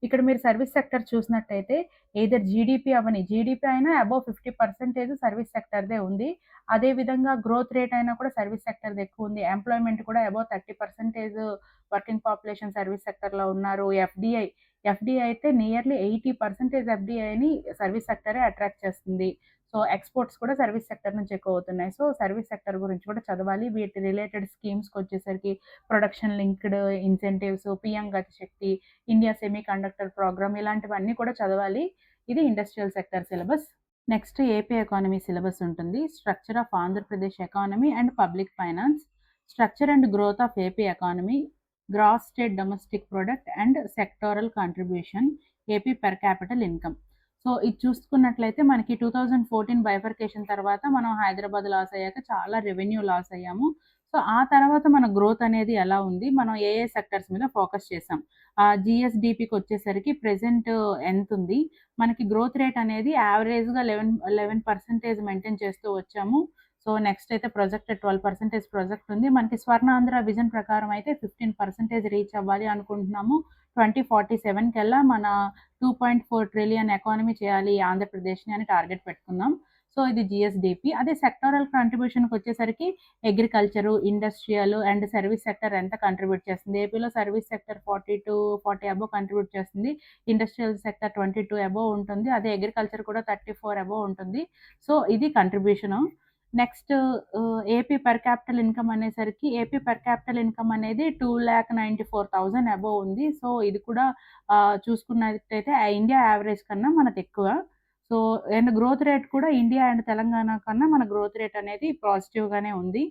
ఇక్కడ మీరు సర్వీస్ సెక్టర్ చూసినట్టయితే ఎయిదర్ జీడీపీ అవ్వని, జీడీపీ అయినా అబోవ్ 50% సర్వీస్ సెక్టర్‌దే ఉంది. అదే విధంగా గ్రోత్ రేట్ అయినా కూడా సర్వీస్ సెక్టర్‌ది ఎక్కువుంది. ఎంప్లాయ్‌మెంట్ కూడా అబోవ్ 30% వర్కింగ్ పాపులేషన్ సర్వీస్ సెక్టర్‌లో ఉన్నారు. ఎఫ్‌డీఐ అయితే నియర్లీ 80% ఎఫ్‌డీఐని సర్వీస్ సెక్టరే అట్రాక్ట్ చేస్తుంది. సో, ఎక్స్‌పోర్ట్స్ కూడా సర్వీస్ సెక్టర్ నుంచి ఎక్కువవుతున్నాయి. సో, సర్వీస్ సెక్టర్ గురించి కూడా చదవాలి. వీటి రిలేటెడ్ స్కీమ్స్‌కొచ్చేసరికి production linked incentives, PM Gatishakti, India semiconductor programme ఇలాంటివన్నీ కూడా చదవాలి. ఇది industrial sector syllabus. Next AP economy syllabus ఉంటుంది. Structure of Andhra Pradesh economy and public finance, structure and growth of AP economy, gross state domestic product and sectoral contribution, AP per capital income. So, ఇది చూసుకున్నట్లయితే మనకి 2014 bifurcation తర్వాత మనం Hyderabad loss అయ్యాక చాలా revenue loss అయ్యాము. So, ఆ తర్వాత మన గ్రోత్ అనేది ఎలా ఉంది? మనం ఏ ఏ సెక్టర్స్ మీద ఫోకస్ చేసాం? జీఎస్‌డీపీకొచ్చేసరికి ప్రెజెంట్ ఎంతుంది? మనకి గ్రోత్ రేట్ అనేది యావరేజ్‌గా 11% మెయింటైన్ చేస్తూ వచ్చాము. సో, నెక్స్ట్ అయితే ప్రొజెక్టెడ్ 12% ప్రొజెక్ట్ ఉంది. మనకి స్వర్ణాంధ్ర విజన్ ప్రకారం అయితే 15% రీచ్ అవ్వాలి అనుకుంటున్నాము. 2047 కల్లా మన 2.4 ట్రిలియన్ ఎకానమీ చేయాలి ఆంధ్రప్రదేశ్‌ని అని టార్గెట్ పెట్టుకున్నాం. సో, ఇది జీఎస్‌డీపీ. అదే సెక్టారల్ కాంట్రిబ్యూషన్‌కొచ్చేసరికి agriculture, industrial and service sector ఎంత కంట్రిబ్యూట్ చేస్తుంది? ఏపీలో సర్వీస్ సెక్టర్ 40 అబోవ్ కంట్రిబ్యూట్ చేస్తుంది. ఇండస్ట్రియల్ సెక్టర్ 22 అబోవ్ ఉంటుంది. అదే అగ్రికల్చర్ కూడా 34 అబోవ్ ఉంటుంది. సో, ఇది contribution. Next AP per capital income అనేసరికి ఏపీ పర్ క్యాపిటల్ ఇన్‌కమ్ అనేది 2,94,000 అబోవ్ ఉంది. సో, ఇది కూడా చూసుకున్నట్టయితే ఇండియా యావరేజ్ కన్నా మనదెక్కువ. సో, అండ్ గ్రోత్ రేట్ కూడా ఇండియా అండ్ తెలంగాణ కన్నా మన గ్రోత్ రేట్ అనేది పాజిటివ్‌గానే ఉంది.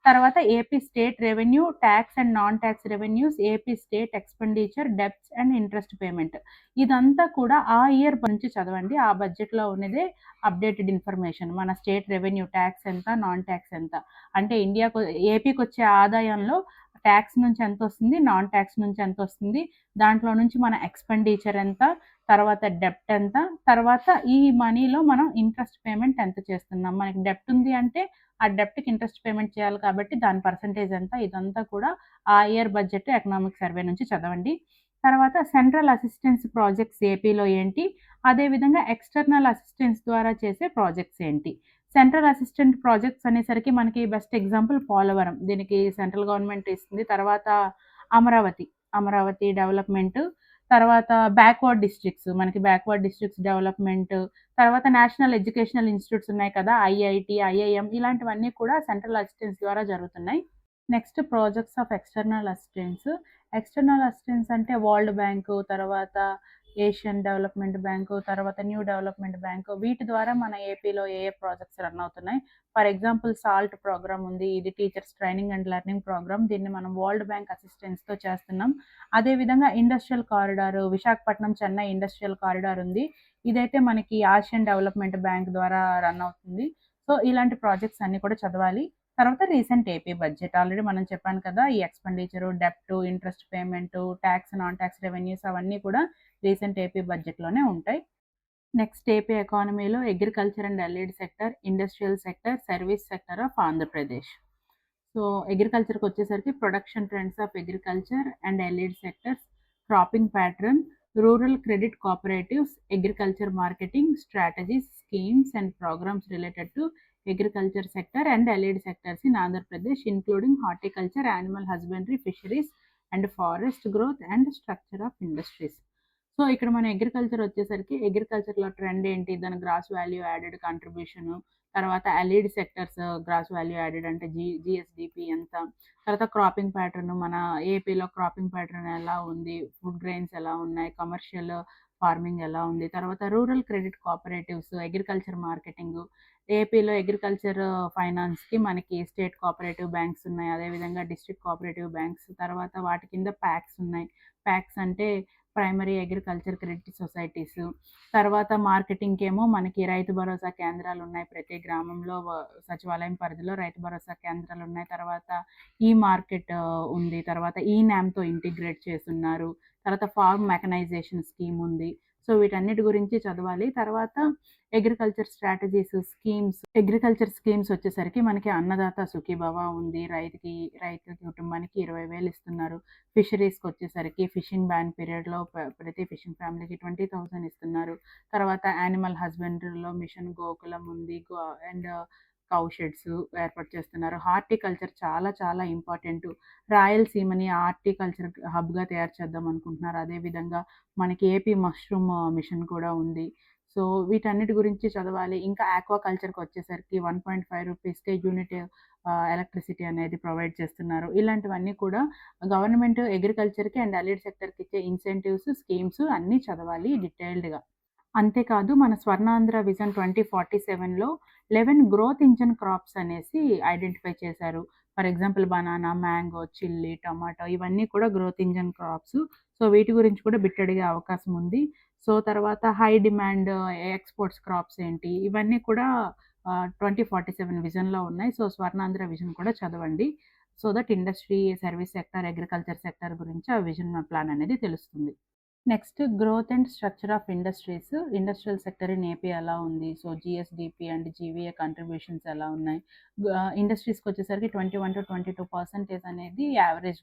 తర్వాత AP state revenue, talks and non tax revenues, AP state expenditure, debts and interest payment. ఇదంతా కూడా ఆ ఇయర్ నుంచి చదవండి. ఆ బడ్జెట్‌లో ఉన్నదే అప్డేటెడ్ ఇన్ఫర్మేషన్. మన స్టేట్ రెవెన్యూ టాక్స్ ఎంత, నాన్ టాక్స్ ఎంత. అంటే ఏపీకొచ్చే ఆదాయంలో టాక్స్ నుంచి ఎంతొస్తుంది, నాన్ టాక్స్ నుంచి ఎంతొస్తుంది, దాంట్లో నుంచి మన ఎక్స్‌పెండిచర్ ఎంత, తర్వాత డెబ్ట్ ఎంత, తర్వాత ఈ మనీలో మనం ఇంట్రెస్ట్ పేమెంట్ ఎంత చేస్తున్నాం. మనకి డెబ్ట్ ఉంది అంటే ఆ డెబ్ట్‌కి ఇంట్రెస్ట్ పేమెంట్ చేయాలి కాబట్టి దాని పర్సెంటేజ్ ఎంత, ఇదంతా కూడా ఆ ఇయర్ బడ్జెట్ ఎకనామిక్ సర్వే నుంచి చదవండి. తర్వాత సెంట్రల్ అసిస్టెన్స్ ప్రాజెక్ట్స్ ఏపీలో ఏంటి? అదేవిధంగా ఎక్స్‌టర్నల్ అసిస్టెన్స్ ద్వారా చేసే ప్రాజెక్ట్స్ ఏంటి? సెంట్రల్ అసిస్టెంట్ ప్రాజెక్ట్స్ అనేసరికి మనకి బెస్ట్ ఎగ్జాంపుల్ పోలవరం. దీనికి సెంట్రల్ గవర్నమెంట్ ఇస్తుంది. తర్వాత అమరావతి, అమరావతి డెవలప్‌మెంట్. తర్వాత బ్యాక్వర్డ్ డిస్ట్రిక్ట్స్, మనకి బ్యాక్వర్డ్ డిస్ట్రిక్ట్స్ డెవలప్‌మెంట్. తర్వాత నేషనల్ ఎడ్యుకేషనల్ ఇన్‌స్టిట్యూట్స్ ఉన్నాయి కదా! ఐఐటీ, ఐఐఎం ఇలాంటివన్నీ కూడా సెంట్రల్ అసిస్టెన్స్ ద్వారా జరుగుతున్నాయి. Next projects of external assistance. External assistance అంటే వరల్డ్ బ్యాంకు, తర్వాత ఏషియన్ డెవలప్‌మెంట్ బ్యాంకు, తర్వాత న్యూ డెవలప్‌మెంట్ బ్యాంకు వీటి ద్వారా మన ఏపీలో ఏ ఏ ప్రాజెక్ట్స్ రన్ అవుతున్నాయి. ఫర్ ఎగ్జాంపుల్ సాల్ట్ ప్రోగ్రామ్ ఉంది. ఇది teachers training and learning programme. దీన్ని మనం వరల్డ్ బ్యాంక్ అసిస్టెన్స్‌తో చేస్తున్నాం. అదేవిధంగా industrial corridor Visakhapatnam, Chennai industrial corridor ఉంది. ఇదైతే మనకి ఆసియన్ డెవలప్‌మెంట్ బ్యాంక్ ద్వారా రన్ అవుతుంది. సో, ఇలాంటి ప్రాజెక్ట్స్ అన్నీ కూడా చదవాలి. తర్వాత రీసెంట్ ఏపీ బడ్జెట్. ఆల్రెడీ మనం చెప్పాను కదా! ఈ ఎక్స్‌పెండిచరు, డెబ్టు, interest payment, tax, non tax revenues అవన్నీ కూడా రీసెంట్ ఏపీ బడ్జెట్‌లోనే ఉంటాయి. నెక్స్ట్ ఏపీ ఎకానమీలో agriculture and allied sector, industrial sector, service sector of Andhra Pradesh. So, అగ్రికల్చర్‌కొచ్చేసరికి production trends of agriculture and allied sectors, cropping pattern, rural credit cooperatives, agriculture marketing, strategies, schemes and programmes related to agriculture sector and allied sectors in Andhra Pradesh, including horticulture, animal husbandry, fisheries and forest growth and structure of industries. So, ఇక్కడ మన agriculture వచ్చేసరికి అగ్రికల్చర్‌లో trend ఏంటి? దాని gross value added contribution, తర్వాత allied sectors gross value added అంటే GSDP ఎంత? తర్వాత క్రాపింగ్ ప్యాటర్న్ మన ఏపీలో క్రాపింగ్ ప్యాటర్న్ ఎలా ఉంది? ఫుడ్ గ్రెయిన్స్ ఎలా ఉన్నాయి? కమర్షియల్ ఫార్మింగ్ ఎలా ఉంది? తర్వాత rural credit cooperatives, agriculture marketing, ఏపీలో అగ్రికల్చర్ ఫైనాన్స్‌కి మనకి స్టేట్ కోఆపరేటివ్ బ్యాంక్స్ ఉన్నాయి. అదేవిధంగా డిస్ట్రిక్ట్ కోఆపరేటివ్ బ్యాంక్స్, తర్వాత వాటి కింద ప్యాక్స్ ఉన్నాయి. ప్యాక్స్ అంటే ప్రైమరీ అగ్రికల్చర్ క్రెడిట్ సొసైటీస్. తర్వాత మార్కెటింగ్‌కేమో మనకి రైతు భరోసా కేంద్రాలున్నాయి. ప్రతి గ్రామంలో సచివాలయం పరిధిలో రైతు భరోసా కేంద్రాలున్నాయి. తర్వాత ఈ మార్కెట్ ఉంది. తర్వాత ఈ నామ్‌తో ఇంటిగ్రేట్ చేసున్నారు. తర్వాత ఫార్మ్ మెకనైజేషన్ స్కీమ్ ఉంది. సో, వీటన్నిటి గురించి చదవాలి. తర్వాత agriculture strategies, schemes, agriculture schemes వచ్చేసరికి మనకి అన్నదాత సుఖీభవ ఉంది. రైతు కుటుంబానికి 20,000 ఇస్తున్నారు. ఫిషరీస్‌కొచ్చేసరికి ఫిషింగ్ బ్యాన్ పీరియడ్‌లో ప్రతి ఫిషింగ్ ఫ్యామిలీకి 20,000 ఇస్తున్నారు. తర్వాత యానిమల్ హస్బెండరీలో మిషన్ గోకులం ఉంది. అండ్ కౌ షెడ్స్ ఏర్పాటు చేస్తున్నారు. హార్టికల్చర్ చాలా చాలా ఇంపార్టెంటు. రాయలసీమని హార్టికల్చర్ హబ్‌గా తయారు చేద్దాం అనుకుంటున్నారు. అదేవిధంగా మనకి ఏపీ మష్రూమ్ మిషన్ కూడా ఉంది. సో, వీటన్నిటి గురించి చదవాలి. ఇంకా ఆక్వాకల్చర్‌కొచ్చేసరికి 1.5 రూపీస్‌కే యూనిట్ ఎలక్ట్రిసిటీ అనేది ప్రొవైడ్ చేస్తున్నారు. ఇలాంటివన్నీ కూడా గవర్నమెంట్ అగ్రికల్చర్‌కి అండ్ అలైడ్ సెక్టర్‌కి ఇచ్చే ఇన్సెంటివ్స్, స్కీమ్స్ అన్నీ చదవాలి డీటెయిల్డ్‌గా. అంతేకాదు మన స్వర్ణాంధ్ర విజన్ 2047లో 11 గ్రోత్ ఇంజిన్ క్రాప్స్ అనేసి ఐడెంటిఫై చేశారు. For example banana, mango, chilli, tomato ఇవన్నీ కూడా గ్రోత్ ఇంజిన్ క్రాప్స్. సో, వీటి గురించి కూడా బిట్ అడిగే అవకాశం ఉంది. సో, తర్వాత హై డిమాండ్ ఎక్స్‌పోర్ట్స్ క్రాప్స్ ఏంటి, ఇవన్నీ కూడా 2047 విజన్‌లో ఉన్నాయి. సో, స్వర్ణాంధ్ర విజన్ కూడా చదవండి. So that industry, service sector, agriculture sector గురించి ఆ విజన్ ప్లాన్ అనేది తెలుస్తుంది. Next growth and structure of industries. Industrial sector in AP ఎలా ఉంది? So, GSDP and GVA contributions ఎలా ఉన్నాయి? ఇండస్ట్రీస్‌కొచ్చేసరికి 21-22% అనేది యావరేజ్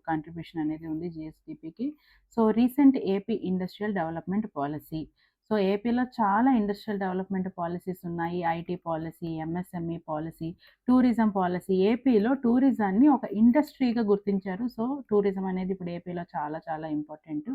కంట్రిబ్యూషన్ అనేది ఉంది జీఎస్‌డీపీకి. So, recent AP industrial development policy. So, ఏపీలో చాలా ఇండస్ట్రియల్ డెవలప్‌మెంట్ పాలిసీస్ ఉన్నాయి. IT policy, MSME policy, tourism policy. ఏపీలో టూరిజాన్ని ఒక ఇండస్ట్రీగా గుర్తించారు. సో, టూరిజం అనేది ఇప్పుడు ఏపీలో చాలా చాలా ఇంపార్టెంట్.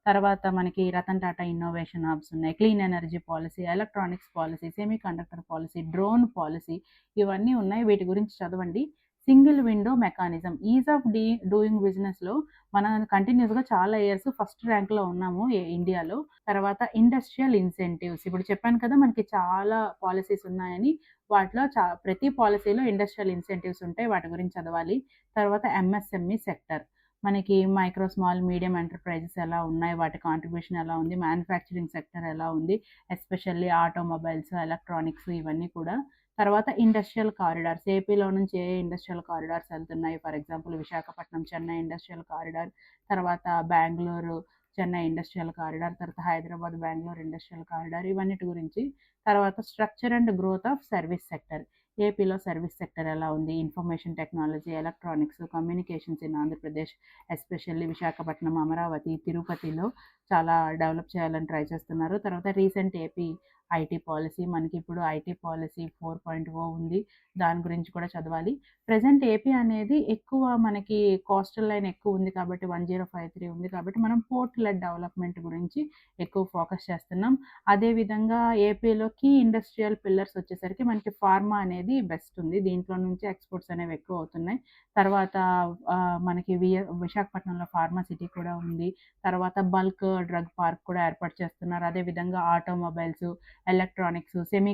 తర్వాత మనకి రతన్ టాటా ఇన్నోవేషన్ హబ్స్ ఉన్నాయి. Clean energy policy, electronics policy, semi conductor policy, drone policy, ఇవన్నీ ఉన్నాయి. వీటి గురించి చదవండి. Single window mechanism, is of doing బిజినెస్‌లో మనం కంటిన్యూస్‌గా చాలా ఇయర్స్ ఫస్ట్ ర్యాంక్‌లో ఉన్నాము ఇండియాలో. తర్వాత ఇండస్ట్రియల్ ఇన్సెంటివ్స్. ఇప్పుడు చెప్పాను కదా! మనకి చాలా పాలిసీస్ ఉన్నాయని. వాటిలో ప్రతి పాలిసీలో ఇండస్ట్రియల్ ఇన్సెంటివ్స్ ఉంటాయి. వాటి గురించి చదవాలి. తర్వాత ఎంఎస్ఎంఈ సెక్టర్. మనకి మైక్రో, స్మాల్, మీడియం ఎంటర్‌ప్రైజెస్ ఎలా ఉన్నాయి? వాటి కాంట్రిబ్యూషన్ ఎలా ఉంది? మ్యానుఫ్యాక్చరింగ్ సెక్టర్ ఎలా ఉంది? ఎస్పెషల్లీ ఆటోమొబైల్స్, ఎలక్ట్రానిక్స్ ఇవన్నీ కూడా. తర్వాత ఇండస్ట్రియల్ కారిడార్స్. ఏపీలో నుంచి ఏ ఇండస్ట్రియల్ కారిడార్స్ ఎళ్తున్నాయి? For example Visakhapatnam, Chennai industrial corridor, తర్వాత బెంగుళూరు, చెన్నై ఇండస్ట్రియల్ కారిడార్, తర్వాత హైదరాబాద్, బెంగుళూరు ఇండస్ట్రియల్ కారిడార్, ఇవన్నిటి గురించి. తర్వాత structure and growth of service sector. ఏపీలో సర్వీస్ సెక్టర్ ఎలా ఉంది? Information technology, electronics, communications in Andhra Pradesh, especially Visakhapatnam, Amaravati, తిరుపతిలో చాలా డెవలప్ చేయాలని ట్రై చేస్తున్నారు. తర్వాత రీసెంట్ ఏపీ ఐటీ పాలిసీ. మనకి ఇప్పుడు ఐటీ పాలిసీ 4.0 ఉంది. దాని గురించి కూడా చదవాలి. ప్రెజెంట్ ఏపీ అనేది ఎక్కువ మనకి కోస్టల్ లైన్ ఎక్కువ ఉంది కాబట్టి 1053 ఉంది కాబట్టి మనం పోర్ట్ లెడ్ డెవలప్‌మెంట్ గురించి ఎక్కువ ఫోకస్ చేస్తున్నాం. అదేవిధంగా ఏపీలో కీ ఇండస్ట్రియల్ పిల్లర్స్ వచ్చేసరికి మనకి ఫార్మా అనేది బెస్ట్ ఉంది. దీంట్లో నుంచి ఎక్స్‌పోర్ట్స్ అనేవి ఎక్కువ అవుతున్నాయి. తర్వాత మనకి విశాఖపట్నంలో ఫార్మా సిటీ కూడా ఉంది. తర్వాత బల్క్ డ్రగ్ పార్క్ కూడా ఏర్పాటు చేస్తున్నారు. అదేవిధంగా automobiles, electronics, semi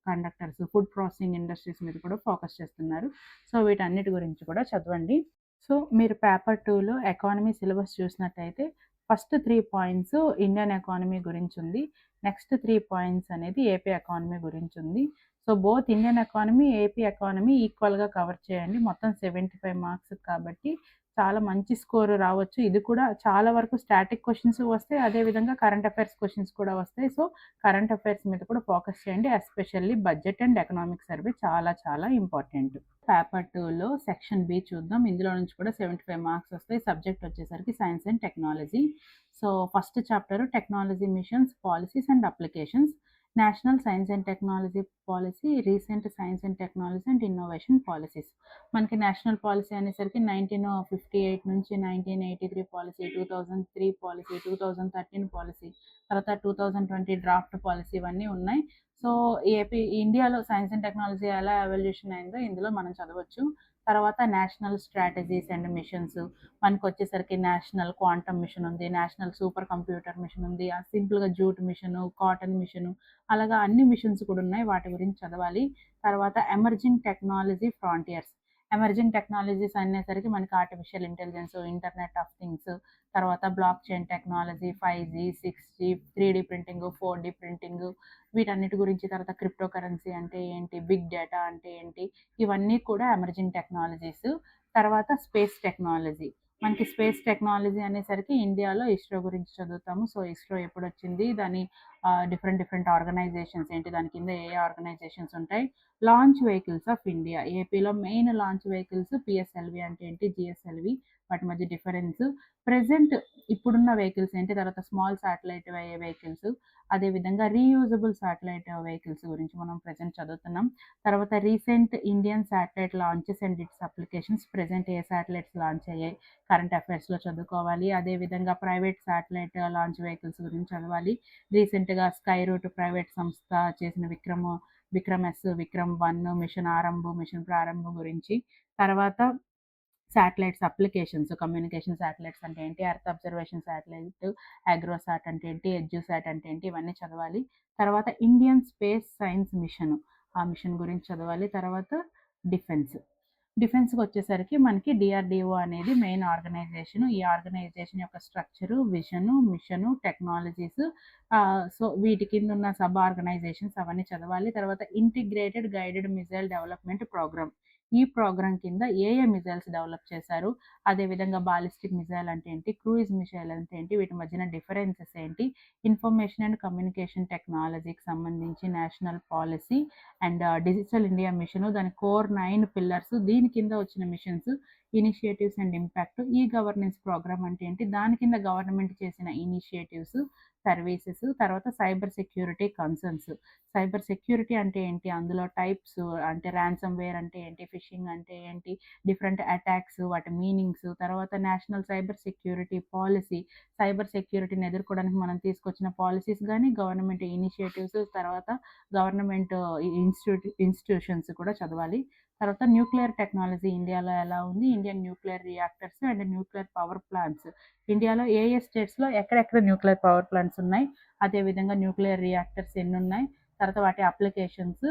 conductors, food processing industries మీద కూడా ఫోకస్ చేస్తున్నారు. సో, వీటన్నిటి గురించి కూడా చదవండి. సో, మీరు పేపర్ 2లో ఎకానమీ సిలబస్ చూసినట్టయితే ఫస్ట్ 3 పాయింట్స్ ఇండియన్ ఎకానమీ గురించుంది. నెక్స్ట్ 3 పాయింట్స్ అనేది ఏపీ ఎకానమీ గురించుంది. So, both Indian economy, AP economy ఈక్వల్‌గా కవర్ చేయండి. మొత్తం 75 మార్క్స్ కాబట్టి చాలా మంచి స్కోర్ రావచ్చు. ఇది కూడా చాలా వరకు స్టాటిక్ క్వెషన్స్ వస్తాయి. అదే విధంగా కరెంట్ అఫైర్స్ క్వెషన్స్ కూడా వస్తాయి. సో, కరెంట్ అఫైర్స్ మీద కూడా ఫోకస్ చేయండి. Especially budget and economic survey చాలా చాలా ఇంపార్టెంట్. పేపర్ 2లో సెక్షన్ బి చూద్దాం. ఇందులో నుంచి కూడా 75 మార్క్స్ వస్తాయి. సబ్జెక్ట్ వచ్చేసరికి science and technology. So, first chapter technology machines, policies and applications. National science and technology policy, recent science and technology and innovation policies. మనకి నేషనల్ పాలిసీ అనేసరికి 1958 నుంచి 1983 పాలిసీ, 2003 పాలిసీ, 2013 పాలిసీ, తర్వాత 2020 డ్రాఫ్ట్ పాలిసీ, ఇవన్నీ ఉన్నాయి. So, ఇండియాలో science and technology ఎలా evolution అయిందో ఇందులో మనం చదవచ్చు. తర్వాత నేషనల్ స్ట్రాటజీస్ అండ్ మిషన్స్. మనకొచ్చేసరికి నేషనల్ క్వాంటమ్ మిషన్ ఉంది. నేషనల్ సూపర్ కంప్యూటర్ మిషన్ ఉంది. సింపుల్‌గా జూట్ మిషను, కాటన్ మిషను, అలాగా అన్ని మిషన్స్ కూడా ఉన్నాయి. వాటి గురించి చదవాలి. తర్వాత emerging technology frontiers. Emerging technologies అనేసరికి మనకి artificial intelligence, internet of things, తర్వాత blockchain technology, 5G, 6G, 3D printing, 4D printing, వీటన్నిటి గురించి. తర్వాత క్రిప్టో కరెన్సీ అంటే ఏంటి? బిగ్ డేటా అంటే ఏంటి? ఇవన్నీ కూడా ఎమర్జింగ్ టెక్నాలజీస్. తర్వాత స్పేస్ టెక్నాలజీ. మనకి స్పేస్ టెక్నాలజీ అనేసరికి ఇండియాలో ఇస్రో గురించి చదువుతాము. సో, ఇస్రో ఎప్పుడొచ్చింది? దాని డిఫరెంట్ డిఫరెంట్ ఆర్గనైజేషన్స్ ఏంటి? దాని కింద ఏ ఏ ఆర్గనైజేషన్స్ ఉంటాయి? Launch vehicles of India. ఏపీలో మెయిన్ లాంచ్ వెహికల్స్ పిఎస్ఎల్వి అంటే ఏంటి? జిఎస్ఎల్వి. వాటి మధ్య డిఫరెన్స్. ప్రెజెంట్ ఇప్పుడున్న వెహికల్స్ ఏంటి? తర్వాత స్మాల్ శాటిలైట్ వెహికల్స్. అదేవిధంగా రీయూజబుల్ శాటిలైట్ వెహికల్స్ గురించి మనం ప్రెజెంట్ చదువుతున్నాం. తర్వాత recent Indian satellite launches and its applications. Present A satellites launch అయ్యాయి? కరెంట్ అఫైర్స్‌లో చదువుకోవాలి. అదేవిధంగా ప్రైవేట్ శాటిలైట్ లాంచ్ వెహికల్స్ గురించి చదవాలి. రీసెంట్‌గా స్కై రూట్ ప్రైవేట్ సంస్థ చేసిన విక్రమ్-ఎస్, విక్రమ్-1, మిషన్ ఆరంభ్, మిషన్ ప్రారంభ్ గురించి. తర్వాత శాటిలైట్స్ అప్లికేషన్స్, కమ్యూనికేషన్ శాటిలైట్స్ అంటే ఏంటి? ఎర్త్ అబ్జర్వేషన్ శాటిలైట్, అగ్రోసాట్ అంటే ఏంటి? ఎడ్యుసాట్ అంటే ఏంటి? ఇవన్నీ చదవాలి. తర్వాత ఇండియన్ స్పేస్ సైన్స్ మిషన్, ఆ మిషన్ గురించి చదవాలి. తర్వాత డిఫెన్స్. డిఫెన్స్‌కొచ్చేసరికి మనకి డీఆర్‌డీఓ అనేది మెయిన్ ఆర్గనైజేషన్. ఈ ఆర్గనైజేషన్ యొక్క structure, vision, mission, technologies so, వీటి కిందున్న సబ్ ఆర్గనైజేషన్స్ అవన్నీ చదవాలి. తర్వాత integrated guided missile development programme. ఈ ప్రోగ్రామ్ కింద ఏ ఏ మిసైల్స్ డెవలప్ చేశారు? అదేవిధంగా బాలిస్టిక్ మిసైల్ అంటే ఏంటి? క్రూయిజ్ మిసైల్ అంటే ఏంటి? వీటి మధ్యన డిఫరెన్సెస్ ఏంటి? ఇన్ఫర్మేషన్ అండ్ కమ్యూనికేషన్ టెక్నాలజీకి సంబంధించి national policy and digital India mission, దాని కోర్ 9 పిల్లర్స్, దీని కింద వచ్చిన machines, initiatives and impact, e governance programme అంటే ఏంటి, దాని కింద గవర్నమెంట్ చేసిన ఇనిషియేటివ్స్, సర్వీసెస్, తర్వాత cyber security concerns. Cyber security అంటే ఏంటి, అందులో టైప్స్ అంటే ర్యాన్సమ్ వేర్ అంటే ఏంటి, ఫిషింగ్ అంటే ఏంటి, డిఫరెంట్ అటాక్స్, వాటి మీనింగ్స్, తర్వాత national cyber security policy, cyber సెక్యూరిటీని ఎదుర్కోవడానికి మనం తీసుకొచ్చిన పాలసీస్ కానీ, గవర్నమెంట్ ఇనిషియేటివ్స్, తర్వాత గవర్నమెంట్ ఇన్స్టిట్యూషన్స్ కూడా చదవాలి. తర్వాత న్యూక్లియర్ టెక్నాలజీ ఇండియాలో ఎలా ఉంది, Indian nuclear reactors and nuclear power plants, ఇండియాలో ఏ ఏ స్టేట్స్‌లో ఎక్కడెక్కడ న్యూక్లియర్ పవర్ ప్లాంట్స్ ఉన్నాయి, అదేవిధంగా న్యూక్లియర్ రియాక్టర్స్ ఎన్నున్నాయి, తర్వాత వాటి అప్లికేషన్స్,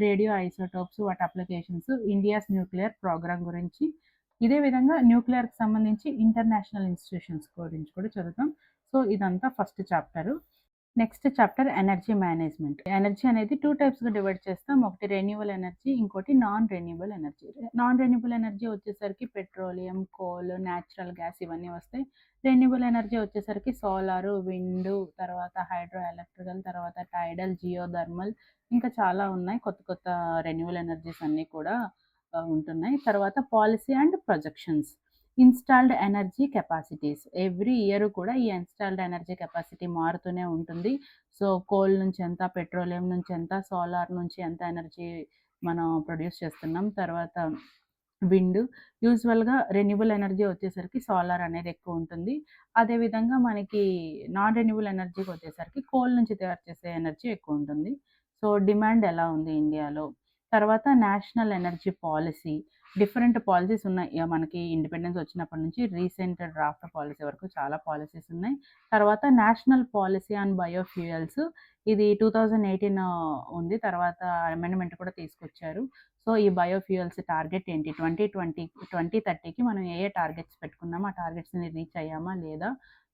రేడియో ఐసోటోప్స్, వాటి అప్లికేషన్స్, ఇండియాస్ న్యూక్లియర్ ప్రోగ్రామ్ గురించి. ఇదే విధంగా న్యూక్లియర్‌కి సంబంధించి ఇంటర్నేషనల్ ఇన్స్టిట్యూషన్స్ గురించి కూడా చదువుతాం. సో, ఇదంతా first chapter. Next chapter energy management. Energy అనేది 2 టైప్స్‌గా డివైడ్ చేస్తాం. ఒకటి రెన్యూవల్ ఎనర్జీ, ఇంకోటి non renewal energy. Non renewal energy వచ్చేసరికి పెట్రోలియం, కోల్, నేచురల్ గ్యాస్ ఇవన్నీ వస్తాయి. రెన్యూవల్ ఎనర్జీ వచ్చేసరికి సోలారు, విండు, తర్వాత హైడ్రో ఎలక్ట్రికల్, తర్వాత టైడల్, జియోథర్మల్, ఇంకా చాలా ఉన్నాయి. కొత్త కొత్త రెన్యూవల్ ఎనర్జీస్ అన్నీ కూడా ఉంటున్నాయి. తర్వాత policy and projections. Installed energy capacities. Every year కూడా ఈ ఇన్‌స్టాల్డ్ ఎనర్జీ కెపాసిటీ మారుతూనే ఉంటుంది. సో, కోల్ నుంచి ఎంత, పెట్రోలియం నుంచి ఎంత, సోలార్ నుంచి ఎంత ఎనర్జీ మనం ప్రొడ్యూస్ చేస్తున్నాం. తర్వాత విండ్, యూజువల్‌గా రెన్యూబుల్ ఎనర్జీ వచ్చేసరికి సోలార్ అనేది ఎక్కువ ఉంటుంది. అదేవిధంగా మనకి నాన్ రెన్యూబుల్ ఎనర్జీకి వచ్చేసరికి కోల్ నుంచి తయారు చేసే ఎనర్జీ ఎక్కువ ఉంటుంది. సో, డిమాండ్ ఎలా ఉంది ఇండియాలో? తర్వాత national energy policy. Different policies ఉన్నాయి. మనకి ఇండిపెండెన్స్ వచ్చినప్పటి నుంచి రీసెంట్ డ్రాఫ్ట్ పాలిసీ వరకు చాలా పాలిసీస్ ఉన్నాయి. తర్వాత నేషనల్ పాలిసీ ఆన్ బయోఫ్యూయల్స్, ఇది 2018 ఉంది. తర్వాత అమెండ్‌మెంట్ కూడా తీసుకొచ్చారు. సో, ఈ బయోఫ్యూయల్స్ టార్గెట్ ఏంటి? 2030కి మనం ఏ ఏ టార్గెట్స్ పెట్టుకున్నామో, ఆ టార్గెట్స్‌ని రీచ్ అయ్యామా లేదా?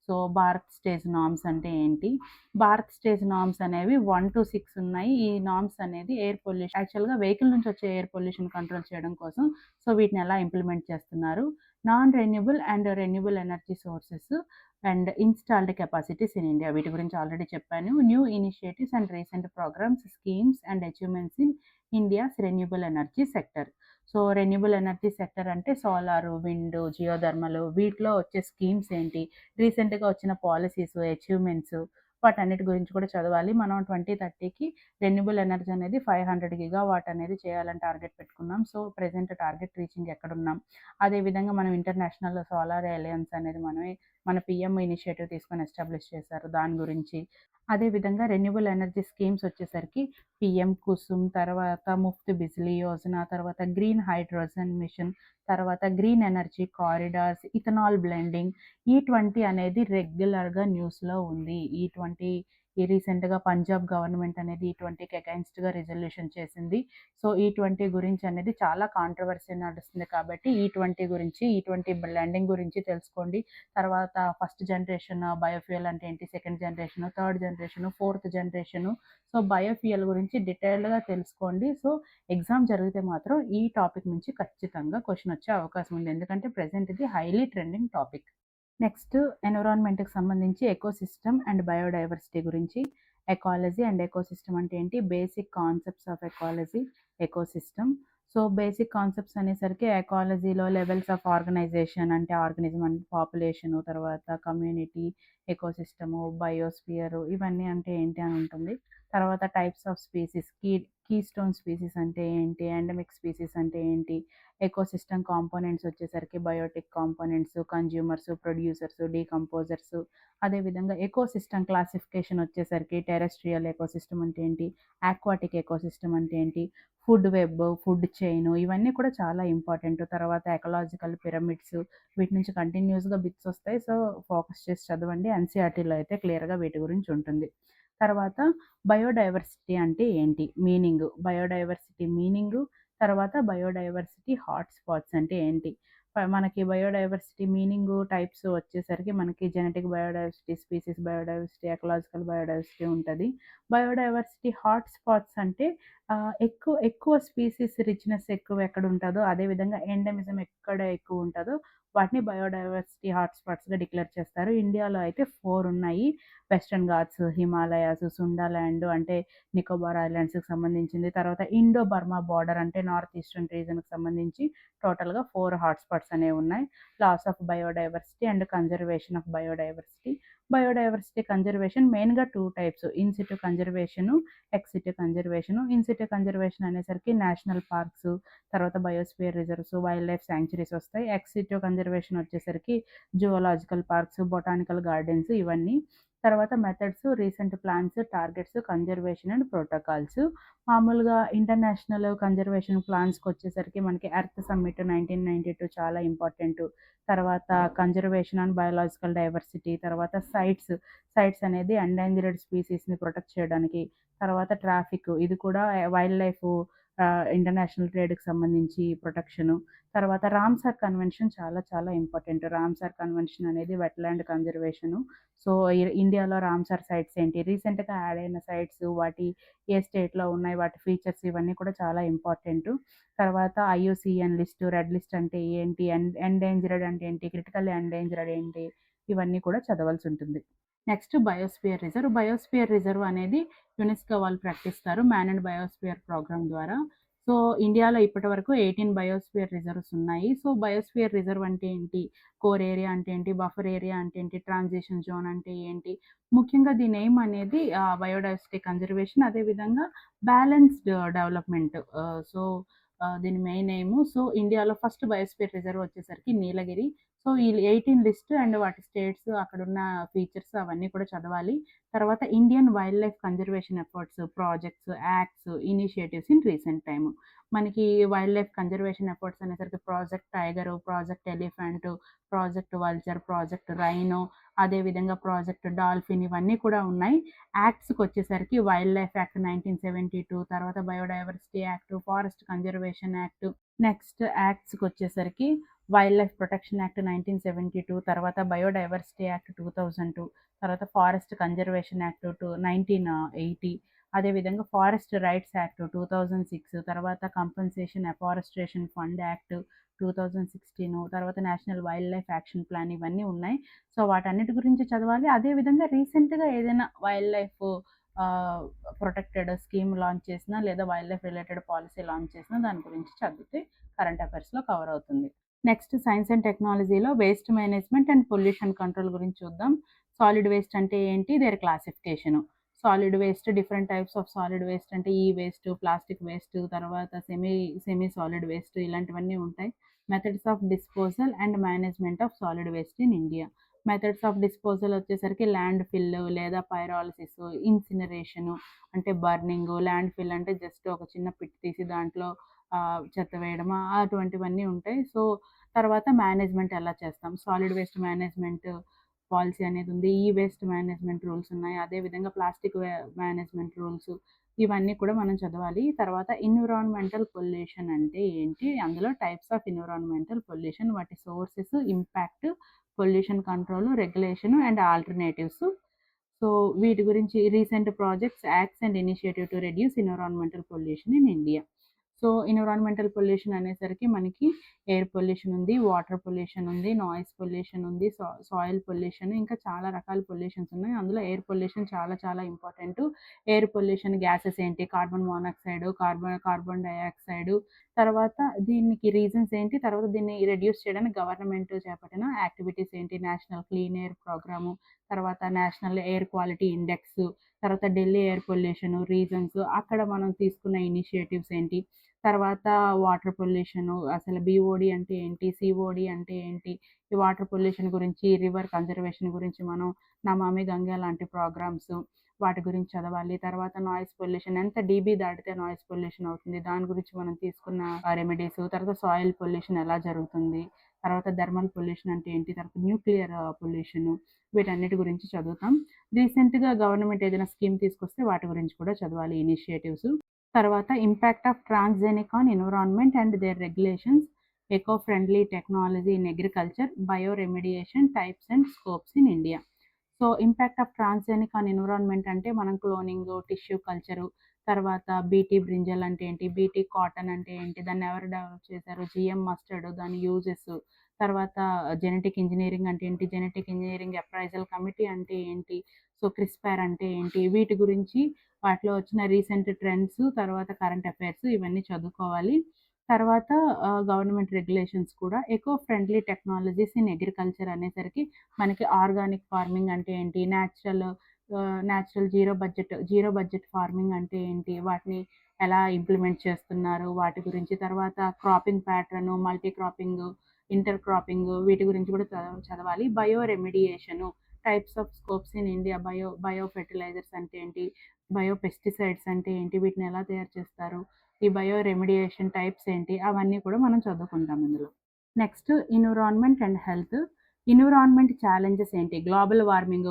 సో, భారత్ స్టేజ్ నార్మ్స్ అంటే ఏంటి? భారత్ స్టేజ్ నార్మ్స్ అనేవి 1-6 ఉన్నాయి. ఈ నార్మ్స్ అనేది ఎయిర్ పొల్యూషన్, యాక్చువల్‌గా వెహికల్ నుంచి వచ్చే ఎయిర్ పొల్యూషన్ కంట్రోల్ చేయడం కోసం. సో, వీటిని ఎలా ఇంప్లిమెంట్ చేస్తున్నారు? Non renewable and renewable energy sources and installed capacities in India, వీటి గురించి ఆల్రెడీ చెప్పాను. New initiatives and recent programmes, schemes and achievements in India's renewable energy sector. So, renewable energy sector అంటే solar, wind, geothermal, వీటిలో వచ్చే schemes ఏంటి? రీసెంట్‌గా వచ్చిన policies, achievements, వాటన్నిటి గురించి కూడా చదవాలి. మనం 2030కి రెన్యూబుల్ ఎనర్జీ అనేది 500 గిగావాట్ అనేది చేయాలని టార్గెట్ పెట్టుకున్నాం. సో, ప్రెజెంట్ టార్గెట్ రీచింగ్ ఎక్కడున్నాం? అదేవిధంగా మనం ఇంటర్నేషనల్ సోలార్ అలయన్స్ అనేది మన పీఎం ఇనిషియేటివ్ తీసుకొని ఎస్టాబ్లిష్ చేశారు. దాని గురించి. అదేవిధంగా రెన్యూబుల్ ఎనర్జీ స్కీమ్స్ వచ్చేసరికి పీఎం కుసుమ్, తర్వాత ముఫ్త్ బిజ్లీ యోజన, తర్వాత గ్రీన్ హైడ్రోజన్ మిషన్, తర్వాత green energy corridors, ethanol blending. ఈ20 అనేది రెగ్యులర్‌గా న్యూస్‌లో ఉంది. రీసెంట్‌గా పంజాబ్ గవర్నమెంట్ అనేది ఈ20కి అగైన్స్ట్‌గా రిజల్యూషన్ చేసింది. సో, ఈ20 గురించి అనేది చాలా కాంట్రోవర్సీ నడుస్తుంది కాబట్టి ఈ20 గురించి, ఈ20 బ్లెండింగ్ గురించి తెలుసుకోండి. తర్వాత ఫస్ట్ జనరేషన్ బయోఫ్యూయల్ అంటే ఏంటి? Second generation, third generation, fourth generation. So, biofuel గురించి డీటెయిల్డ్‌గా తెలుసుకోండి. సో, ఎగ్జామ్ జరిగితే మాత్రం ఈ టాపిక్ నుంచి ఖచ్చితంగా క్వెషన్ వచ్చే అవకాశం ఉంది. ఎందుకంటే ప్రెజెంట్ ఇది హైలీ ట్రెండింగ్ టాపిక్. నెక్స్ట్ ఎన్విరాన్మెంట్‌కి సంబంధించి ఎకోసిస్టమ్ అండ్ బయోడైవర్సిటీ గురించి. ఎకాలజీ అండ్ ఎకోసిస్టమ్ అంటే ఏంటి? Basic concepts of ecology, ecosystem. So, basic concepts అనేసరికి ఎకాలజీలో లెవెల్స్ ఆఫ్ ఆర్గనైజేషన్ అంటే ఆర్గానిజం అంటే పాపులేషను, తర్వాత కమ్యూనిటీ, ఎకోసిస్టము, బయోస్ఫియర్, ఇవన్నీ అంటే ఏంటి అని ఉంటుంది. తర్వాత types of species, keystone species అంటే ఏంటి? ఎండమిక్ స్పీసీస్ అంటే ఏంటి? ఎకోసిస్టమ్ కాంపోనెంట్స్ వచ్చేసరికి biotic components, consumers, producers, decomposers. అదేవిధంగా ఎకోసిస్టమ్ క్లాసిఫికేషన్ వచ్చేసరికి టెరెస్ట్రియల్ ఎకోసిస్టమ్ అంటే ఏంటి? ఆక్వాటిక్ ఎకోసిస్టమ్ అంటే ఏంటి? ఫుడ్ వెబ్, ఫుడ్ చైన్, ఇవన్నీ కూడా చాలా ఇంపార్టెంట్. తర్వాత ఎకలాజికల్ పిరమిడ్స్, వీటి నుంచి కంటిన్యూస్‌గా బిట్స్ వస్తాయి. సో, ఫోకస్ చేసి చదవండి. ఎన్‌సీఈఆర్‌టీలో అయితే క్లియర్‌గా వీటి గురించి ఉంటుంది. తర్వాత బయోడైవర్సిటీ అంటే ఏంటి? మీనింగు. బయోడైవర్సిటీ మీనింగు, తర్వాత బయోడైవర్సిటీ హాట్‌స్పాట్స్ అంటే ఏంటి? మనకి బయోడైవర్సిటీ మీనింగు, టైప్స్ వచ్చేసరికి మనకి genetic biodiversity, species biodiversity, ecological biodiversity ఉంటది. బయోడైవర్సిటీ హాట్‌స్పాట్స్ అంటే ఎక్కువ స్పీసీస్ రిచ్‌నెస్ ఎక్కడుంటదో, అదే విధంగా ఎండమిజం ఎక్కడ ఎక్కువుంటదో వాటిని బయోడైవర్సిటీ హాట్‌స్పాట్స్‌గా డిక్లేర్ చేస్తారు. ఇండియాలో అయితే 4 ఉన్నాయి. వెస్టర్న్ ఘాట్స్, హిమాలయాస్, సుండాలాండ్ అంటే నికోబార్ ఐలాండ్స్‌కి సంబంధించింది. తర్వాత ఇండో బర్మా బోర్డర్ అంటే నార్త్ ఈస్టర్న్ రీజన్‌కి సంబంధించి టోటల్‌గా 4 హాట్‌స్పాట్స్ అనేవున్నాయి. Loss of biodiversity and conservation of biodiversity. Biodiversity conservation మెయిన్‌గా 2 types. In situ conservation, ex situ conservation. In situ conservation అనేసరికి నేషనల్ పార్క్స్, తర్వాత biosphere reserves, wild life sanctuaries వస్తాయి. Ex situ conservation వచ్చేసరికి zoological parks, botanical gardens ఇవన్నీ. తర్వాత methods, recent plans, targets, conservation and protocols. మామూలుగా international conservation ప్లాన్స్‌కొచ్చేసరికి మనకి earth summit 1992 చాలా ఇంపార్టెంటు. తర్వాత కన్జర్వేషన్ అండ్ బయోలాజికల్ డైవర్సిటీ, తర్వాత సైట్స్ అనేది ఎండాంజర్డ్ స్పీసీస్‌ని ప్రొటెక్ట్ చేయడానికి. తర్వాత ట్రాఫిక్ ఇది కూడా వైల్డ్ లైఫ్ ఇంటర్నేషనల్ ట్రేడ్‌కి సంబంధించి ప్రొటెక్షను. తర్వాత రామ్‌సార్ కన్వెన్షన్ చాలా చాలా ఇంపార్టెంట్. రామ్‌సార్ కన్వెన్షన్ అనేది వెట్‌ల్యాండ్ కన్జర్వేషను. సో, ఇండియాలో రామ్‌సార్ సైట్స్ ఏంటి? రీసెంట్‌గా యాడ్ అయిన సైట్స్ వాటి ఏ స్టేట్‌లో ఉన్నాయి? వాటి ఫీచర్స్ ఇవన్నీ కూడా చాలా ఇంపార్టెంటు. తర్వాత ఐయూసీఎన్ లిస్టు, రెడ్ లిస్ట్ అంటే ఏంటి? ఎండేంజర్డ్ అంటే ఏంటి? క్రిటికల్లీ ఎండేంజర్డ్ ఏంటి? ఇవన్నీ కూడా చదవాల్సుంటుంది. Next biosphere reserve. Biosphere reserve అనేది యునెస్కో వాళ్ళు ప్రకటిస్తారు. మ్యాన్డ్ బయోస్ఫియర్ ప్రోగ్రామ్ ద్వారా. సో, ఇండియాలో ఇప్పటివరకు 18 బయోస్ఫియర్ రిజర్వ్స్ ఉన్నాయి. సో, బయోస్ఫియర్ రిజర్వ్ అంటే ఏంటి? కోర్ ఏరియా అంటే ఏంటి? బఫర్ ఏరియా అంటే ఏంటి? ట్రాన్సిషన్ జోన్ అంటే ఏంటి? ముఖ్యంగా దీని ఎయిమ్ అనేది బయోడైవర్సిటీ కన్జర్వేషన్, అదేవిధంగా బ్యాలెన్స్డ్ డెవలప్‌మెంట్. దీని మెయిన్ ఎయిము. సో, ఇండియాలో ఫస్ట్ బయోస్ఫియర్ రిజర్వ్ వచ్చేసరికి నీలగిరి. సో, ఈ 18 లిస్ట్ అండ్ వాటి స్టేట్స్, అక్కడున్న ఫీచర్స్ అవన్నీ కూడా చదవాలి. తర్వాత Indian wild life conservation efforts, projects, acts, initiatives in recent time. మనకి వైల్డ్ లైఫ్ కన్జర్వేషన్ ఎఫర్ట్స్ అనేసరికి project tiger, project elephant, project vulture, project rhino, అదేవిధంగా ప్రాజెక్ట్ డాల్ఫిన్ ఇవన్నీ కూడా ఉన్నాయి. యాక్ట్స్‌కొచ్చేసరికి వైల్డ్ లైఫ్ యాక్ట్ 1972, తర్వాత biodiversity act, forest conservation act. Next యాక్ట్స్‌కొచ్చేసరికి wild life protection act 1972, తర్వాత biodiversity act 2002, తర్వాత ఫారెస్ట్ కన్జర్వేషన్ యాక్ట్ 1980, అదేవిధంగా ఫారెస్ట్ రైట్స్ యాక్ట్ 2006, తర్వాత కంపెన్సేషన్ అఫారెస్ట్రేషన్ ఫండ్ యాక్ట్ 2016, తర్వాత national wildlife action plan ఇవన్నీ ఉన్నాయి. సో, వాటన్నిటి గురించి చదవాలి. అదేవిధంగా రీసెంట్‌గా ఏదైనా wildlife ah, protected scheme launch చేసినా, లేదా wildlife related policy launch చేసినా దాని గురించి చదివితే కరెంట్ అఫైర్స్‌లో కవర్ అవుతుంది. నెక్స్ట్ సైన్స్ అండ్ టెక్నాలజీలో waste management and pollution control గురించి చూద్దాం. సాలిడ్ వేస్ట్ అంటే ఏంటి? Their classification. Solid waste, different types of solid waste అంటే ఈ వేస్ట్, ప్లాస్టిక్ వేస్ట్, తర్వాత సెమీ సాలిడ్ వేస్ట్ ఇలాంటివన్నీ ఉంటాయి. Methods of disposal and management of solid waste in India. Methods of disposal వచ్చేసరికి land fill లేదా పైరాలిసిస్, ఇన్సినరేషను అంటే బర్నింగు, land fill అంటే just ఒక చిన్న పిట్ తీసి దాంట్లో చెత్త వేయడమా అటువంటివన్నీ ఉంటాయి. సో, తర్వాత మేనేజ్మెంట్ ఎలా చేస్తాం? సాలిడ్ వేస్ట్ మేనేజ్మెంట్ పాలిసీ అనేది ఉంది. ఈ వేస్ట్ మేనేజ్మెంట్ రూల్స్ ఉన్నాయి. అదేవిధంగా ప్లాస్టిక్ మేనేజ్మెంట్ రూల్స్ ఇవన్నీ కూడా మనం చదవాలి. తర్వాత ఎన్విరాన్మెంటల్ పొల్యూషన్ అంటే ఏంటి? అందులో టైప్స్ ఆఫ్ ఎన్విరాన్మెంటల్ పొల్యూషన్, వాటి sources, impact, pollution control, regulation and alternatives. So, వీటి గురించి recent projects, acts and initiative to reduce environmental pollution in India. So, environmental pollution అనేసరికి మనకి ఎయిర్ పొల్యూషన్ ఉంది, వాటర్ పొల్యూషన్ ఉంది, నాయిస్ పొల్యూషన్ ఉంది, soil pollution, ఇంకా చాలా రకాల పొల్యూషన్స్ ఉన్నాయి. అందులో ఎయిర్ పొల్యూషన్ చాలా చాలా ఇంపార్టెంటు. ఎయిర్ పొల్యూషన్ గ్యాసెస్ ఏంటి? Carbon monoxide, carbon dioxide. తర్వాత దీనికి రీజన్స్ ఏంటి? తర్వాత దీన్ని రెడ్యూస్ చేయడానికి గవర్నమెంట్ చేపట్టిన యాక్టివిటీస్ ఏంటి? నేషనల్ క్లీన్ ఎయిర్ ప్రోగ్రాము, తర్వాత నేషనల్ ఎయిర్ క్వాలిటీ ఇండెక్స్, తర్వాత ఢిల్లీ ఎయిర్ పొల్యూషన్ రీజన్స్, అక్కడ మనం తీసుకున్న ఇనిషియేటివ్స్ ఏంటి? తర్వాత వాటర్ పొల్యూషను, అసలు బీఓడీ అంటే ఏంటి? సీఓడీ అంటే ఏంటి? ఈ వాటర్ పొల్యూషన్ గురించి, రివర్ కన్జర్వేషన్ గురించి మనం నమామి గంగే లాంటి ప్రోగ్రామ్స్ వాటి గురించి చదవాలి. తర్వాత నాయిస్ పొల్యూషన్ ఎంత డీబీ దాటితే నాయిస్ పొల్యూషన్ అవుతుంది. దాని గురించి మనం తీసుకున్న రెమెడీస్, తర్వాత సాయిల్ పొల్యూషన్ ఎలా జరుగుతుంది? తర్వాత థర్మల్ పొల్యూషన్ అంటే ఏంటి? తర్వాత న్యూక్లియర్ పొల్యూషను, వీటన్నిటి గురించి చదువుతాం. రీసెంట్‌గా గవర్నమెంట్ ఏదైనా స్కీమ్ తీసుకొస్తే వాటి గురించి కూడా చదవాలి ఇనిషియేటివ్స్. తర్వాత impact of transgenic on environment and their regulations, eco friendly technology in agriculture, bioremediation, types and scopes in India. So, impact of transgenic on environment అంటే మనం క్లోనింగు, టిష్యూ కల్చరు, తర్వాత BT brinjal అంటే ఏంటి? BT cotton అంటే ఏంటి? దాన్ని ఎవరు develop చేశారు? జీఎం మస్టర్డ్, దాని యూజెస్, తర్వాత జెనెటిక్ ఇంజినీరింగ్ అంటే ఏంటి? జెనెటిక్ ఇంజినీరింగ్ అప్రైజల్ కమిటీ అంటే ఏంటి? సో, క్రిస్పర్ అంటే ఏంటి? వీటి గురించి వాటిలో వచ్చిన రీసెంట్ ట్రెండ్స్, తర్వాత కరెంట్ అఫైర్స్ ఇవన్నీ చదువుకోవాలి. తర్వాత గవర్నమెంట్ రెగ్యులేషన్స్ కూడా. Eco friendly technologies in agriculture అనేసరికి మనకి ఆర్గానిక్ ఫార్మింగ్ అంటే ఏంటి? నేచురల్ జీరో బడ్జెట్ ఫార్మింగ్ అంటే ఏంటి? వాటిని ఎలా ఇంప్లిమెంట్ చేస్తున్నారు? వాటి గురించి. తర్వాత cropping pattern, multi cropping, inter cropping వీటి గురించి కూడా చదవాలి. Bio remediation, types of scopes in India, bio fertilisers అంటే ఏంటి? బయో పెస్టిసైడ్స్ అంటే ఏంటి? వీటిని ఎలా తయారు చేస్తారు? ఈ బయో రెమిడియేషన్ టైప్స్ ఏంటి? అవన్నీ కూడా మనం చదువుకుంటాం ఇందులో. Next environment and health. Environment challenges ఏంటి? Global warming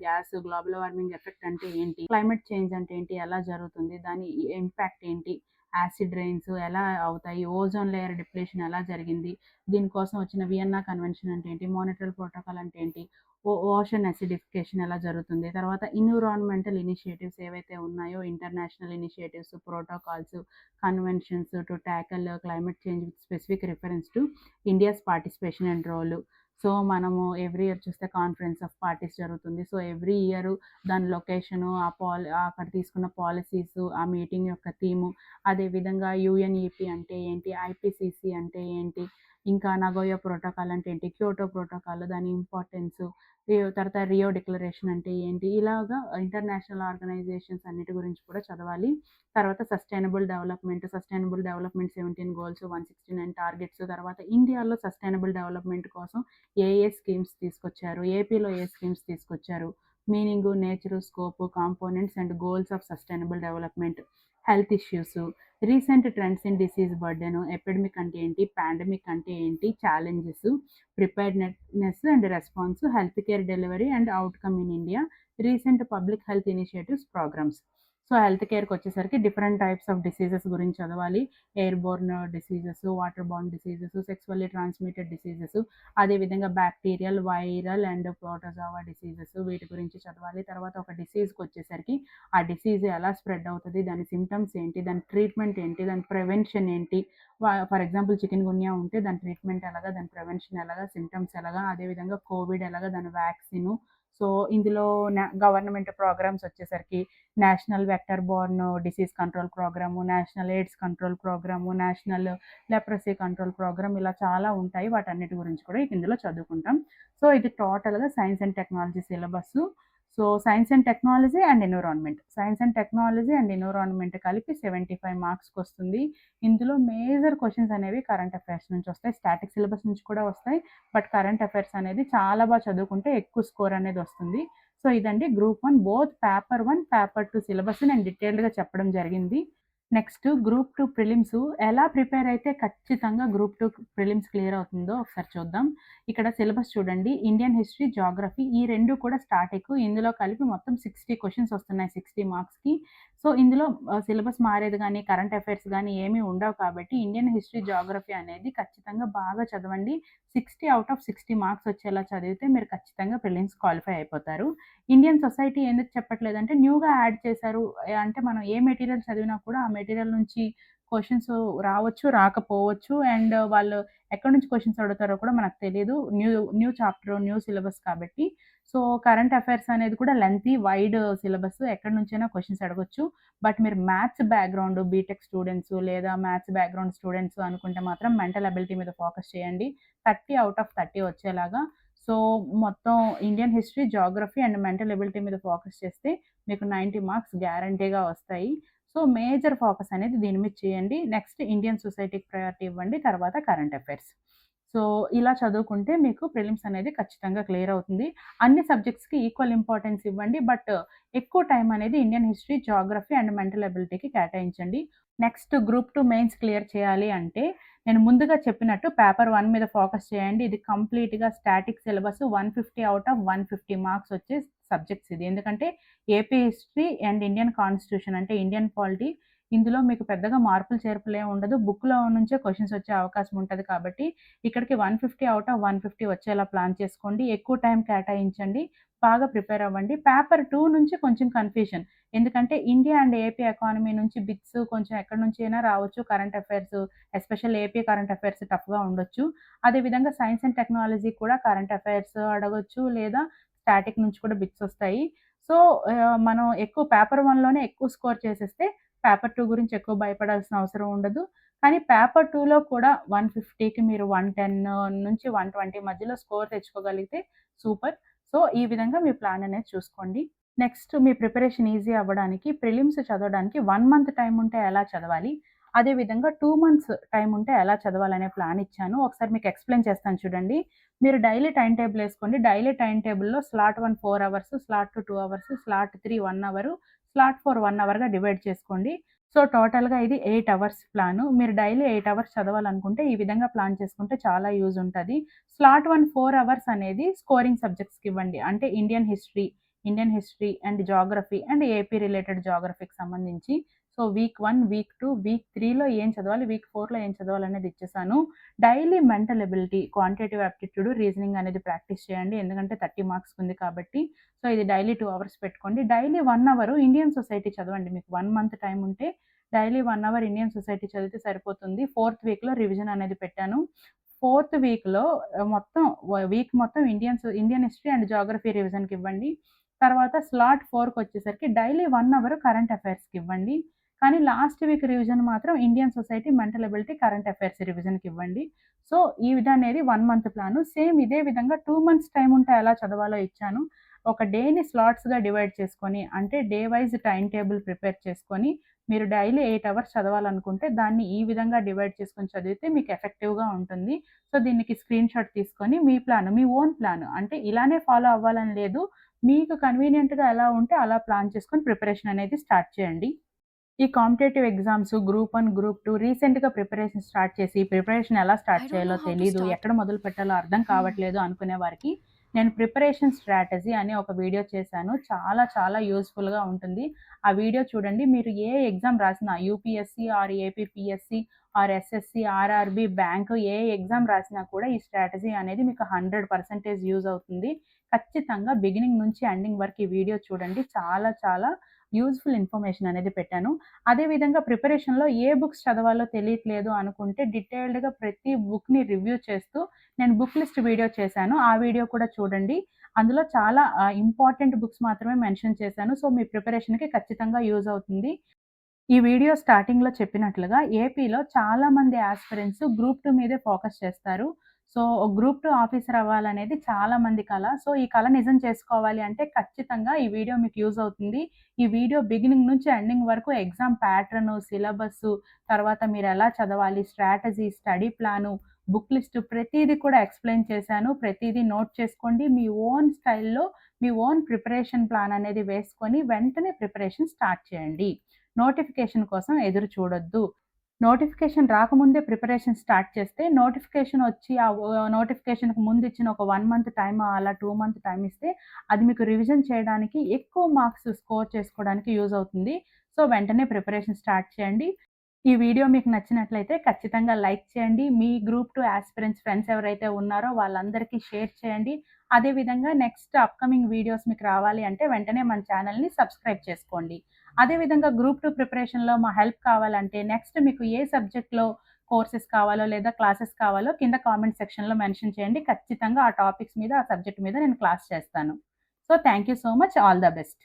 gas, global warming effect అంటే ఏంటి? క్లైమేట్ చేంజ్ అంటే ఏంటి? ఎలా జరుగుతుంది? దాని ఇంపాక్ట్ ఏంటి? యాసిడ్ రెయిన్స్ ఎలా అవుతాయి? ఓజోన్ లేయర్ డిప్లేషన్ ఎలా జరిగింది? దీనికోసం వచ్చిన వియన్నా కన్వెన్షన్ అంటే ఏంటి? మోనిట్రల్ ప్రోటోకాల్ అంటే ఏంటి? ఓషన్ అసిడిఫికేషన్ ఎలా జరుగుతుంది? తర్వాత ఎన్విరాన్మెంటల్ ఇనిషియేటివ్స్ ఏవైతే ఉన్నాయో, international initiatives, protocols, conventions to tackle climate change with specific reference to India's participation and role. So, మనము ఎవ్రీ ఇయర్ చూస్తే కాన్ఫరెన్స్ ఆఫ్ పార్టీస్ జరుగుతుంది. సో, ఎవ్రీ ఇయర్ దాని లొకేషను, అక్కడ తీసుకున్న పాలిసీస్, ఆ మీటింగ్ యొక్క థీము, అదేవిధంగా యుఎన్ఈపీ అంటే ఏంటి? ఐపీసీసీ అంటే ఏంటి? ఇంకా నగోయా ప్రోటోకాల్ అంటే ఏంటి? క్యోటో ప్రోటోకాల్, దాని ఇంపార్టెన్స్, తర్వాత రియో డిక్లరేషన్ అంటే ఏంటి? ఇలాగా ఇంటర్నేషనల్ ఆర్గనైజేషన్స్ అన్నిటి గురించి కూడా చదవాలి. తర్వాత సస్టైనబుల్ డెవలప్మెంట్ 17 గోల్స్, 169 టార్గెట్స్. తర్వాత ఇండియాలో సస్టైనబుల్ డెవలప్మెంట్ కోసం ఏ స్కీమ్స్ తీసుకొచ్చారు? ఏపీలో ఏ స్కీమ్స్ తీసుకొచ్చారు? Meaning, nature, scope, components and goals of sustainable development. Health issues, recent trends in disease burden, epidemic అంటే ఏంటి? పాండమిక్ అంటే ఏంటి? Challenges, preparedness and response, health care delivery and outcome in India, recent public health initiatives, programmes. So, health కేర్‌కి వచ్చేసరికి different types of diseases గురించి చదవాలి. Air borne diseases, water borne diseases, sexually transmitted diseases, అదేవిధంగా bacterial, viral and protozoa diseases వీటి గురించి చదవాలి. తర్వాత ఒక డిసీజ్‌కి వచ్చేసరికి ఆ డిసీజ్ ఎలా స్ప్రెడ్ అవుతది? దాని సింప్టమ్స్ ఏంటి? దాని ట్రీట్మెంట్ ఏంటి? దాని ప్రివెన్షన్ ఏంటి? ఫర్ ఎగ్జాంపుల్ చికెన్ గున్యా ఉంటే దాని ట్రీట్మెంట్ ఎలాగా? దాని ప్రివెన్షన్ ఎలాగా? సింప్టమ్స్ ఎలాగా? అదేవిధంగా కోవిడ్ ఎలాగా? దాని వ్యాక్సిను. సో, ఇందులో గవర్నమెంట్ ప్రోగ్రామ్స్ వచ్చేసరికి national vector borne disease control programme, national AIDS control programme, national leprosy control programme, ఇలా చాలా ఉంటాయి. వాటన్నిటి గురించి కూడా ఇందులో చదువుకుంటాం. సో, ఇది టోటల్‌గా science and technology syllabus. So, science and technology and environment కలిపి 75 మార్క్స్‌కొస్తుంది. ఇందులో మేజర్ క్వెషన్స్ అనేవి కరెంట్ అఫైర్స్ నుంచి వస్తాయి. స్టాటిక్ సిలబస్ నుంచి కూడా వస్తాయి. బట్ కరెంట్ అఫైర్స్ అనేది చాలా చదువుకుంటే ఎక్కువ స్కోర్ అనేది వస్తుంది. సో, ఇదండి group 1 both paper 1, paper 2 syllabus నేను డీటెయిల్డ్‌గా చెప్పడం జరిగింది. నెక్స్ట్ గ్రూప్ 2 ప్రిలిమ్స్ ఎలా ప్రిపేర్ అయితే ఖచ్చితంగా గ్రూప్ 2 ప్రిలిమ్స్ క్లియర్ అవుతుందో ఒకసారి చూద్దాం. ఇక్కడ సిలబస్ చూడండి. ఇండియన్ హిస్టరీ, జియోగ్రఫీ ఈ 2 కూడా స్టాటిక్. ఇందులో కలిపి మొత్తం 60 క్వెషన్స్ వస్తున్నాయి 60 మార్క్స్‌కి. సో, ఇందులో సిలబస్ మారేది గానీ, కరెంట్ అఫైర్స్ గానీ ఏమీ ఉండవు కాబట్టి ఇండియన్ హిస్టరీ, జియోగ్రఫీ అనేది ఖచ్చితంగా బాగా చదవండి. 60 ఔట్ ఆఫ్ 60 మార్క్స్ వచ్చేలా చదివితే మీరు ఖచ్చితంగా ప్రిలిమ్స్ క్వాలిఫై అయిపోతారు. ఇండియన్ సొసైటీ ఎందుకు చెప్పట్లేదంటే న్యూగా యాడ్ చేశారు. అంటే మనం ఏ మెటీరియల్ చదివినా కూడా ఆ మెటీరియల్ నుంచి క్వెషన్స్ రావచ్చు, రాకపోవచ్చు. అండ్ వాళ్ళు ఎక్కడి నుంచి క్వెషన్స్ అడుగుతారో కూడా మనకు తెలీదు. న్యూ చాప్టర్, న్యూ సిలబస్ కాబట్టి. సో, కరెంట్ అఫైర్స్ అనేది కూడా వైడ్ సిలబస్, ఎక్కడి నుంచైనా క్వెషన్స్ అడగొచ్చు. బట్ మీరు మ్యాథ్స్ బ్యాక్‌గ్రౌండ్ బీటెక్ స్టూడెంట్స్ లేదా మ్యాథ్స్ బ్యాక్‌గ్రౌండ్ స్టూడెంట్స్ అనుకుంటే మాత్రం మెంటల్ అబిలిటీ మీద ఫోకస్ చేయండి. 30 ఔట్ ఆఫ్ 30 వచ్చేలాగా. సో, మొత్తం Indian history, geography and mental ability మీద ఫోకస్ చేస్తే మీకు 90 మార్క్స్ గ్యారంటీగా వస్తాయి. సో, మేజర్ ఫోకస్ అనేది దీని మీద చేయండి. నెక్స్ట్ ఇండియన్ సొసైటీకి ప్రయారిటీ ఇవ్వండి. తర్వాత కరెంట్ అఫైర్స్. సో, ఇలా చదువుకుంటే మీకు ప్రిలిమ్స్ అనేది ఖచ్చితంగా క్లియర్ అవుతుంది. అన్ని సబ్జెక్ట్స్‌కి ఈక్వల్ ఇంపార్టెన్స్ ఇవ్వండి. బట్ ఎక్కువ టైం అనేది Indian history, geography and mental ఎబిలిటీకి కేటాయించండి. నెక్స్ట్ గ్రూప్ 2 మెయిన్స్ క్లియర్ చేయాలి అంటే నేను ముందుగా చెప్పినట్టు పేపర్ 1 మీద ఫోకస్ చేయండి. ఇది కంప్లీట్‌గా static syllabus 150 out of 150 marks వచ్చే సబ్జెక్ట్స్ ఇది. ఎందుకంటే AP history and Indian constitution అంటే ఇండియన్ పాలిటీ ఇందులో మీకు పెద్దగా మార్పులు చేర్పులేం ఉండదు. బుక్‌లో నుంచే క్వెషన్స్ వచ్చే అవకాశం ఉంటది కాబట్టి, ఇక్కడికి 150 ఔట్ ఆఫ్ 150 వచ్చేలా ప్లాన్ చేసుకోండి. ఎక్కువ టైం కేటాయించండి. బాగా ప్రిపేర్ అవ్వండి. పేపర్ 2 నుంచి కొంచెం కన్‌ఫ్యూజన్. ఎందుకంటే ఇండియా అండ్ ఏపీ ఎకానమీ నుంచి బిట్స్ కొంచెం ఎక్కడి నుంచైనా రావచ్చు. Current affairs especially AP current affairs టఫ్‌గా ఉండొచ్చు. అదేవిధంగా సైన్స్ అండ్ టెక్నాలజీ కూడా కరెంట్ అఫైర్స్ అడగొచ్చు. లేదా స్టాటిక్ నుంచి కూడా బిట్స్ వస్తాయి. సో, మనం ఎక్కువ పేపర్ 1లోనే ఎక్కువ స్కోర్ చేసేస్తే పేపర్ 2 గురించి ఎక్కువ భయపడాల్సిన అవసరం ఉండదు. కానీ పేపర్ 2లో కూడా 150కి మీరు 110 నుంచి 120 మధ్యలో స్కోర్ తెచ్చుకోగలిగితే సూపర్. సో, ఈ విధంగా మీ ప్లాన్ అనేది చూసుకోండి. నెక్స్ట్ మీ ప్రిపరేషన్ ఈజీ అవ్వడానికి ప్రిలిమ్స్ చదవడానికి 1 మంత్ టైమ్ ఉంటే ఎలా చదవాలి? అదే విధంగా 2 మంత్స్ టైమ్ ఉంటే ఎలా చదవాలనే ప్లాన్ ఇచ్చాను. ఒకసారి మీకు ఎక్స్‌ప్లెయిన్ చేస్తాను చూడండి. మీరు డైలీ టైమ్ టేబుల్ ఏసుకోండి. డైలీ టైమ్ టేబుల్‌లో slot 1 4 hours, slot 2 2 hours, slot 3 1 hour, slot 4 1 అవర్‌గా డివైడ్ చేసుకోండి. సో, టోటల్‌గా ఇది 8 అవర్స్ ప్లాను. మీరు డైలీ 8 అవర్స్ చదవాలనుకుంటే ఈ విధంగా ప్లాన్ చేసుకుంటే చాలా యూజ్ ఉంటది. స్లాట్ 1 4 అవర్స్ అనేది స్కోరింగ్ సబ్జెక్ట్స్‌కి ఇవ్వండి. అంటే Indian history and geography and AP related జియోగ్రఫీకి సంబంధించి. సో, వీక్ 1, వీక్ 2, వీక్ 3లో ఏం చదవాలి, వీక్ 4లో ఏం చదవాలనేది ఇచ్చేసాను. Daily mental ability, quantitative aptitude, reasoning అనేది ప్రాక్టీస్ చేయండి. ఎందుకంటే 30 మార్క్స్‌కి ఉంది కాబట్టి. సో, ఇది డైలీ 2 అవర్స్ పెట్టుకోండి. డైలీ 1 అవర్ ఇండియన్ సొసైటీ చదవండి. మీకు 1 మంత్ టైమ్ ఉంటే డైలీ 1 అవర్ ఇండియన్ సొసైటీ చదివితే సరిపోతుంది. ఫోర్త్ వీక్‌లో రివిజన్ అనేది పెట్టాను. ఫోర్త్ వీక్‌లో మొత్తం వీక్ మొత్తం ఇండియన్ హిస్టరీ అండ్ జియోగ్రఫీ రివిజన్‌కి ఇవ్వండి. తర్వాత స్లాట్ 4కొచ్చేసరికి డైలీ 1 అవర్ కరెంట్ అఫైర్స్‌కి ఇవ్వండి. కానీ లాస్ట్ వీక్ రివిజన్ మాత్రం Indian society, mental ability, current affairs రివిజన్‌కి ఇవ్వండి. సో, ఇదనేది 1 మంత్ ప్లాను. సేమ్ ఇదే విధంగా 2 మంత్స్ టైమ్ ఉంటే ఎలా చదవాలో ఇచ్చాను. ఒక డేని స్లాట్స్‌గా డివైడ్ చేసుకొని, అంటే day wise time table prepare చేసుకొని, మీరు డైలీ 8 అవర్స్ చదవాలనుకుంటే దాన్ని ఈ విధంగా డివైడ్ చేసుకొని చదివితే మీకు ఎఫెక్టివ్‌గా ఉంటుంది. సో, దీనికి స్క్రీన్‌షాట్ తీసుకొని మీ ప్లాన్, మీ ఓన్ ప్లాన్ అంటే ఇలానే ఫాలో అవ్వాలని లేదు. మీకు కన్వీనియంట్‌గా ఎలా ఉంటే అలా ప్లాన్ చేసుకొని ప్రిపరేషన్ అనేది స్టార్ట్ చేయండి. ఈ కాంపిటేటివ్ ఎగ్జామ్స్ గ్రూప్ 1, గ్రూప్ 2 రీసెంట్‌గా ప్రిపరేషన్ స్టార్ట్ చేసి, ప్రిపరేషన్ ఎలా స్టార్ట్ I don't చేయాలో know how to తెలీదు, start. ఎక్కడ మొదలుపెట్టాలో అర్థం Hmm. కావట్లేదు అనుకునే వారికి, నేను ప్రిపరేషన్ స్ట్రాటజీ అని ఒక వీడియో చేశాను. చాలా చాలా యూజ్‌ఫుల్‌గా ఉంటుంది. ఆ వీడియో చూడండి. మీరు ఏ ఎగ్జామ్ రాసినా UPSC or APPSC or SSC, RRB, bank ఏ ఎగ్జామ్ రాసినా కూడా ఈ స్ట్రాటజీ అనేది మీకు 100% యూజ్ అవుతుంది. ఖచ్చితంగా బిగినింగ్ నుంచి ఎండింగ్ వరకు ఈ వీడియో చూడండి. చాలా చాలా యూజ్‌ఫుల్ ఇన్ఫర్మేషన్ అనేది పెట్టాను. అదే విధంగా ప్రిపరేషన్‌లో ఏ బుక్స్ చదవాలో తెలియట్లేదు అనుకుంటే డీటెయిల్డ్‌గా ప్రతి బుక్‌ని రివ్యూ చేస్తూ నేను బుక్ లిస్ట్ వీడియో చేశాను. ఆ వీడియో కూడా చూడండి. అందులో చాలా ఇంపార్టెంట్ బుక్స్ మాత్రమే మెన్షన్ చేశాను. సో, మీ ప్రిపరేషన్‌కి ఖచ్చితంగా యూజ్ అవుతుంది. ఈ వీడియో స్టార్టింగ్‌లో చెప్పినట్లుగా ఏపీలో చాలామంది యాస్పిరెంట్స్ గ్రూప్ 2 మీదే ఫోకస్ చేస్తారు. సో, గ్రూప్ 2 ఆఫీసర్ అవ్వాలనేది చాలా మంది కల. సో, ఈ కల నిజం చేసుకోవాలి అంటే ఖచ్చితంగా ఈ వీడియో మీకు యూజ్ అవుతుంది. ఈ వీడియో బిగినింగ్ నుంచి ఎండింగ్ వరకు ఎగ్జామ్ ప్యాటర్ను, సిలబస్సు, తర్వాత మీరెలా చదవాలి, strategy, study plan, book list ప్రతీది కూడా ఎక్స్‌ప్లెయిన్ చేశాను. ప్రతీదీ నోట్ చేసుకోండి. మీ ఓన్ స్టైల్‌లో మీ ఓన్ ప్రిపరేషన్ ప్లాన్ అనేది వేసుకొని వెంటనే ప్రిపరేషన్ స్టార్ట్ చేయండి. నోటిఫికేషన్ కోసం ఎదురు చూడొద్దు. నోటిఫికేషన్ రాకముందే ప్రిపరేషన్ స్టార్ట్ చేస్తే నోటిఫికేషన్ వచ్చి నోటిఫికేషన్‌కి ముందు ఇచ్చిన ఒక 1 మంత్ టైమ్ అలా 2 మంత్ టైమ్ ఇస్తే అది మీకు రివిజన్ చేయడానికి ఎక్కువ మార్క్స్ స్కోర్ చేసుకోవడానికి యూజ్ అవుతుంది. సో, వెంటనే ప్రిపరేషన్ స్టార్ట్ చేయండి. ఈ వీడియో మీకు నచ్చినట్లయితే ఖచ్చితంగా లైక్ చేయండి. మీ గ్రూప్ 2 యాస్పిరెంట్స్ ఫ్రెండ్స్ ఎవరైతే ఉన్నారో వాళ్ళందరికీ షేర్ చేయండి. అదే విధంగా నెక్స్ట్ అప్‌కమింగ్ వీడియోస్ మీకు రావాలి అంటే వెంటనే మన ఛానెల్‌ని సబ్స్క్రైబ్ చేసుకోండి. అదే విధంగా గ్రూప్ 2 ప్రిపరేషన్‌లో మా హెల్ప్ కావాలంటే నెక్స్ట్ మీకు ఏ సబ్జెక్ట్‌లో కోర్సెస్ కావాలో లేదా క్లాసెస్ కావాలో కింద కామెంట్ సెక్షన్‌లో మెన్షన్ చేయండి. ఖచ్చితంగా ఆ టాపిక్స్ మీద, ఆ సబ్జెక్ట్ మీద నేను క్లాస్ చేస్తాను. So, thank you so much. All the best.